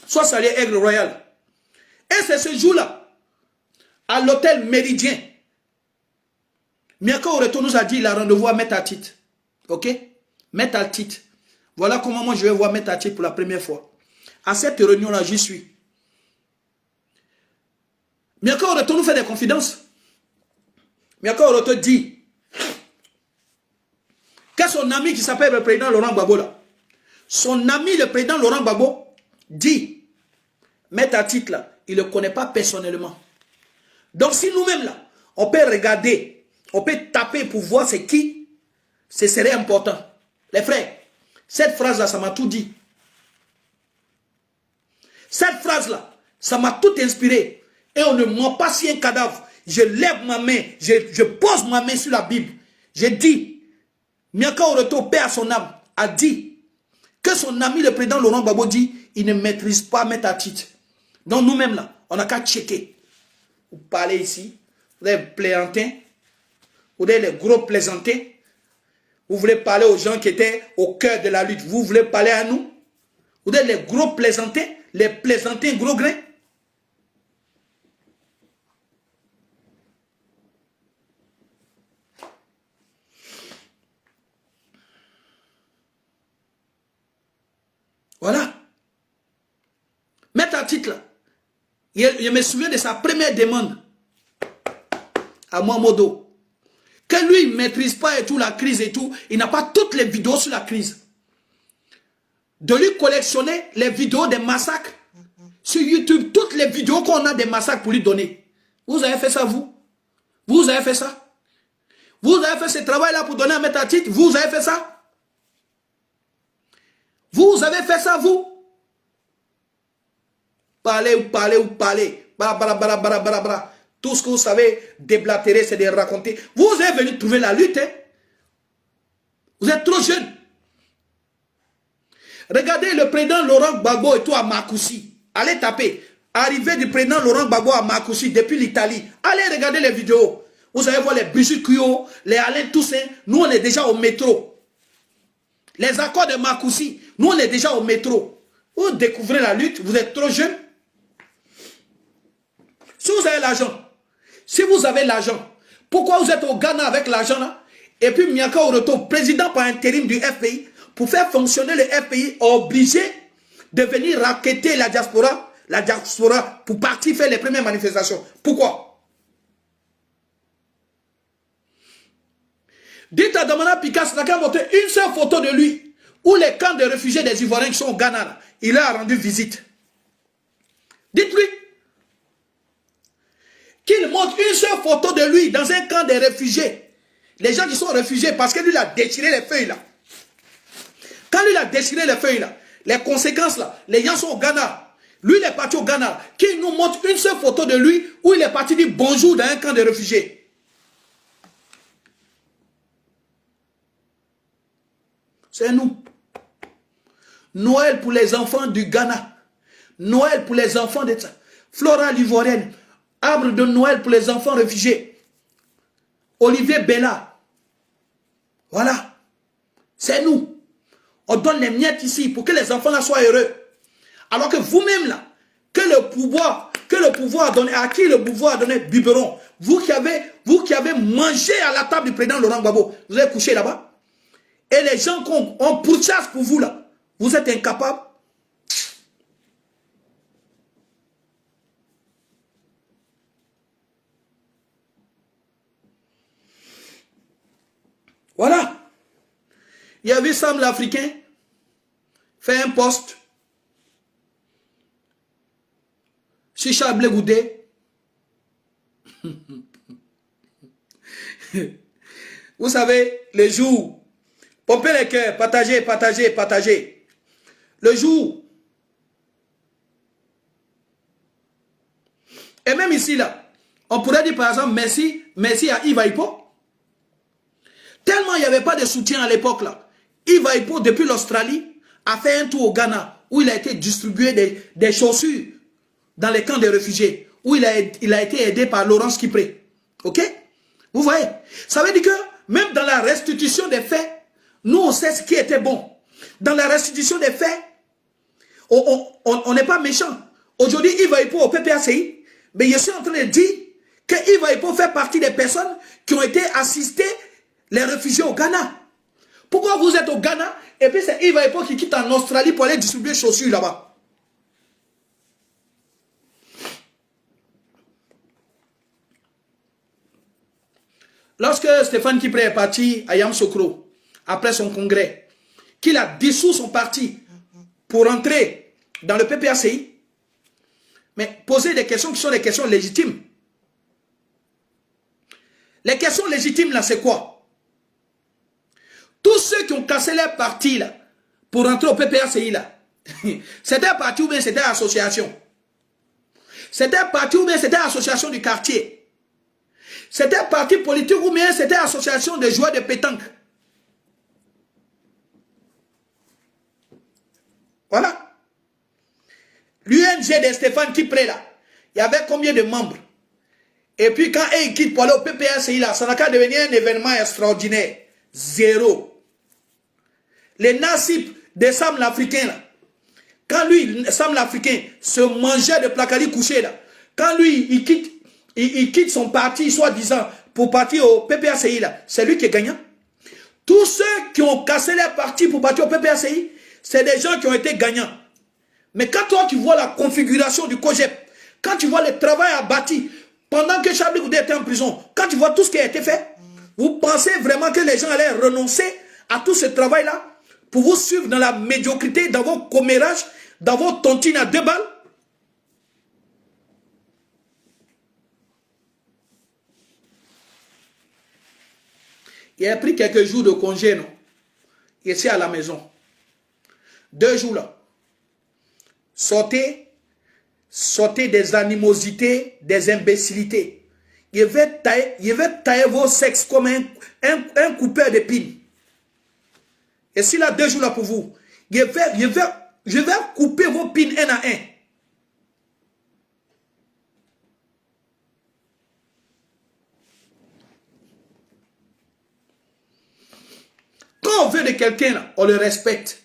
Soit salué Aigle Royal. Et c'est ce jour-là, à l'hôtel Méridien, Miaka Oreto nous a dit il a rendez-vous à Maître Atit. Ok? Maître Atit. Voilà comment moi je vais voir Maître Atit pour la première fois. À cette réunion-là, j'y suis. Miaka Oreto nous fait des confidences. Miaka Oreto dit que son ami qui s'appelle le président Laurent Gbagbo là, son ami le président Laurent Gbagbo dit, Maître Atit là, il ne le connaît pas personnellement. Donc si nous-mêmes là, on peut regarder, on peut taper pour voir c'est qui, ce serait important. Les frères, cette phrase-là, ça m'a tout dit. Cette phrase-là, ça m'a tout inspiré. Et on ne ment pas si un cadavre. Je lève ma main, je pose ma main sur la Bible. Je dis, Miaka Oreto, père à son âme, a dit que son ami le président Laurent Gbagbo dit, il ne maîtrise pas Maître Atit. Donc nous-mêmes là, on n'a qu'à checker. Vous parlez ici, Vous êtes plaisantins. Vous êtes les gros plaisantins. Vous voulez parler aux gens qui étaient au cœur de la lutte. Vous voulez parler à nous. Vous êtes les gros plaisantins. Les plaisantins gros grains. Voilà. Mettre un titre là. Je me souviens de sa première demande à Momodo. Que lui, il ne maîtrise pas et tout, la crise et tout. Il n'a pas toutes les vidéos sur la crise. De lui collectionner les vidéos des massacres sur YouTube. Toutes les vidéos qu'on a des massacres pour lui donner. Vous avez fait ça, vous? Vous avez fait ça? Vous avez fait ce travail-là pour donner un maître à titre? Vous avez fait ça? Vous avez fait ça, vous? Parlez ou parlez ou parlez. Bra. Tout ce que vous savez déblatérer, c'est de raconter. Vous êtes venu trouver la lutte. Hein? Vous êtes trop jeune. Regardez le président Laurent Gbagbo et tout à Marcoussis. Allez taper. Arrivée du président Laurent Gbagbo à Marcoussis depuis l'Italie. Allez regarder les vidéos. Vous allez voir les Brigitte Kuyot, les Alain Toussaint. Nous, on est déjà au métro. Les accords de Marcoussis. Nous, on est déjà au métro. Vous découvrez la lutte. Vous êtes trop jeune. Si vous avez l'argent, si vous avez l'argent, pourquoi vous êtes au Ghana avec l'argent là? Et puis Miaka Oroto, président par intérim du FPI, pour faire fonctionner le FPI, obligé de venir raqueter la diaspora pour partir faire les premières manifestations. Pourquoi? Dites à Damana Picasso, n'a qu'à montrer une seule photo de lui, où les camps de réfugiés des Ivoiriens qui sont au Ghana, là, il leur a rendu visite. Dites-lui qu'il montre une seule photo de lui dans un camp de réfugiés. Les gens qui sont réfugiés parce que lui il a déchiré les feuilles là. Quand lui il a déchiré les feuilles là, les conséquences là, les gens sont au Ghana. Lui il est parti au Ghana. Qu'il nous montre une seule photo de lui où il est parti dire bonjour dans un camp de réfugiés. C'est nous. Noël pour les enfants du Ghana. Noël pour les enfants de Flora l'Ivoirienne. Arbre de Noël pour les enfants réfugiés. Olivier Bella. Voilà. C'est nous. On donne les miettes ici pour que les enfants là soient heureux. Alors que vous-même là, que le pouvoir a donné, à qui le pouvoir a donné biberon. Vous qui avez mangé à la table du président Laurent Gbagbo, vous avez couché là-bas. Et les gens qu'on pourchasse pour vous là, vous êtes incapables. Voilà. Il y avait Sam l'Africain fait un poste sur Charles Goudé. Vous savez, le jour, pompez les cœurs, partagez. Le jour, et même ici là, on pourrait dire par exemple merci à Yves Aipo. Tellement il n'y avait pas de soutien à l'époque là. Yves Aipo, depuis l'Australie, a fait un tour au Ghana où il a été distribué des chaussures dans les camps de réfugiés, où il a été aidé par Laurence Kipré. Ok? Vous voyez? Ça veut dire que même dans la restitution des faits, nous on sait ce qui était bon. Dans la restitution des faits, on n'est pas méchant. Aujourd'hui, Yves Aipo au PPACI, mais je suis en train de dire que Yves Aipo fait partie des personnes qui ont été assistées les réfugiés au Ghana. Pourquoi vous êtes au Ghana et puis c'est Yves Aipo qui quitte en Australie pour aller distribuer chaussures là-bas? Lorsque Stéphane Kipré est parti à Yamoussoukro, après son congrès, qu'il a dissous son parti pour entrer dans le PPACI, mais poser des questions qui sont des questions légitimes. Les questions légitimes là, c'est quoi? Tous ceux qui ont cassé leur parti là, pour rentrer au PPACI là, c'était un parti ou bien c'était une association? C'était un parti ou bien c'était une association du quartier? C'était un parti politique ou bien c'était une association de joueurs de pétanque? Voilà. L'UNG de Stéphane Kipré là, il y avait combien de membres? Et puis quand ils quittent pour aller au PPRCI, là, ça n'a qu'à devenir un événement extraordinaire. Zéro. Les nassibs des Sam l'Africain, là, quand lui, Sam l'Africain, se mangeait de placali couché, là, quand lui, il quitte son parti, soi-disant, pour partir au PPRCI, là, c'est lui qui est gagnant. Tous ceux qui ont cassé leur parti pour partir au PPRCI, c'est des gens qui ont été gagnants. Mais quand toi, tu vois la configuration du COGEP, quand tu vois le travail abattu, pendant que Charles Goudé était en prison, quand tu vois tout ce qui a été fait, vous pensez vraiment que les gens allaient renoncer à tout ce travail-là pour vous suivre dans la médiocrité, dans vos commérages, dans vos tontines à 2 balles? Il a pris quelques jours de congé, non? Ici à la maison. 2 jours là. Sortez des animosités, des imbécilités. Il va tailler vos sexes comme un coupeur d'épines. Et s'il a 2 jours là pour vous, je vais couper vos pines un à un. Quand on veut de quelqu'un, on le respecte.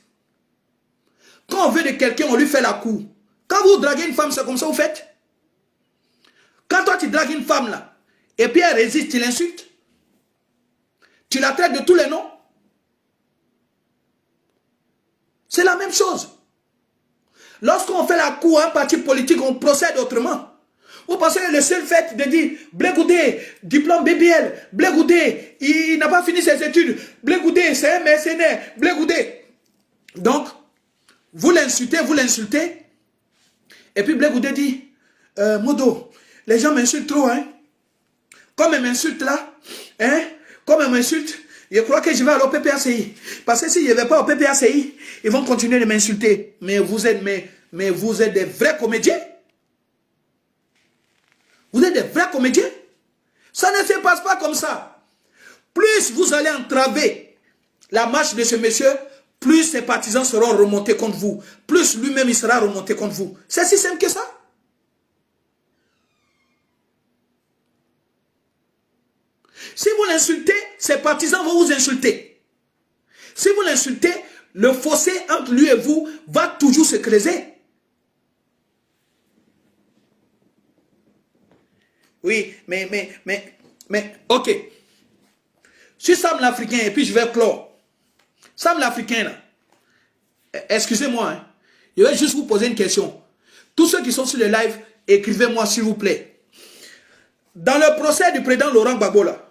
Quand on veut de quelqu'un, on lui fait la cour. Quand vous draguez une femme, c'est comme ça vous faites. Quand toi tu dragues une femme là, et puis elle résiste, tu l'insultes. Tu la traites de tous les noms. C'est la même chose. Lorsqu'on fait la cour à un parti politique, on procède autrement. Vous pensez que le seul fait de dire Blé Goudé, diplôme BBL, Blé Goudé, il n'a pas fini ses études, Blé Goudé, c'est un mercenaire, Blé Goudé. Donc, vous l'insultez, et puis Blé Goudé dit, Modo, les gens m'insultent trop, hein. Comme ils m'insultent là, hein, comme ils m'insultent, je crois que je vais aller au PPRCI. Parce que si je ne vais pas au PPRCI, ils vont continuer de m'insulter. Mais vous êtes des vrais comédiens. Vous êtes des vrais comédiens. Ça ne se passe pas comme ça. Plus vous allez entraver la marche de ce monsieur, plus ses partisans seront remontés contre vous. Plus lui-même il sera remonté contre vous. C'est si simple que ça. Si vous l'insultez, ses partisans vont vous insulter. Si vous l'insultez, le fossé entre lui et vous va toujours se creuser. Oui, mais, ok. Sur Sam l'Africain, et puis je vais clore. Sam l'Africain, là, excusez-moi, hein, je vais juste vous poser une question. Tous ceux qui sont sur le live, écrivez-moi s'il vous plaît. Dans le procès du président Laurent Gbagbo, là,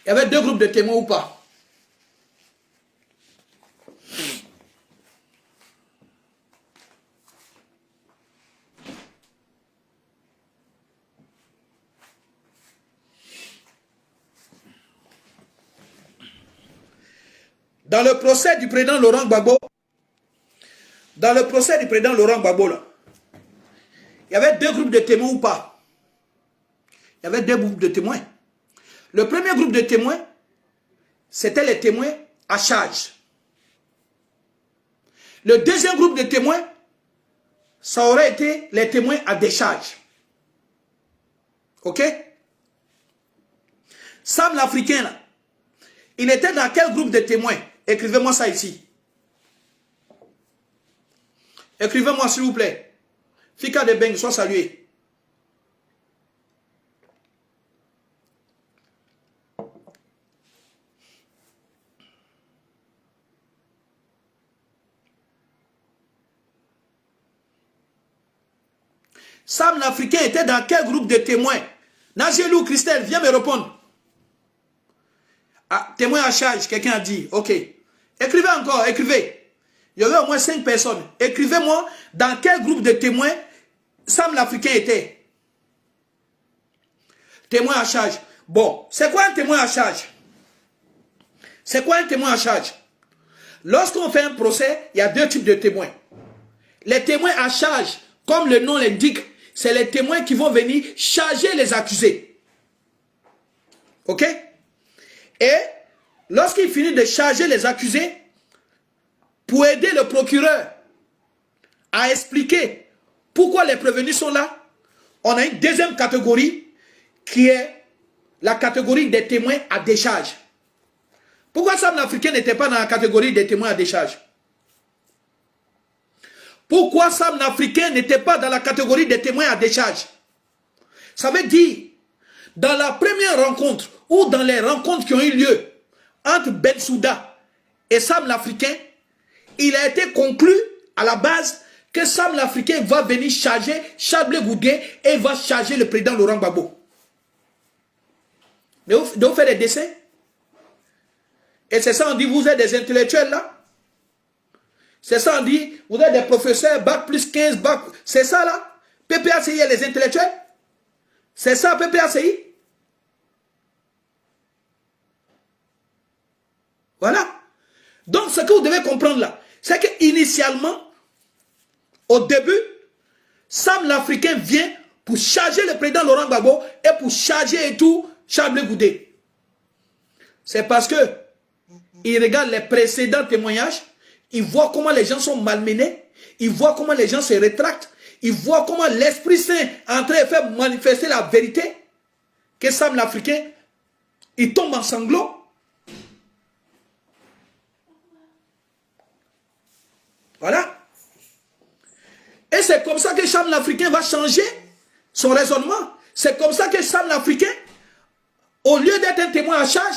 il y avait 2 groupes de témoins ou pas? Dans le procès du président Laurent Gbagbo, là, il y avait 2 groupes de témoins ou pas? Il y avait 2 groupes de témoins. Le premier groupe de témoins, c'était les témoins à charge. Le deuxième groupe de témoins, ça aurait été les témoins à décharge. Ok? Sam l'Africain, là, il était dans quel groupe de témoins? Écrivez-moi ça ici. Écrivez-moi s'il vous plaît. Fika de Beng, sois salué. Sam l'Africain était dans quel groupe de témoins? Nagelou, Christelle, viens me répondre. Ah, témoin à charge, quelqu'un a dit. Ok. Écrivez encore, écrivez. Il y avait au moins 5 personnes. Écrivez-moi dans quel groupe de témoins Sam l'Africain était. Témoin à charge. Bon, c'est quoi un témoin à charge? C'est quoi un témoin à charge? Lorsqu'on fait un procès, il y a 2 types de témoins. Les témoins à charge, comme le nom l'indique, c'est les témoins qui vont venir charger les accusés. Ok? Et lorsqu'il finit de charger les accusés, pour aider le procureur à expliquer pourquoi les prévenus sont là, on a une deuxième catégorie qui est la catégorie des témoins à décharge. Pourquoi Sam l'Africain n'était pas dans la catégorie des témoins à décharge? Pourquoi Sam l'Africain n'était pas dans la catégorie des témoins à décharge? Ça veut dire, dans la première rencontre, ou dans les rencontres qui ont eu lieu entre Bensouda et Sam l'Africain, il a été conclu à la base que Sam l'Africain va venir charger Charles Blé Goudé et va charger le président Laurent Gbagbo. De vous faire des décès. Et c'est ça on dit, vous êtes des intellectuels là. C'est ça on dit, vous êtes des professeurs, bac plus 15, bac. C'est ça là. PPACI est les intellectuels. C'est ça PPACI. Voilà. Donc ce que vous devez comprendre là, c'est qu'initialement, au début, Sam l'Africain vient pour charger le président Laurent Gbagbo et pour charger et tout Charles Blé Goudé. C'est parce que il regarde les précédents témoignages, il voit comment les gens sont malmenés, il voit comment les gens se rétractent, il voit comment l'Esprit Saint est en train de faire manifester la vérité, que Sam l'Africain, il tombe en sanglots. Voilà. Et c'est comme ça que Sam l'Africain va changer son raisonnement. C'est comme ça que Sam l'Africain, au lieu d'être un témoin à charge,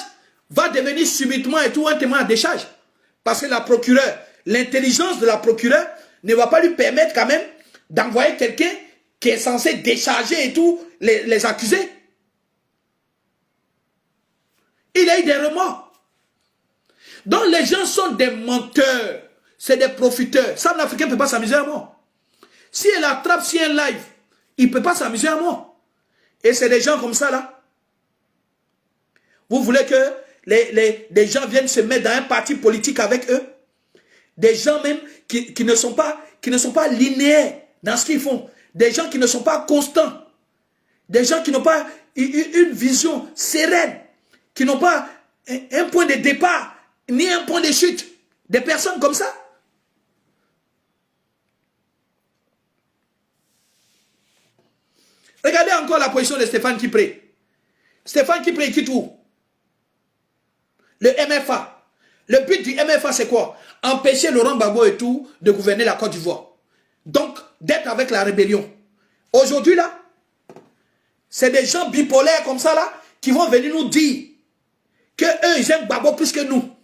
va devenir subitement et tout un témoin à décharge. Parce que la procureure, l'intelligence de la procureure ne va pas lui permettre quand même d'envoyer quelqu'un qui est censé décharger et tout les accusés. Il a eu des remords. Donc les gens sont des menteurs. C'est des profiteurs. Sam l'Africain ne peut pas s'amuser à mort. Si elle attrape si un live, il ne peut pas s'amuser à mort. Et c'est des gens comme ça là. Vous voulez que les gens viennent se mettre dans un parti politique avec eux? Des gens même qui ne sont pas linéaires dans ce qu'ils font. Des gens qui ne sont pas constants. Des gens qui n'ont pas une vision sereine. Qui n'ont pas un point de départ, ni un point de chute. Des personnes comme ça. Regardez encore la position de Stéphane Kipré. Stéphane Kipré quitte où? Le MFA. Le but du MFA, c'est quoi? Empêcher Laurent Gbagbo et tout de gouverner la Côte d'Ivoire. Donc, d'être avec la rébellion. Aujourd'hui, là, c'est des gens bipolaires comme ça, là, qui vont venir nous dire que eux, ils aiment Gbagbo plus que nous.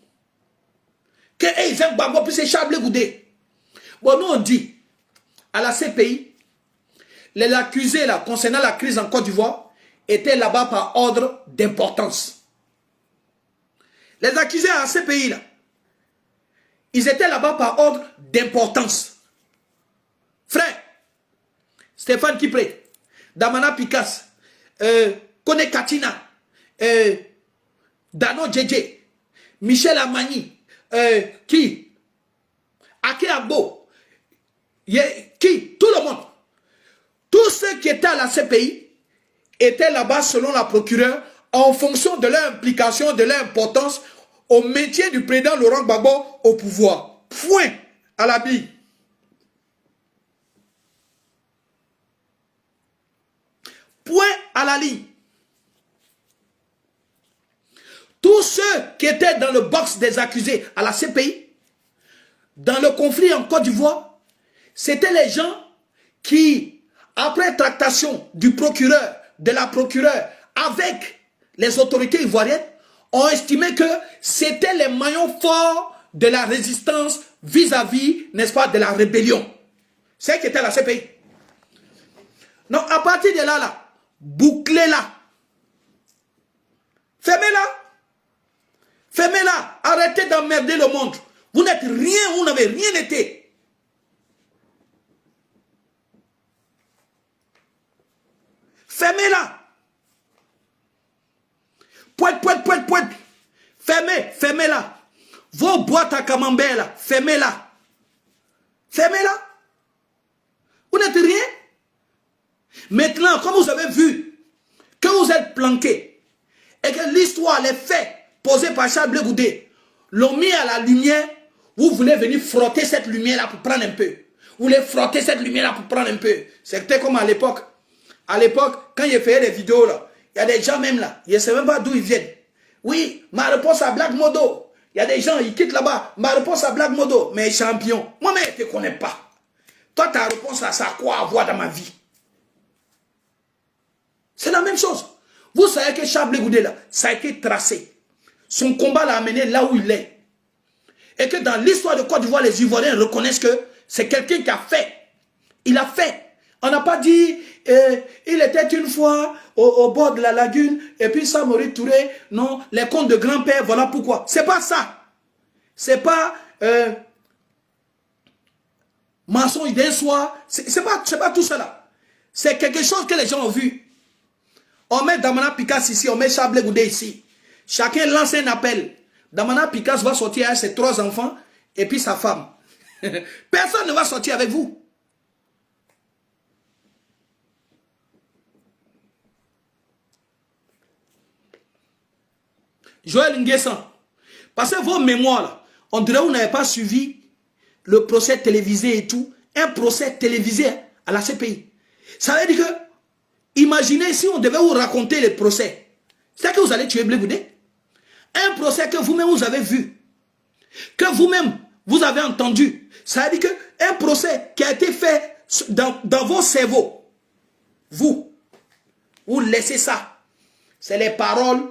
Que eux, ils aiment Gbagbo plus que Charles Blé Goudé. Bon, nous, on dit, à la CPI, les accusés, là, concernant la crise en Côte d'Ivoire, étaient là-bas par ordre d'importance. Les accusés à ces pays-là, ils étaient là-bas par ordre d'importance. Frère, Stéphane Kipré, Damana Pikas, Kone Katina, Dano Djedje, Michel Amani, qui Ake Agbo, qui tout le monde. Tous ceux qui étaient à la CPI étaient là-bas selon la procureure en fonction de leur implication, de leur importance au maintien du président Laurent Gbagbo au pouvoir. Point à la bille. Point à la ligne. Tous ceux qui étaient dans le box des accusés à la CPI, dans le conflit en Côte d'Ivoire, c'était les gens qui, après tractation du procureur, de la procureure, avec les autorités ivoiriennes, ont estimé que c'était les maillons forts de la résistance vis-à-vis, n'est-ce pas, de la rébellion. C'est qui était à la CPI. Donc, à partir de là, bouclez-la. Fermez-la. Fermez-la. Arrêtez d'emmerder le monde. Vous n'êtes rien, vous n'avez rien été. Fermez-la. Poète. Fermez-la. Vos boîtes à camembert, là, fermez-la. Fermez-la. Vous n'êtes rien. Maintenant, comme vous avez vu que vous êtes planqué et que l'histoire, les faits posés par Charles Blé Goudé l'ont mis à la lumière, vous voulez venir frotter cette lumière-là pour prendre un peu. Vous voulez frotter cette lumière-là pour prendre un peu. C'était comme à l'époque, À l'époque, quand il fait des vidéos là, il y a des gens même là, je ne sais même pas d'où ils viennent. Oui, ma réponse à Black Modo. Il y a des gens, ils quittent là-bas. Ma réponse à Black Modo. Mais champion, moi-même, je ne te connais pas. Toi, ta réponse là, ça a quoi à voir dans ma vie? C'est la même chose. Vous savez que Charles Blé Goudé là, ça a été tracé. Son combat l'a amené là où il est. Et que dans l'histoire de Côte d'Ivoire, les Ivoiriens reconnaissent que c'est quelqu'un qui a fait. Il a fait. On n'a pas dit, il était une fois au bord de la lagune, et puis Samori Touré, non, les contes de grand-père, voilà pourquoi. C'est pas ça. C'est pas mensonge d'un soir. C'est pas tout cela. C'est quelque chose que les gens ont vu. On met Damana Picasso ici, on met Charles Blé Goudé ici. Chacun lance un appel. Damana Picasso va sortir avec ses 3 enfants, et puis sa femme. Personne ne va sortir avec vous. Joël Nguessan, parce que vos mémoires, là, on dirait que vous n'avez pas suivi le procès télévisé et tout. Un procès télévisé à la CPI. Ça veut dire que, imaginez si on devait vous raconter le procès. C'est que vous allez tuer Blé Goudé. Un procès que vous-même vous avez vu. Que vous-même vous avez entendu. Ça veut dire qu'un procès qui a été fait dans vos cerveaux. Vous laissez ça. C'est les paroles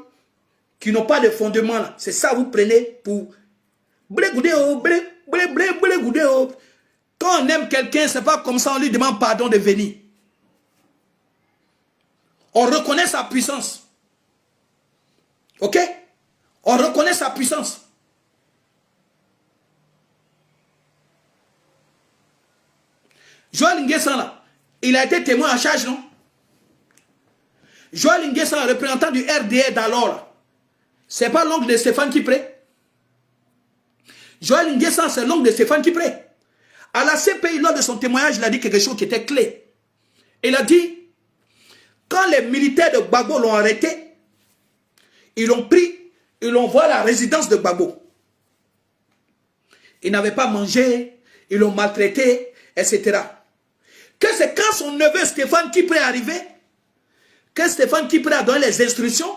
qui n'ont pas de fondement. C'est ça vous prenez pour Blé Goudé, Blé Goudé. Quand on aime quelqu'un, c'est pas comme ça on lui demande pardon de venir. On reconnaît sa puissance. Ok? On reconnaît sa puissance. Joël Nguessan là, il a été témoin à charge, non? Joël Nguessan, représentant du RDR d'alors, c'est pas l'oncle de Stéphane Kipré. Joël Nguessan, c'est l'oncle de Stéphane Kipré. À la CPI, lors de son témoignage, il a dit quelque chose qui était clé. Il a dit, quand les militaires de Gbagbo l'ont arrêté, ils l'ont pris, ils l'ont envoyé à la résidence de Gbagbo. Il n'avait pas mangé, ils l'ont maltraité, etc. Que c'est quand son neveu Stéphane Kipré est arrivé, que Stéphane Kipré a donné les instructions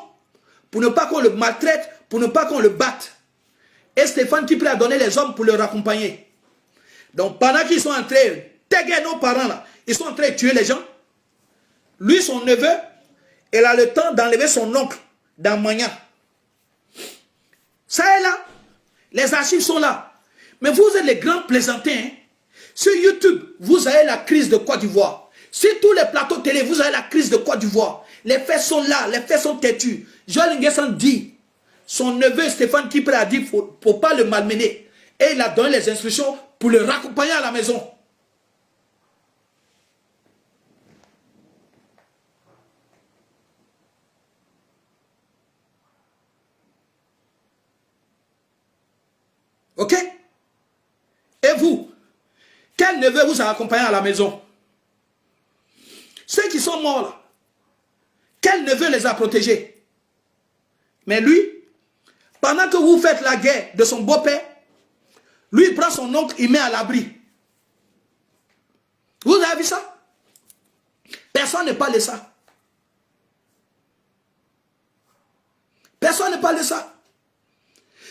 pour ne pas qu'on le maltraite, pour ne pas qu'on le batte. Et Stéphane Kipré a donné les hommes pour le raccompagner. Donc pendant qu'ils sont en train de taguer nos parents là, ils sont en train de tuer les gens. Lui, son neveu, il a le temps d'enlever son oncle dans Magna. Ça est là. Les archives sont là. Mais vous êtes les grands plaisantins. Hein? Sur YouTube, vous avez la crise de Côte d'Ivoire. Sur tous les plateaux télé, vous avez la crise de Côte d'Ivoire. Les faits sont là, les faits sont têtus. Joël Nguessan dit, son neveu Stéphane Kipré a dit, il ne faut pas le malmener. Et il a donné les instructions pour le raccompagner à la maison. Ok? Et vous, quel neveu vous a accompagné à la maison? Ceux qui sont morts là, quel neveu les a protégés? Mais lui, pendant que vous faites la guerre de son beau-père, lui il prend son oncle, il met à l'abri. Vous avez vu ça? Personne ne parle de ça. Personne ne parle de ça.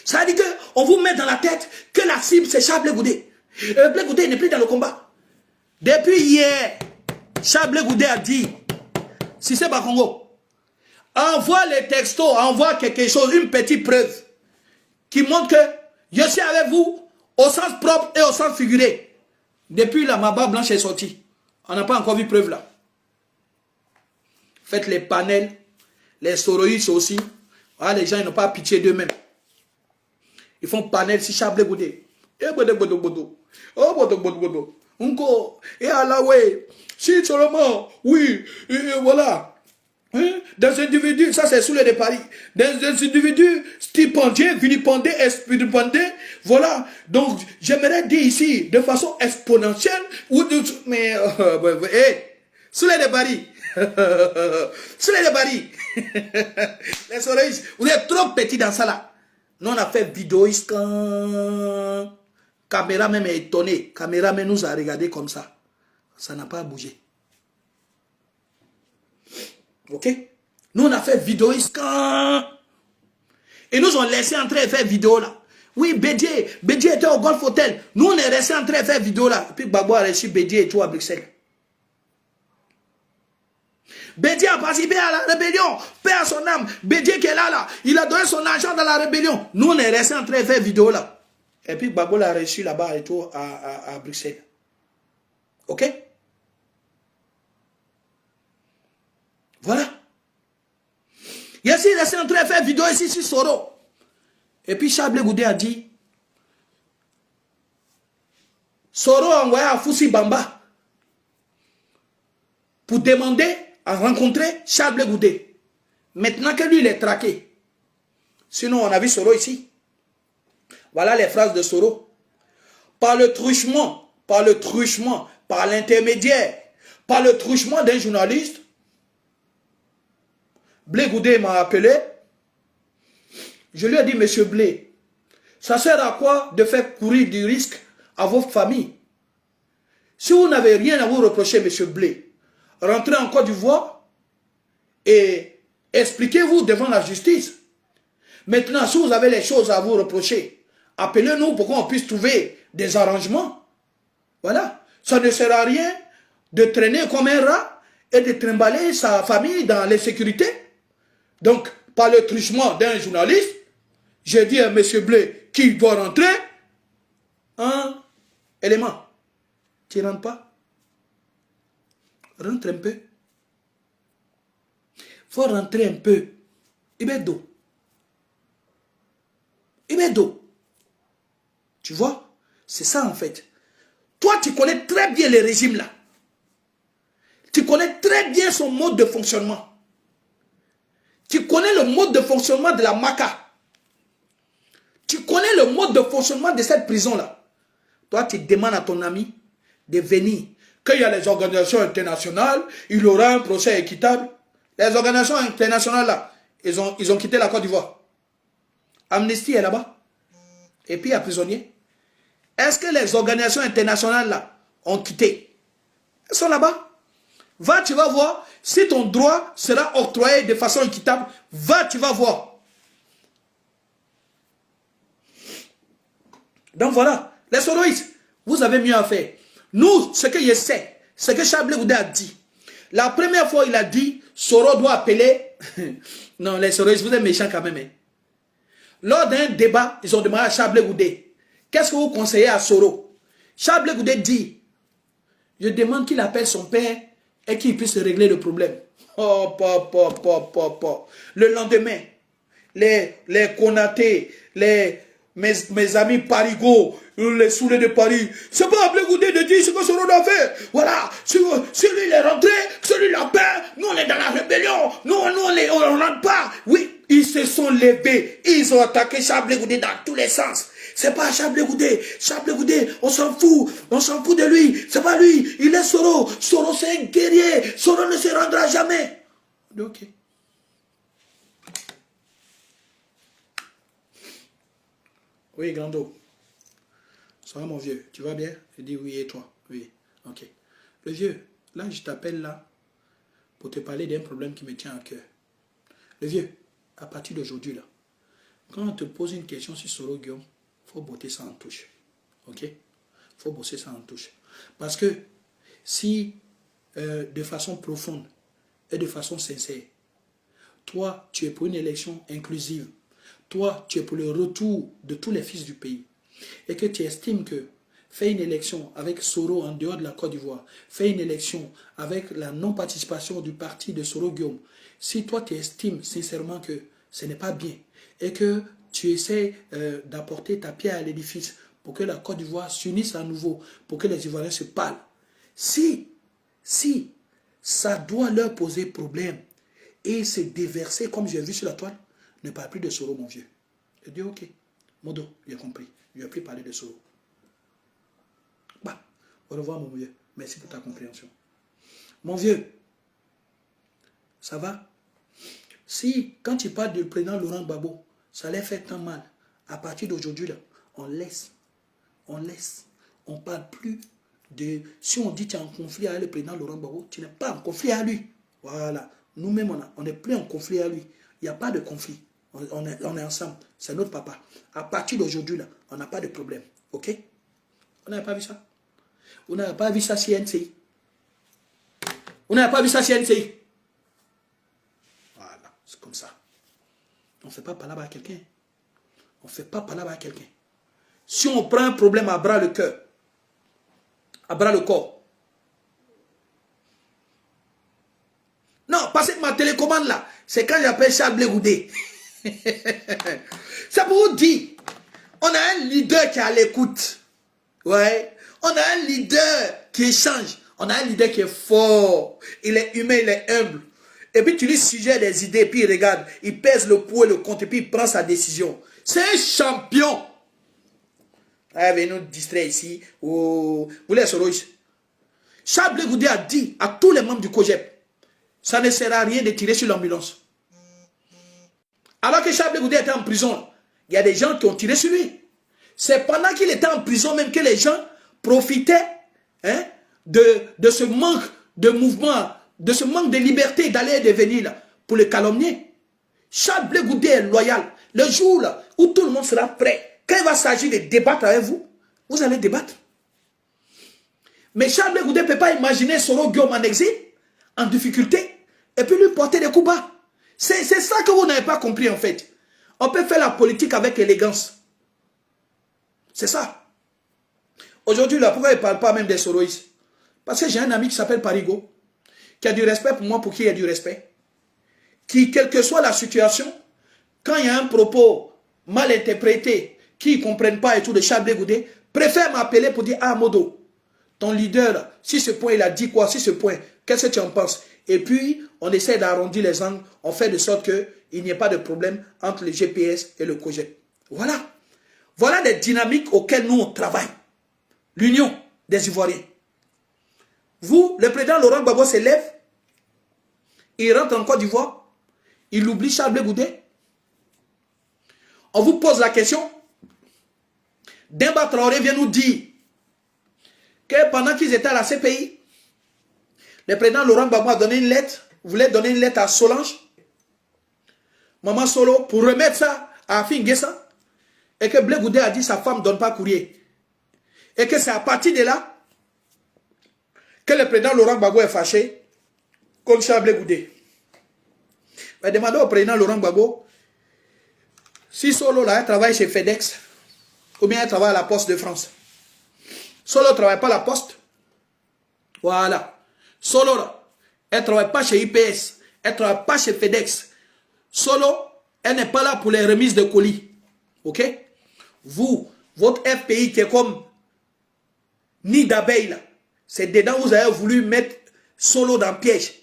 Ça veut dire qu'on vous met dans la tête que la cible c'est Charles Blé Goudé. Blé Goudé n'est plus dans le combat. Depuis hier, Charles Blé Goudé a dit, si c'est pas Congo, envoie les textos, envoie quelque chose, une petite preuve qui montre que je suis avec vous au sens propre et au sens figuré. Depuis la Maba Blanche est sortie. On n'a pas encore vu preuve là. Faites les panels, les soroïs aussi. Ah, les gens ils n'ont pas pitié d'eux-mêmes. Ils font panel si Charles Blé Goudé. Oh, bodo. Unko, et à la way. Si seulement, oui, voilà. Hein? Des individus, ça c'est sous les de Paris. Des individus stipendiés, vilipendés, exprimandés. Voilà. Donc, j'aimerais dire ici, de façon exponentielle, ou de, mais, sous les de Paris. Sous les de Paris. Les oreilles, vous êtes trop petits dans ça là. Nous, on a fait vidéo, quand caméra même est étonné. Caméra même nous a regardé comme ça. Ça n'a pas bougé. Ok? Nous, on a fait vidéoiste quand... Et nous ont laissé entrer et faire vidéo là. Oui, Bédié était au Golf Hotel. Nous, on est resté en train de faire vidéo là. Et puis Gbagbo a reçu Bédié et tout à Bruxelles. Bédié a participé à la rébellion. Paix à son âme. Bédié qui est là. Il a donné son argent dans la rébellion. Nous, on est resté en train de faire vidéo là. Et puis Gbagbo l'a reçu là-bas et tout à Bruxelles. Ok? Voilà. Il est resté en train de faire vidéo ici sur Soro. Et puis Charles Blé Goudé a dit, Soro a envoyé à Foussi Bamba pour demander à rencontrer Charles Blé Goudé. Maintenant que lui, il est traqué. Sinon, on a vu Soro ici. Voilà les phrases de Soro. Par le truchement, par l'intermédiaire, par le truchement d'un journaliste, Blé Goudé m'a appelé. Je lui ai dit, monsieur Blé, ça sert à quoi de faire courir du risque à vos familles? Si vous n'avez rien à vous reprocher, monsieur Blé, rentrez en Côte d'Ivoire et expliquez-vous devant la justice. Maintenant, si vous avez les choses à vous reprocher, appelez-nous pour qu'on puisse trouver des arrangements. Voilà. Ça ne sert à rien de traîner comme un rat et de trimballer sa famille dans l'insécurité. Donc, par le truchement d'un journaliste, j'ai dit à M. Blé qu'il doit rentrer. Un élément. Tu ne rentres pas? Rentre un peu. Il faut rentrer un peu. Ibedo. Tu vois? C'est ça en fait. Toi, tu connais très bien le régime là. Tu connais très bien son mode de fonctionnement. Tu connais le mode de fonctionnement de la MACA. Tu connais le mode de fonctionnement de cette prison-là. Toi, tu demandes à ton ami de venir. Qu'il y a les organisations internationales, il aura un procès équitable. Les organisations internationales, là, ils ont quitté la Côte d'Ivoire. Amnesty est là-bas. Et puis, il y a prisonniers. Est-ce que les organisations internationales, là, ont quitté? Elles sont là-bas. Va, tu vas voir. Si ton droit sera octroyé de façon équitable, va, tu vas voir. Donc voilà, les soroïstes, vous avez mieux à faire. Nous, ce que je sais, ce que Charles Blé Goudé a dit. La première fois, il a dit, Soro doit appeler... Non, les soroïstes, vous êtes méchants quand même. Hein. Lors d'un débat, ils ont demandé à Charles Blé Goudé, qu'est-ce que vous conseillez à Soro? Charles Blé Goudé dit, je demande qu'il appelle son père et qu'il puisse régler le problème. Oh, Le lendemain, les Konaté, mes amis Parigo, les saoulés de Paris, c'est pas à Blé Goudé de dire ce que Soro doit faire. Voilà, si lui il est rentré, celui la paix, nous on est dans la rébellion, nous on rentre pas. Oui, ils se sont levés, ils ont attaqué Charles Blé Goudé dans tous les sens. C'est pas Charles Blé Goudé. Charles Blé Goudé, on s'en fout de lui. C'est pas lui, il est Soro. Soro c'est un guerrier. Soro ne se rendra jamais. Ok. Oui, Grando. Ça va mon vieux, tu vas bien? Je dis oui et toi? Oui, ok. Le vieux, là je t'appelle là pour te parler d'un problème qui me tient à cœur. Le vieux, à partir d'aujourd'hui là, quand on te pose une question sur Soro Guillaume, il faut botter ça en touche. Ok? Il faut bosser ça en touche. Parce que si de façon profonde et de façon sincère, toi tu es pour une élection inclusive, toi tu es pour le retour de tous les fils du pays, et que tu estimes que faire une élection avec Soro en dehors de la Côte d'Ivoire, faire une élection avec la non-participation du parti de Soro Guillaume, si toi tu estimes sincèrement que ce n'est pas bien, et que tu essaies d'apporter ta pierre à l'édifice pour que la Côte d'Ivoire s'unisse à nouveau, pour que les Ivoiriens se parlent, si ça doit leur poser problème et se déverser comme j'ai vu sur la toile, ne parle plus de Soro mon vieux. Je dis ok, Modo, j'ai compris. Je ne vais plus parler de Soro. Bah, au revoir mon vieux. Merci pour ta compréhension. Mon vieux, ça va? Si, quand tu parles du président Laurent Gbagbo, ça leur fait tant mal, à partir d'aujourd'hui, là, on laisse. On ne parle plus de... Si on dit que tu es en conflit avec le président Laurent Gbagbo, tu n'es pas en conflit avec lui. Voilà. Nous-mêmes, on n'est plus en conflit à lui. Il n'y a pas de conflit. On est ensemble. C'est notre papa. À partir d'aujourd'hui, là, on n'a pas de problème. OK? On n'avait pas vu ça. Vous n'avez pas vu ça CNCI. Vous n'avez pas vu ça CNCI. Voilà, c'est comme ça. On ne fait pas parler à quelqu'un. On ne fait pas parler à quelqu'un. Si on prend un problème à bras le cœur, à bras le corps. Non, parce que ma télécommande là, c'est quand j'appelle Charles Blé Goudé. C'est pour vous dire, on a un leader qui est à l'écoute. Ouais. On a un leader qui échange. On a un leader qui est fort. Il est humain, il est humble. Et puis tu lui suggères des idées, puis il regarde. Il pèse le pour et le contre, et puis il prend sa décision. C'est un champion. Venez nous distraire ici. Oh. Vous laissez Royce. Charles Blé Goudé a dit à tous les membres du COGEP, ça ne sert à rien de tirer sur l'ambulance. Alors que Charles Blé Goudé était en prison, il y a des gens qui ont tiré sur lui. C'est pendant qu'il était en prison même que les gens profitaient de ce manque de mouvement, de ce manque de liberté d'aller et de venir là, pour le calomnier. Charles Blé Goudé est loyal. Le jour là, où tout le monde sera prêt, quand il va s'agir de débattre avec vous, vous allez débattre. Mais Charles Blé Goudé ne peut pas imaginer Soro Guillaume en exil, en difficulté, et puis lui porter des coups bas. C'est ça que vous n'avez pas compris en fait. On peut faire la politique avec élégance. C'est ça. Aujourd'hui, là, pourquoi il ne parle pas même des Soroïs? Parce que j'ai un ami qui s'appelle Parigo, qui a du respect pour moi, pour qui il y a du respect. Qui, quelle que soit la situation, quand il y a un propos mal interprété, qui ne comprennent pas et tout de Charles Blé Goudé, préfère m'appeler pour dire, ah Modo, ton leader, là, si ce point, il a dit quoi, si ce point, qu'est-ce que tu en penses? Et puis, on essaie d'arrondir les angles, on fait de sorte qu'il n'y ait pas de problème entre le GPS et le COGEP. Voilà. Voilà les dynamiques auxquelles nous, on travaille. L'union des Ivoiriens. Vous, le président Laurent Gbagbo se lève, il rentre en Côte d'Ivoire, il oublie Charles Blé Goudé. On vous pose la question. Demba Traoré vient nous dire que pendant qu'ils étaient à la CPI, le président Laurent Gbagbo a donné une lettre, voulait donner une lettre à Solange, Maman Solo, pour remettre ça à Afin Guessa. Et que Blé Goudé a dit sa femme ne donne pas courrier. Et que c'est à partir de là que le président Laurent Gbagbo est fâché contre Charles Blé Goudé. Mais demandez au président Laurent Gbagbo si Solo là, elle travaille chez FedEx ou bien elle travaille à la Poste de France. Solo ne travaille pas à la Poste. Voilà. Solo là, elle ne travaille pas chez IPS. Elle ne travaille pas chez FedEx. Solo, elle n'est pas là pour les remises de colis. Ok? Vous, votre FPI qui est comme nid d'abeille là, c'est dedans vous avez voulu mettre Solo dans le piège.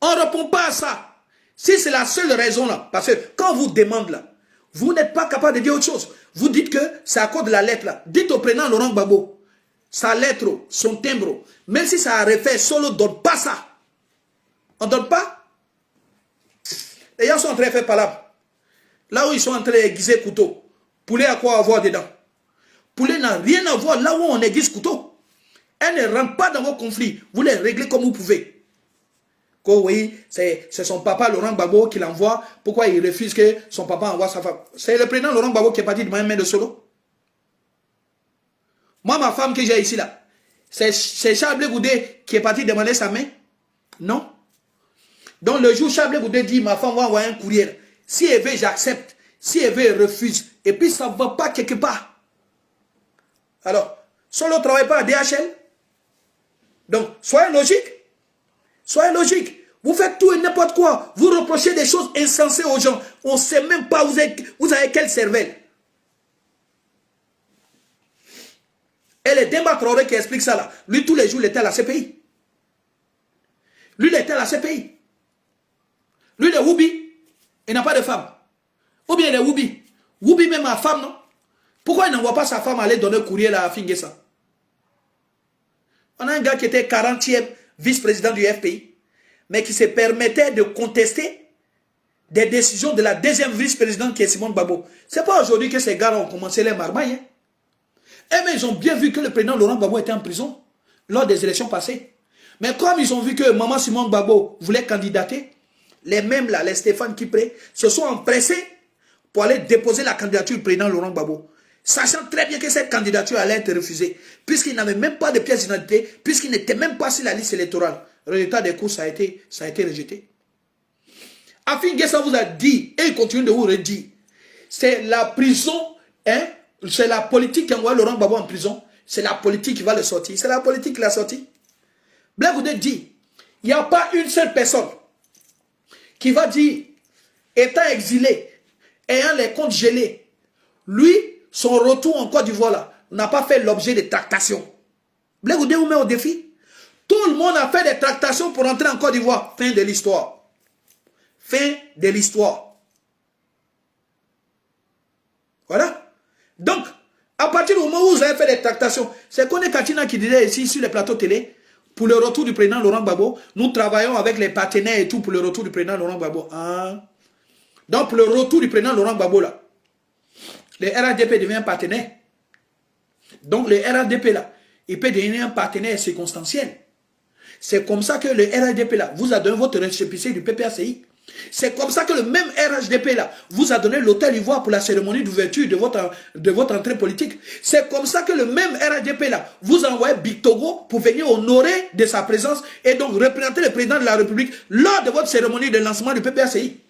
On ne répond pas à ça. Si c'est la seule raison là, parce que quand on vous demande là, vous n'êtes pas capable de dire autre chose. Vous dites que c'est à cause de la lettre là. Dites au président Laurent Gbagbo, sa lettre, son timbre, même si ça a refait, Solo ne donne pas ça. On ne donne pas. Les gens sont en train de faire palabre. Là où ils sont en train d'aiguiser couteau. Poulet a quoi avoir dedans? Poulet n'a rien à voir là où on aiguise couteau. Elle ne rentre pas dans vos conflits. Vous les réglez comme vous pouvez. Que oui, c'est son papa Laurent Gbagbo qui l'envoie. Pourquoi il refuse que son papa envoie sa femme? C'est le président Laurent Gbagbo qui est parti de ma main de Solo. Moi, ma femme que j'ai ici là, c'est Charles Blé Goudé qui est parti demander sa main? Non. Donc le jour où Charles Blé Goudé dit ma femme va envoyer un courrier. Si elle veut, j'accepte. Si elle veut, elle refuse. Et puis ça ne va pas quelque part. Alors, Solo ne travaille pas à DHL. Donc, soyez logique. Soyez logique. Vous faites tout et n'importe quoi. Vous reprochez des choses insensées aux gens. On ne sait même pas vous avez quelle cervelle. Et le Demba Traoré qui explique ça là. Lui, tous les jours, il était à la CPI. Lui, il était à la CPI. Lui, il est Woubi. Il n'a pas de femme. Ou bien il est Woubi. Woubi même a femme, non? Pourquoi il n'envoie pas sa femme aller donner courrier là à Fingessa? On a un gars qui était 40e vice-président du FPI, mais qui se permettait de contester des décisions de la deuxième vice-présidente qui est Simone Gbagbo. Ce n'est pas aujourd'hui que ces gars ont commencé les marmailles. Hein? Eh mais ils ont bien vu que le président Laurent Gbagbo était en prison lors des élections passées. Mais comme ils ont vu que Maman Simone Gbagbo voulait candidater, les mêmes là, les Stéphane Kipré, se sont empressés pour aller déposer la candidature du président Laurent Gbagbo. Sachant très bien que cette candidature allait être refusée, puisqu'il n'avait même pas de pièce d'identité, puisqu'il n'était même pas sur la liste électorale. Le résultat des cours, ça a été rejeté. Afin Guessa vous a dit, et il continue de vous redire, c'est la prison, hein, c'est la politique qui envoie Laurent Gbagbo en prison, c'est la politique qui va le sortir, c'est la politique qui l'a sorti. Blaise Goudé dit, il n'y a pas une seule personne qui va dire, étant exilé, ayant les comptes gelés, lui, son retour en Côte d'Ivoire là, n'a pas fait l'objet de tractations. Blaise Goudé vous met au défi. Tout le monde a fait des tractations pour entrer en Côte d'Ivoire. Fin de l'histoire. Fin de l'histoire. Voilà. Donc, à partir du moment où vous avez fait des tractations, c'est Kone Katina qui disait ici sur les plateaux télé, pour le retour du président Laurent Gbagbo, nous travaillons avec les partenaires et tout pour le retour du président Laurent Gbagbo. Hein? Donc, pour le retour du président Laurent Gbagbo, là, le RHDP devient un partenaire. Donc, le RHDP, là, il peut devenir un partenaire circonstanciel. C'est comme ça que le RHDP, là, vous a donné votre récépissé du PPACI. C'est comme ça que le même RHDP, là, vous a donné l'hôtel Ivoire pour la cérémonie d'ouverture de votre entrée politique. C'est comme ça que le même RHDP, là, vous a envoyé Big Togo pour venir honorer de sa présence et donc représenter le président de la République lors de votre cérémonie de lancement du PPACI.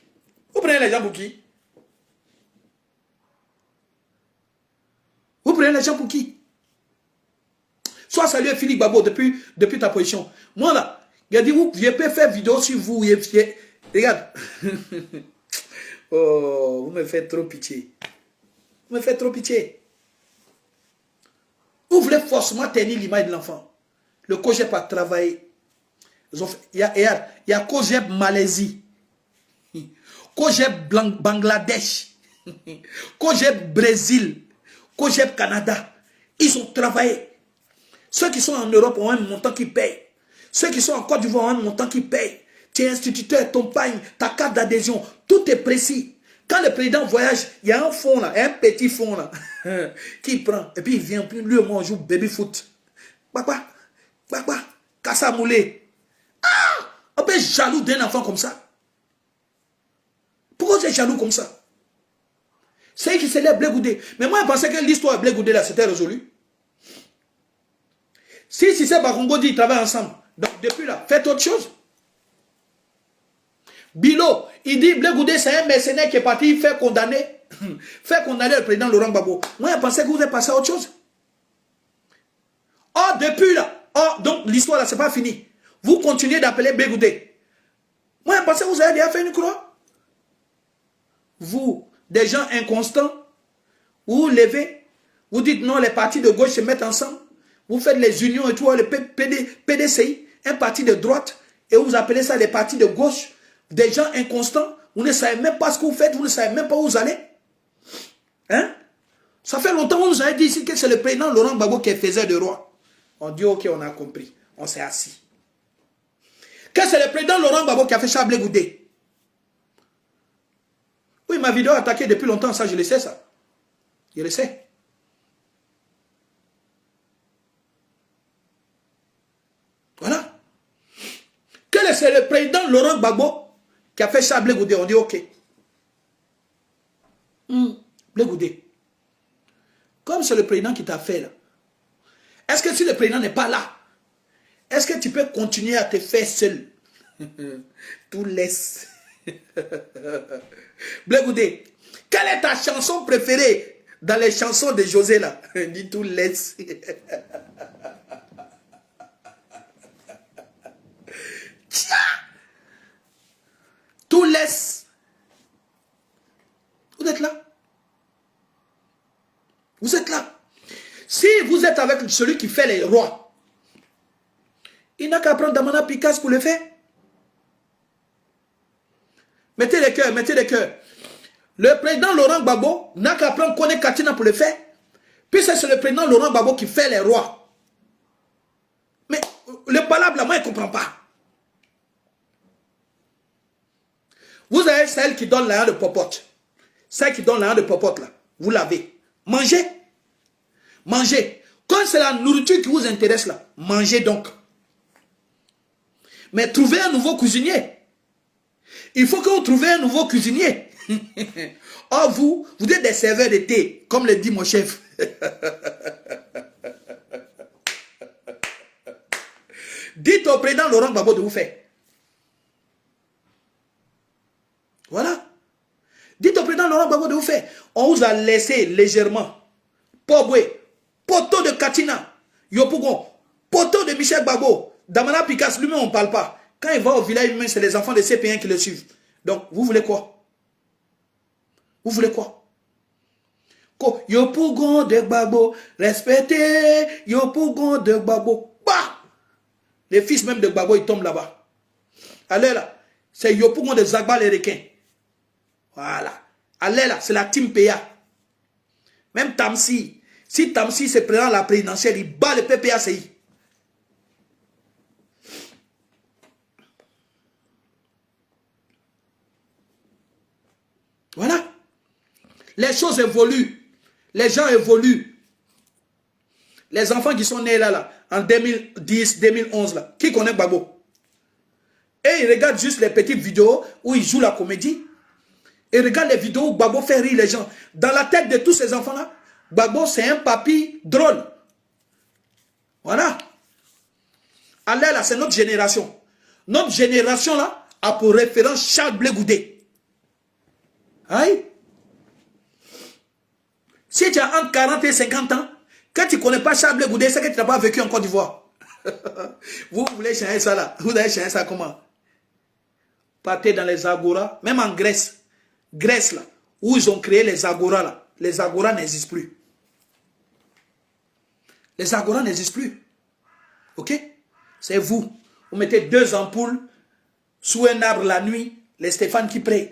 Vous prenez les gens pour qui? Vous prenez les gens pour qui? Soit saluer Philippe Gbagbo depuis ta position. Moi là, il a dit, je peux faire vidéo sur vous. Regarde. Oh, vous me faites trop pitié. Vous me faites trop pitié. Vous voulez forcément tenir l'image de l'enfant. Le COGEP a travaillé. Il y a COGEP Malaisie. COGEP Bangladesh. COGEP Brésil. COGEP Canada. Ils ont travaillé. Ceux qui sont en Europe ont un montant qui paye. Ceux qui sont en Côte d'Ivoire ont un montant qui paye. Tu es instituteur, ton pagne, ta carte d'adhésion, tout est précis. Quand le président voyage, il y a un fonds là, un petit fonds là, qui prend. Et puis il vient, puis lui et moi on joue baby foot. Papa, Kassa Moulé. Ah, on peut être jaloux d'un enfant comme ça. Pourquoi tu es jaloux comme ça? C'est qui célèbre Blaise Goudé. Mais moi je pensais que l'histoire de Blaise Goudé là, c'était résolu. Si c'est Bakongo dit, ils travaillent ensemble. Donc depuis là, faites autre chose. Bilo, il dit, Blaise Goudé, c'est un mercenaire qui est parti faire condamner le président Laurent Gbagbo. Moi, je pensais que vous êtes passé à autre chose. Oh, depuis là, donc l'histoire là, c'est pas fini. Vous continuez d'appeler Blaise Goudé. Moi, je pensais que vous avez déjà fait une croix. Vous, des gens inconstants, vous vous levez, vous dites non, les partis de gauche se mettent ensemble. Vous faites les unions et tout, le PDCI, un parti de droite, et vous appelez ça des partis de gauche. Des gens inconstants, vous ne savez même pas ce que vous faites, vous ne savez même pas où vous allez. Hein? Ça fait longtemps que vous nous avez dit ici que c'est le président Laurent Gbagbo qui faisait de roi. On dit ok, on a compris. On s'est assis. Que c'est le président Laurent Gbagbo qui a fait ça à Blaise Goudé. Oui, ma vidéo a attaqué depuis longtemps, ça je le sais ça. Je le sais. Voilà. Que c'est le président Laurent Gbagbo qui a fait ça à Blaise Goudé, on dit ok. Blaise Goudé. Comme c'est le président qui t'a fait là, est-ce que si le président n'est pas là, est-ce que tu peux continuer à te faire seul? Tout laisse. Blaise Goudé, quelle est ta chanson préférée dans les chansons de José là? Dis tout laisse. Tiens! Tout laisse. Vous êtes là. Vous êtes là. Si vous êtes avec celui qui fait les rois, il n'a qu'à prendre Damana Picasso pour le faire. Mettez les cœurs, mettez les cœurs. Le président Laurent Gbagbo n'a qu'à prendre Kone Katina pour le faire. Puis c'est le président Laurent Gbagbo qui fait les rois. Mais le palabre là, moi je ne comprends pas. Vous avez celle qui donne l'argent de popote. Celle qui donne l'argent de popote là. Vous l'avez. Mangez. Mangez. Quand c'est la nourriture qui vous intéresse là, mangez donc. Mais trouvez un nouveau cuisinier. Il faut que vous trouviez un nouveau cuisinier. Or, vous êtes des serveurs de thé, comme le dit mon chef. Dites au président Laurent Gbagbo de vous faire. Voilà. Dites au président Laurent Gbagbo de vous faire. On vous a laissé légèrement. Pobwe, poteau de Katina, Yopougon, poteau de Michel Gbagbo, Damana Picasso, lui-même on ne parle pas. Quand il va au village humain, c'est les enfants de CP1 qui le suivent. Donc, vous voulez quoi? Vous voulez quoi? Yopougon de Gbagbo, respectez, Yopougon de Gbagbo. Bah! Les fils même de Gbagbo, ils tombent là-bas. Allez là, c'est Yopougon de Zagba les requins. Voilà. Allez là, c'est la team PA. Même Tamsi, si Tamsi se présente à la présidentielle, il bat le PPACI. Voilà. Les choses évoluent. Les gens évoluent. Les enfants qui sont nés là, en 2010, 2011, là, qui connaît Gbagbo? Et ils regardent juste les petites vidéos où ils jouent la comédie. Et regardent les vidéos où Gbagbo fait rire les gens. Dans la tête de tous ces enfants-là, Gbagbo, c'est un papy drôle. Voilà. Allez là, c'est notre génération. Notre génération là a pour référence Charles Blé Goudé. Aïe. Si tu as entre 40 et 50 ans, quand tu ne connais pas Charles Blé Goudé, c'est que tu n'as pas vécu en Côte d'Ivoire. Vous voulez changer ça là? Vous allez changer ça comment? Partez dans les agoras, même en Grèce. Grèce là, où ils ont créé les agoras là. Les agoras n'existent plus. Les agoras n'existent plus. Ok? C'est vous. Vous mettez 2 ampoules sous un arbre la nuit, les Stéphane qui prient.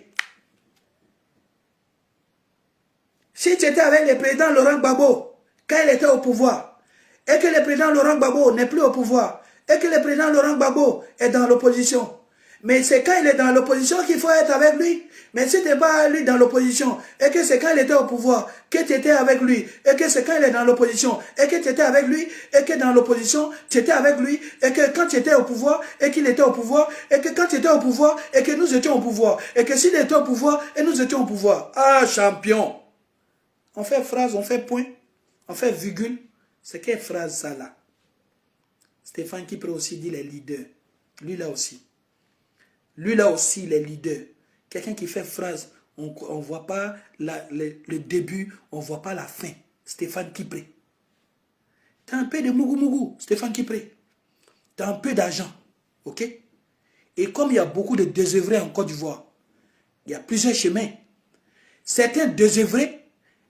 Si tu étais avec le président Laurent Gbagbo, quand il était au pouvoir, et que le président Laurent Gbagbo n'est plus au pouvoir, et que le président Laurent Gbagbo est dans l'opposition, mais c'est quand il est dans l'opposition qu'il faut être avec lui. Mais si tu n'es pas lui dans l'opposition, et que c'est quand il était au pouvoir que tu étais avec lui, et que c'est quand il est dans l'opposition, et que tu étais avec lui, et que dans l'opposition, tu étais avec lui, et que quand tu étais au pouvoir, et qu'il était au pouvoir, et que quand tu étais au pouvoir, et que nous étions au pouvoir, et que s'il était au pouvoir, et nous étions au pouvoir. Ah, champion! On fait phrase, on fait point, on fait virgule. C'est quelle phrase ça là? Stéphane Kipré aussi dit les leaders. Lui là aussi. Lui là aussi, les leaders. Quelqu'un qui fait phrase, on ne voit pas le début, on ne voit pas la fin. Stéphane Kipré. Tu as un peu de mougou, Stéphane Kipré. Tu as un peu d'argent. Ok? Et comme il y a beaucoup de désœuvrés en Côte d'Ivoire, il y a plusieurs chemins. Certains désœuvrés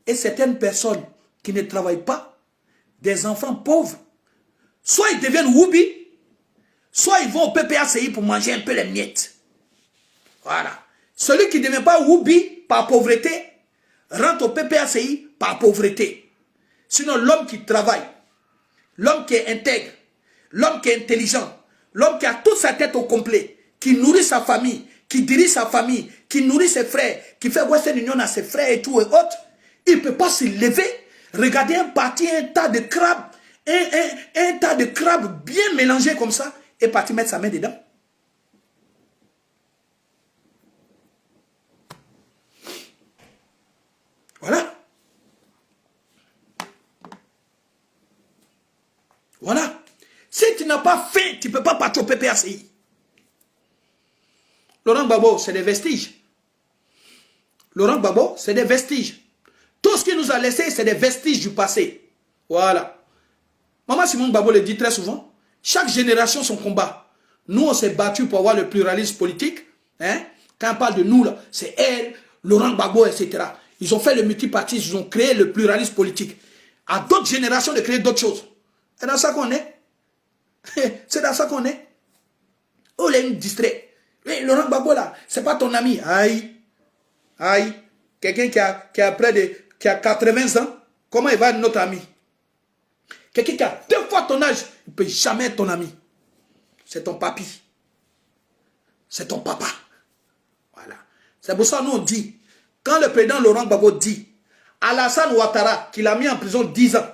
et certaines personnes qui ne travaillent pas, des enfants pauvres, soit ils deviennent woubi, soit ils vont au PPACI pour manger un peu les miettes. Voilà. Celui qui ne devient pas woubi par pauvreté, rentre au PPACI par pauvreté. Sinon, l'homme qui travaille, l'homme qui est intègre, l'homme qui est intelligent, l'homme qui a toute sa tête au complet, qui nourrit sa famille, qui dirige sa famille, qui nourrit ses frères, qui fait Western Union à ses frères et tout et autres, il ne peut pas se lever, regarder un parti, un tas de crabes, un tas de crabes bien mélangés comme ça, et partir mettre sa main dedans. Voilà. Voilà. Si tu n'as pas fait, tu ne peux pas partir au PPACI. Laurent Gbagbo, c'est des vestiges. Laurent Gbagbo, c'est des vestiges. Tout ce qu'il nous a laissé, c'est des vestiges du passé. Voilà. Maman Simone Gbagbo le dit très souvent. Chaque génération son combat. Nous, on s'est battu pour avoir le pluralisme politique. Hein? Quand on parle de nous, c'est elle, Laurent Gbagbo, etc. Ils ont fait le multipartisme, ils ont créé le pluralisme politique. À d'autres générations de créer d'autres choses. C'est dans ça qu'on est. C'est dans ça qu'on est. Oh, il est distrait. Laurent Gbagbo là, c'est pas ton ami. Aïe. Aïe. Quelqu'un qui a 80 ans, comment il va être notre ami? Quelqu'un qui a 2 fois ton âge, il ne peut jamais être ton ami. C'est ton papy. C'est ton papa. Voilà. C'est pour ça que nous on dit, quand le président Laurent Gbagbo dit, Alassane Ouattara, qu'il a mis en prison 10 ans,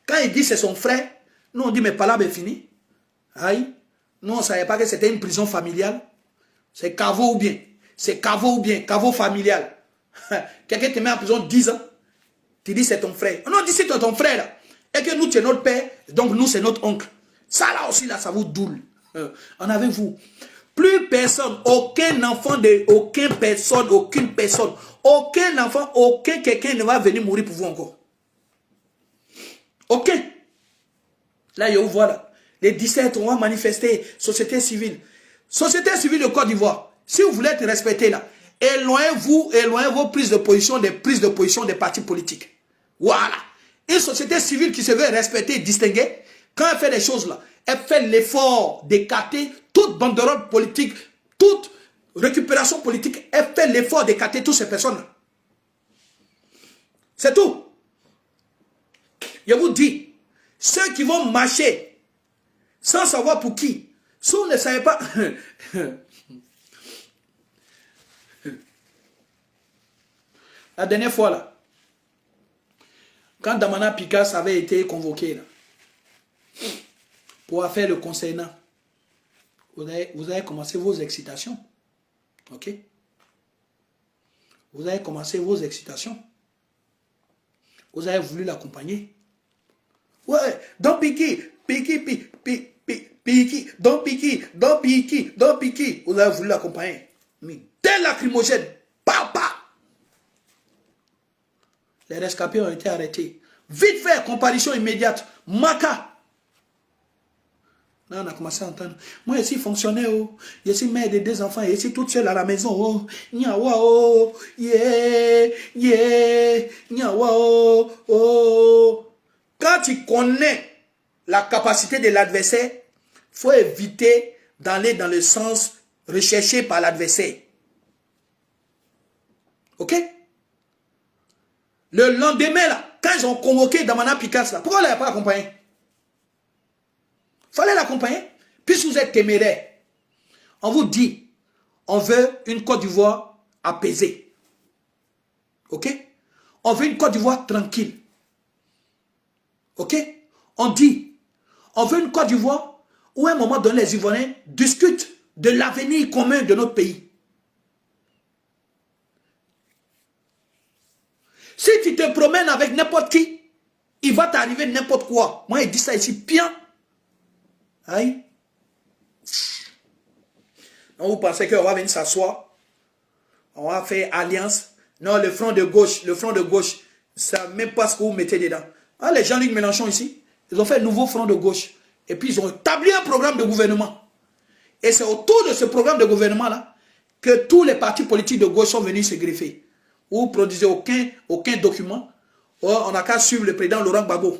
quand il dit c'est son frère, nous on dit mais Palab est fini. Aïe. Nous, on ne savait pas que c'était une prison familiale. C'est caveau ou bien. C'est caveau ou bien. Caveau familial. Quelqu'un te met en prison 10 ans. Tu dis c'est ton frère. Non, dis c'est ton frère. Là. Et que nous, c'est notre père. Donc nous, c'est notre oncle. Ça là aussi, là, ça vous doule. En avez-vous. Plus personne, aucun enfant de aucune personne, aucun enfant, aucun quelqu'un ne va venir mourir pour vous encore. Aucun. Là, vous voilà. Les 17, on va manifester. Société civile. Société civile de Côte d'Ivoire. Si vous voulez être respecté là, éloignez vos prises de position des prises de position des partis politiques. Voilà. Une société civile qui se veut respecter, distinguer, quand elle fait des choses là, elle fait l'effort d'écarter toute banderole politique, toute récupération politique, elle fait l'effort d'écarter toutes ces personnes là. C'est tout. Je vous dis, ceux qui vont marcher sans savoir pour qui, si vous ne savez pas... La dernière fois, là, quand Damana Picasse avait été convoqué là, pour faire le concernant, vous avez commencé vos excitations. Ok? Vous avez commencé vos excitations. Vous avez voulu l'accompagner. Ouais, don't piquer, don't piquer. Vous avez voulu l'accompagner. Mais dès lacrymogène, papa. Les rescapés ont été arrêtés. Vite fait, comparution immédiate. Maca. Là, on a commencé à entendre. Moi, ici, fonctionnaire, oh. Je suis mère de 2 enfants, je suis toute seule à la maison, oh. Nyawa, oh. Yeah, nyawa, oh. Oh. Quand tu connais la capacité de l'adversaire, il faut éviter d'aller dans le sens recherché par l'adversaire. Ok? Le lendemain, là, quand ils ont convoqué Damana Picasse, là, pourquoi on ne l'avait pas accompagné? Il fallait l'accompagner. Puisque vous êtes téméraire, on vous dit, on veut une Côte d'Ivoire apaisée. Ok? On veut une Côte d'Ivoire tranquille. Ok? On dit, on veut une Côte d'Ivoire où à un moment donné, les Ivoiriens discutent de l'avenir commun de notre pays. Si tu te promènes avec n'importe qui, il va t'arriver n'importe quoi. Moi, il dit ça ici, bien. Aïe. Donc, vous pensez qu'on va venir s'asseoir, on va faire alliance. Non, le front de gauche, ça même pas ce que vous mettez dedans. Ah, les Jean-Luc Mélenchon ici, ils ont fait un nouveau front de gauche. Et puis, ils ont établi un programme de gouvernement. Et c'est autour de ce programme de gouvernement-là que tous les partis politiques de gauche sont venus se greffer. Vous ne produisez aucun document. Oh, on n'a qu'à suivre le président Laurent Gbagbo.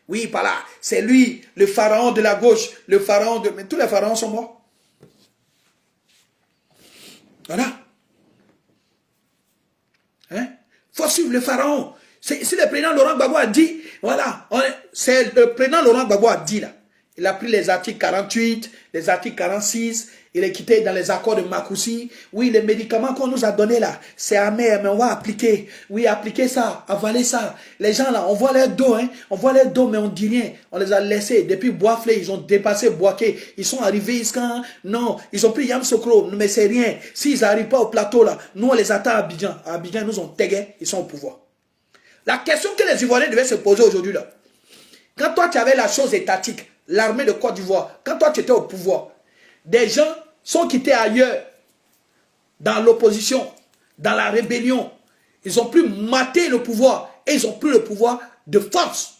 Oui, par là, c'est lui, le pharaon de la gauche, le pharaon de... Mais tous les pharaons sont morts. Voilà. Hein? Faut suivre le pharaon. Si le président Laurent Gbagbo a dit, voilà, c'est le président Laurent Gbagbo a dit là. Il a pris les articles 48, les articles 46, il est quitté dans les accords de Makoussi. Oui, les médicaments qu'on nous a donnés là, c'est amer, mais on va appliquer. Oui, appliquer ça, avaler ça. Les gens là, on voit leur dos, hein. On voit leur dos, mais on dit rien. On les a laissés. Depuis Boisflé, ils ont dépassé Boaké. Ils sont arrivés jusqu'à... Non, ils ont pris Yamsokro, mais c'est rien. S'ils n'arrivent pas au plateau là, nous on les attend à Abidjan. À Abidjan, ils nous ont tagué, ils sont au pouvoir. La question que les Ivoiriens devaient se poser aujourd'hui là, quand toi tu avais la chose étatique, l'armée de Côte d'Ivoire, quand toi tu étais au pouvoir, des gens sont quittés ailleurs, dans l'opposition, dans la rébellion. Ils ont pu mater le pouvoir et ils ont pris le pouvoir de force.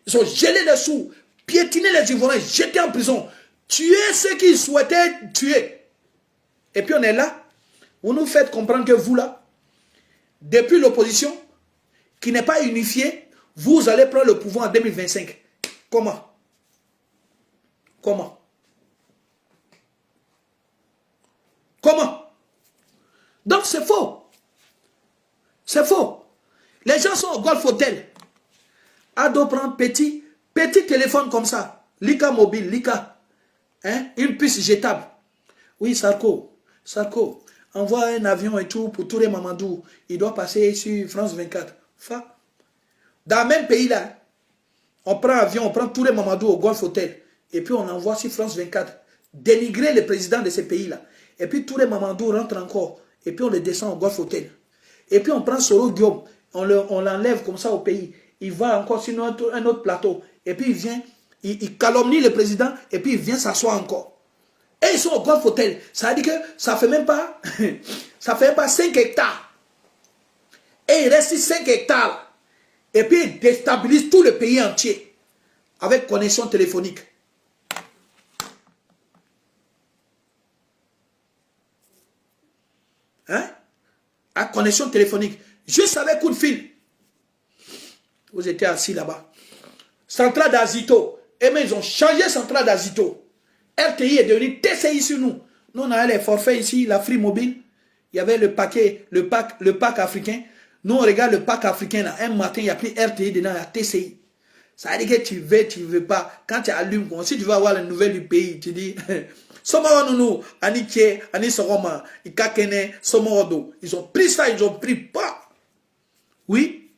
Ils ont gelé les sous, piétiné les Ivoiriens, jeté en prison, tué ceux qu'ils souhaitaient tuer. Et puis on est là, vous nous faites comprendre que vous là, depuis l'opposition, qui n'est pas unifiée, vous allez prendre le pouvoir en 2025. Comment? Comment? Comment? Donc c'est faux. C'est faux. Les gens sont au Golf Hotel. Ado prend petit téléphone comme ça. Lika mobile, Lika. Hein? Une puce jetable. Oui, Sarko, envoie un avion et tout pour Touré Mamadou. Il doit passer sur France 24. Dans le même pays là, on prend avion, on prend Touré Mamadou au Golf Hotel. Et puis on envoie sur France 24. dénigrer le président de ces pays-là. Et puis tous les Mamandou rentrent encore. Et puis on les descend au Golf Hotel. Et puis on prend Soro Guillaume, on l'enlève comme ça au pays. Il va encore sur un autre plateau. Et puis il vient, il calomnie le président. Et puis il vient s'asseoir encore. Et ils sont au Golf Hotel. Ça veut dire que ça ne fait même pas, ça fait même pas 5 hectares. Et il reste 5 hectares. Et puis il déstabilise tout le pays entier. Avec connexion téléphonique. Hein? À connexion téléphonique. Juste avec coup de fil. Vous étiez assis là-bas. Centrale d'Azito. Et mais ils ont changé Centrale d'Azito. RTI est devenu TCI sur nous. Nous, on avait les forfaits ici, la Free Mobile. Il y avait le paquet, le pack africain. Nous, on regarde le pack africain. Là. Un matin, il y a pris RTI dedans, il y a TCI. Ça veut dire que tu veux pas. Quand tu allumes, si tu veux avoir les nouvelles du pays, tu dis... Somorono, Aniké, Anisoroma, Ikakene, Somorodo. Ils ont pris ça, ils ont pris pas. Oui.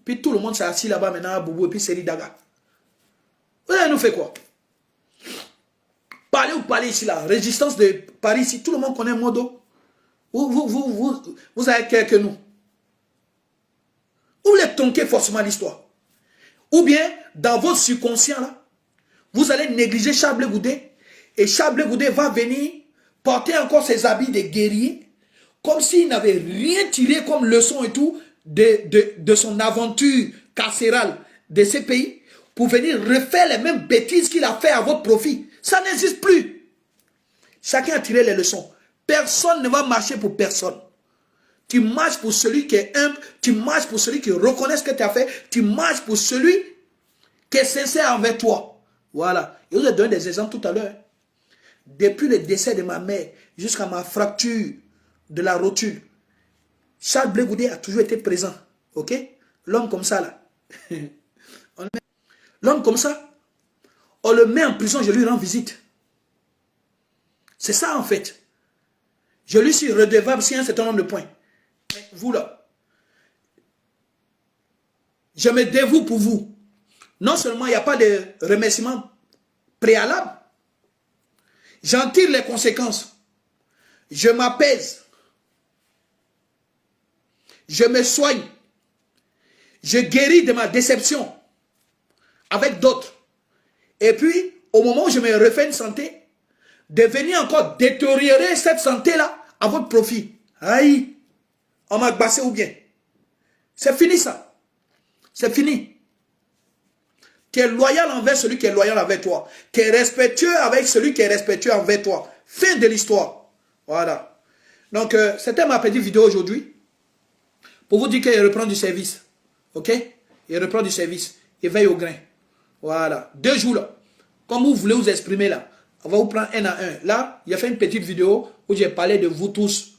Puis tout le monde s'est assis là-bas maintenant à Boubou et puis Seri Daga. Vous avez nous fait quoi? Parlez ou parlez ici là. Résistance de Paris ici. Tout le monde connaît Modo. Vous avez quelques nous. Vous voulez tronquer forcément l'histoire. Ou bien, dans votre subconscient là, vous allez négliger Charles Goudé. Et Charles Goudé va venir porter encore ses habits de guerrier, comme s'il n'avait rien tiré comme leçon et tout de son aventure carcérale de ces pays, pour venir refaire les mêmes bêtises qu'il a fait à votre profit. Ça n'existe plus. Chacun a tiré les leçons. Personne ne va marcher pour personne. Tu marches pour celui qui est humble, tu marches pour celui qui reconnaît ce que tu as fait, tu marches pour celui qui est sincère envers toi. Voilà. Et vous avez donné des exemples tout à l'heure. Depuis le décès de ma mère jusqu'à ma fracture de la rotule, Charles Blé Goudé a toujours été présent. Ok? L'homme comme ça, là. L'homme comme ça, on le met en prison, je lui rends visite. C'est ça en fait. Je lui suis redevable si un certain nombre de points. Mais vous là, je me dévoue pour vous. Non seulement il n'y a pas de remerciement préalable, j'en tire les conséquences. Je m'apaise. Je me soigne. Je guéris de ma déception avec d'autres. Et puis, au moment où je me refais une santé, de venir encore détériorer cette santé-là à votre profit. Aïe, on m'a bassé ou bien. C'est fini ça. C'est fini. Tu es loyal envers celui qui est loyal envers toi. Tu es respectueux avec celui qui est respectueux envers toi. Fin de l'histoire. Voilà. Donc, c'était ma petite vidéo aujourd'hui. Pour vous dire qu'il reprend du service. Ok? Il reprend du service. Il veille au grain. Voilà. 2 jours là. Comme vous voulez vous exprimer là. On va vous prendre un à un. Là, il a fait une petite vidéo où j'ai parlé de vous tous.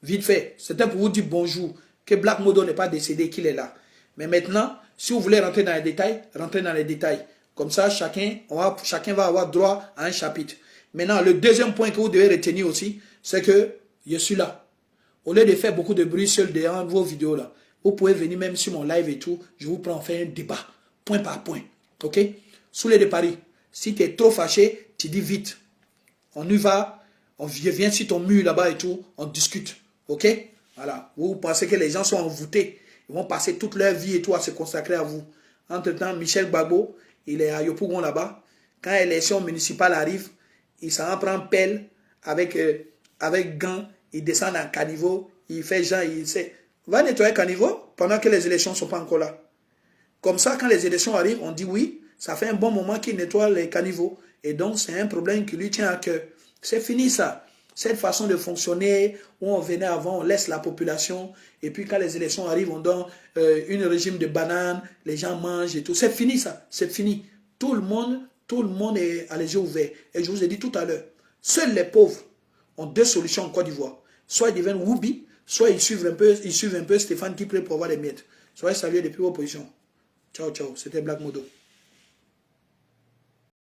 Vite fait. C'était pour vous dire bonjour. Que Black Modo n'est pas décédé, qu'il est là. Mais maintenant, si vous voulez rentrer dans les détails, rentrez dans les détails. Comme ça, chacun va avoir droit à un chapitre. Maintenant, le deuxième point que vous devez retenir aussi, c'est que je suis là. Au lieu de faire beaucoup de bruit seul derrière vos vidéos là, vous pouvez venir même sur mon live et tout. Je vous prends, on fait un débat, point par point. Ok? Soulé de Paris. Si tu es trop fâché, tu dis vite. On y va, on vient sur ton mur là-bas et tout, on discute. Ok? Voilà. Vous pensez que les gens sont envoûtés. Ils vont passer toute leur vie et tout à se consacrer à vous. Entre-temps, Michel Gbagbo, il est à Yopougon là-bas. Quand l'élection municipale arrive, il s'en prend pelle avec gants. Il descend dans le caniveau. Il fait genre, il sait. Va nettoyer le caniveau pendant que les élections ne sont pas encore là. Comme ça, quand les élections arrivent, on dit oui, ça fait un bon moment qu'il nettoie les caniveaux. Et donc, c'est un problème qui lui tient à cœur. C'est fini ça. Cette façon de fonctionner, où on venait avant, on laisse la population, et puis quand les élections arrivent, on donne un régime de bananes, les gens mangent et tout. C'est fini ça, c'est fini. Tout le monde est à les yeux ouverts. Et je vous ai dit tout à l'heure, seuls les pauvres ont 2 solutions en Côte d'Ivoire. Soit ils deviennent Woubi, soit ils suivent un peu Stéphane qui prie pour avoir les miettes. Soyez salués depuis vos positions. Ciao, ciao. C'était Black Modo.